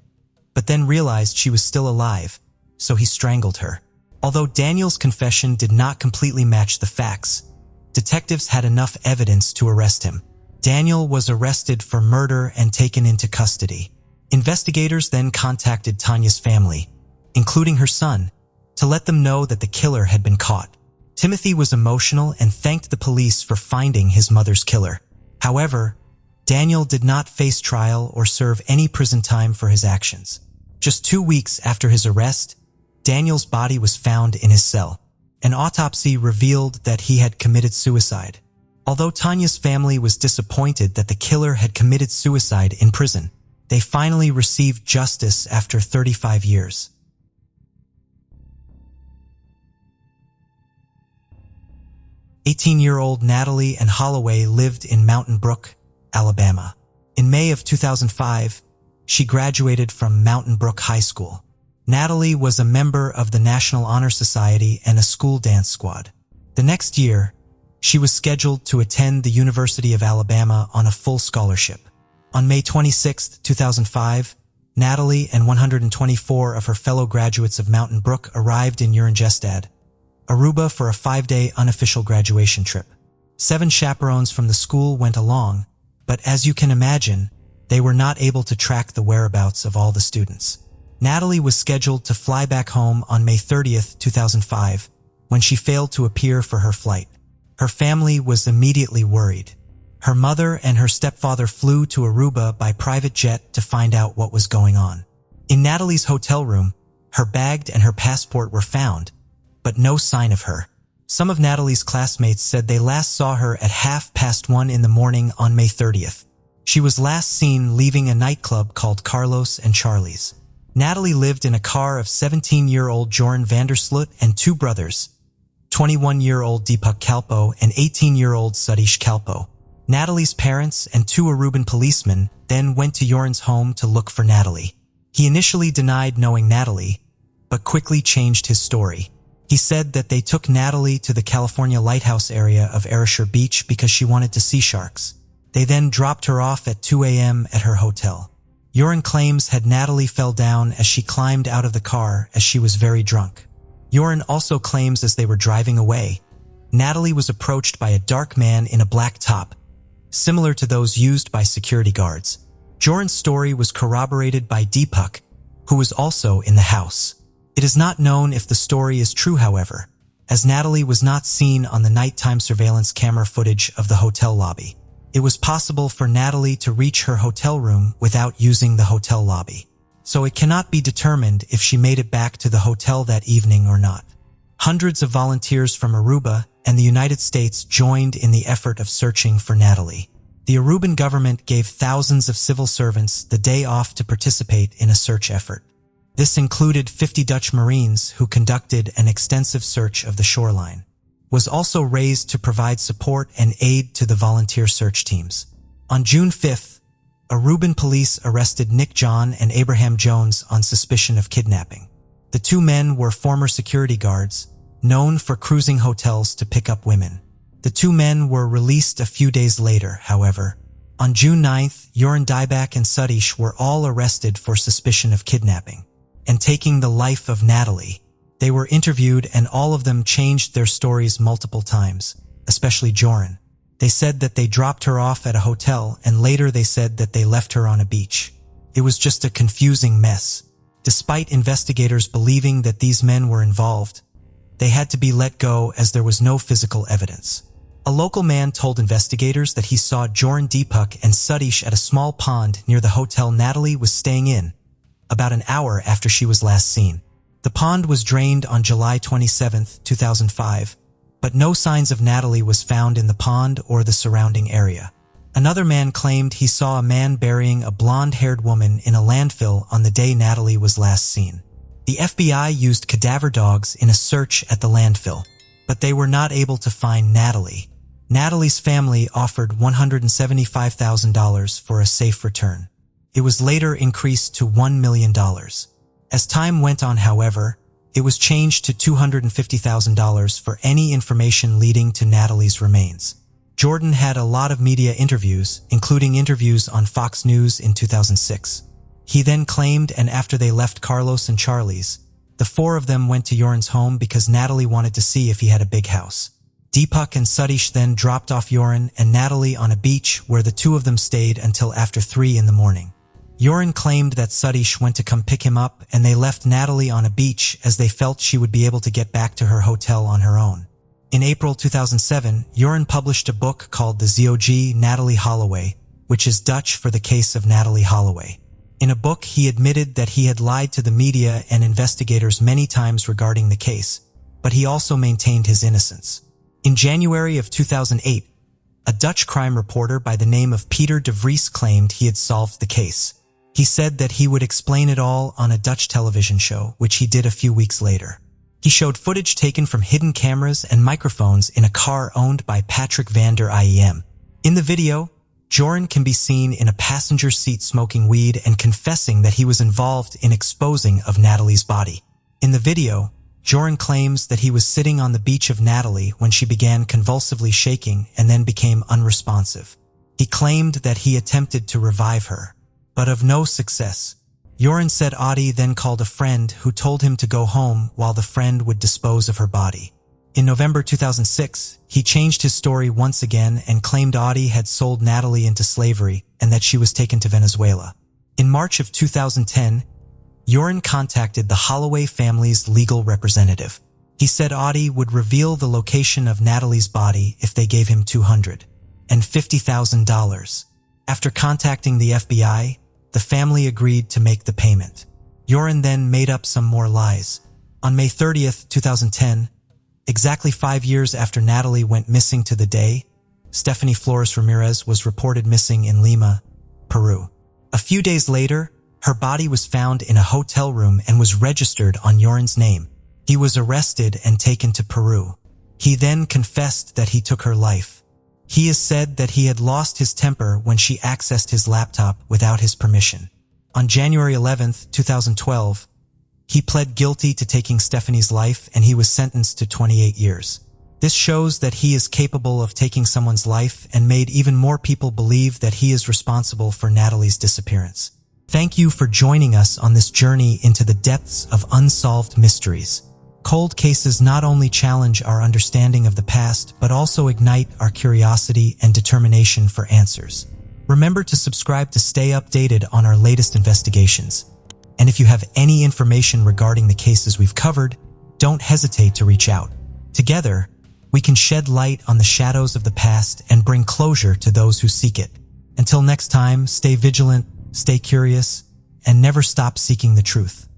but then realized she was still alive, so he strangled her. Although Daniel's confession did not completely match the facts, detectives had enough evidence to arrest him. Daniel was arrested for murder and taken into custody. Investigators then contacted Tanya's family, including her son, to let them know that the killer had been caught. Timothy was emotional and thanked the police for finding his mother's killer. However, Daniel did not face trial or serve any prison time for his actions. Just 2 weeks after his arrest, Daniel's body was found in his cell. An autopsy revealed that he had committed suicide. Although Tanya's family was disappointed that the killer had committed suicide in prison, they finally received justice after 35 years. 18-year-old Natalie and Holloway lived in Mountain Brook, Alabama. In May of 2005, she graduated from Mountain Brook High School. Natalie was a member of the National Honor Society and a school dance squad. The next year, she was scheduled to attend the University of Alabama on a full scholarship. On May 26, 2005, Natalie and 124 of her fellow graduates of Mountain Brook arrived in Uranjestad, Aruba for a 5-day unofficial graduation trip. 7 chaperones from the school went along, but as you can imagine, they were not able to track the whereabouts of all the students. Natalie was scheduled to fly back home on May 30, 2005, when she failed to appear for her flight. Her family was immediately worried. Her mother and her stepfather flew to Aruba by private jet to find out what was going on. In Natalie's hotel room, her bag and her passport were found, but no sign of her. Some of Natalie's classmates said they last saw her at 1:30 in the morning on May 30th. She was last seen leaving a nightclub called Carlos and Charlie's. Natalie lived in a car of 17-year-old Joran Vandersloot and 2 brothers, 21-year-old Deepak Kalpo and 18-year-old Satish Kalpo. Natalie's parents and 2 Aruban policemen then went to Joran's home to look for Natalie. He initially denied knowing Natalie, but quickly changed his story. He said that they took Natalie to the California lighthouse area of Arashur Beach because she wanted to see sharks. They then dropped her off at 2 a.m. at her hotel. Joran claims had Natalie fell down as she climbed out of the car as she was very drunk. Joran also claims as they were driving away, Natalie was approached by a dark man in a black top, similar to those used by security guards. Joran's story was corroborated by Deepak, who was also in the house. It is not known if the story is true, however, as Natalie was not seen on the nighttime surveillance camera footage of the hotel lobby. It was possible for Natalie to reach her hotel room without using the hotel lobby, so it cannot be determined if she made it back to the hotel that evening or not. Hundreds of volunteers from Aruba and the United States joined in the effort of searching for Natalie. The Aruban government gave thousands of civil servants the day off to participate in a search effort. This included 50 Dutch Marines who conducted an extensive search of the shoreline. Was also raised to provide support and aid to the volunteer search teams. On June 5th, Aruban police arrested Nick John and Abraham Jones on suspicion of kidnapping. The 2 men were former security guards, known for cruising hotels to pick up women. The 2 men were released a few days later, however. On June 9th, Joran Dybak and Satish were all arrested for suspicion of kidnapping and taking the life of Natalie. They were interviewed and all of them changed their stories multiple times, especially Joran. They said that they dropped her off at a hotel, and later they said that they left her on a beach. It was just a confusing mess. Despite investigators believing that these men were involved, they had to be let go as there was no physical evidence. A local man told investigators that he saw Jordan Deepak and Satish at a small pond near the hotel Natalie was staying in, about an hour after she was last seen. The pond was drained on July 27, 2005, but no signs of Natalie was found in the pond or the surrounding area. Another man claimed he saw a man burying a blonde-haired woman in a landfill on the day Natalie was last seen. The FBI used cadaver dogs in a search at the landfill, but they were not able to find Natalie. Natalie's family offered $175,000 for a safe return. It was later increased to $1 million. As time went on, however, it was changed to $250,000 for any information leading to Natalie's remains. Jordan had a lot of media interviews, including interviews on Fox News in 2006. He then claimed, and after they left Carlos and Charlie's, the four of them went to Jordan's home because Natalie wanted to see if he had a big house. Deepak and Satish then dropped off Jordan and Natalie on a beach where the two of them stayed until after 3 in the morning. Jordan claimed that Satish went to come pick him up, and they left Natalie on a beach as they felt she would be able to get back to her hotel on her own. In April 2007, Jordan published a book called The ZOG Natalie Holloway, which is Dutch for the case of Natalie Holloway. In a book, he admitted that he had lied to the media and investigators many times regarding the case, but he also maintained his innocence. In January of 2008, a Dutch crime reporter by the name of Peter de Vries claimed he had solved the case. He said that he would explain it all on a Dutch television show, which he did a few weeks later. He showed footage taken from hidden cameras and microphones in a car owned by Patrick van der Iem. In the video, Jordan can be seen in a passenger seat smoking weed and confessing that he was involved in exposing of Natalie's body. In the video, Jordan claims that he was sitting on the beach of Natalie when she began convulsively shaking and then became unresponsive. He claimed that he attempted to revive her, but of no success. Jordan said Audie then called a friend who told him to go home while the friend would dispose of her body. In November 2006, he changed his story once again and claimed Audie had sold Natalie into slavery and that she was taken to Venezuela. In March of 2010, Jordan contacted the Holloway family's legal representative. He said Audie would reveal the location of Natalie's body if they gave him $250,000. After contacting the FBI, the family agreed to make the payment. Jordan then made up some more lies. On May 30, 2010, exactly 5 years after Natalie went missing to the day, Stephanie Flores Ramirez was reported missing in Lima, Peru. A few days later, her body was found in a hotel room and was registered on Jordan's name. He was arrested and taken to Peru. He then confessed that he took her life. He has said that he had lost his temper when she accessed his laptop without his permission. On January 11, 2012, he pled guilty to taking Stephanie's life and he was sentenced to 28 years. This shows that he is capable of taking someone's life and made even more people believe that he is responsible for Natalie's disappearance. Thank you for joining us on this journey into the depths of unsolved mysteries. Cold cases not only challenge our understanding of the past, but also ignite our curiosity and determination for answers. Remember to subscribe to stay updated on our latest investigations. And if you have any information regarding the cases we've covered, don't hesitate to reach out. Together, we can shed light on the shadows of the past and bring closure to those who seek it. Until next time, stay vigilant, stay curious, and never stop seeking the truth.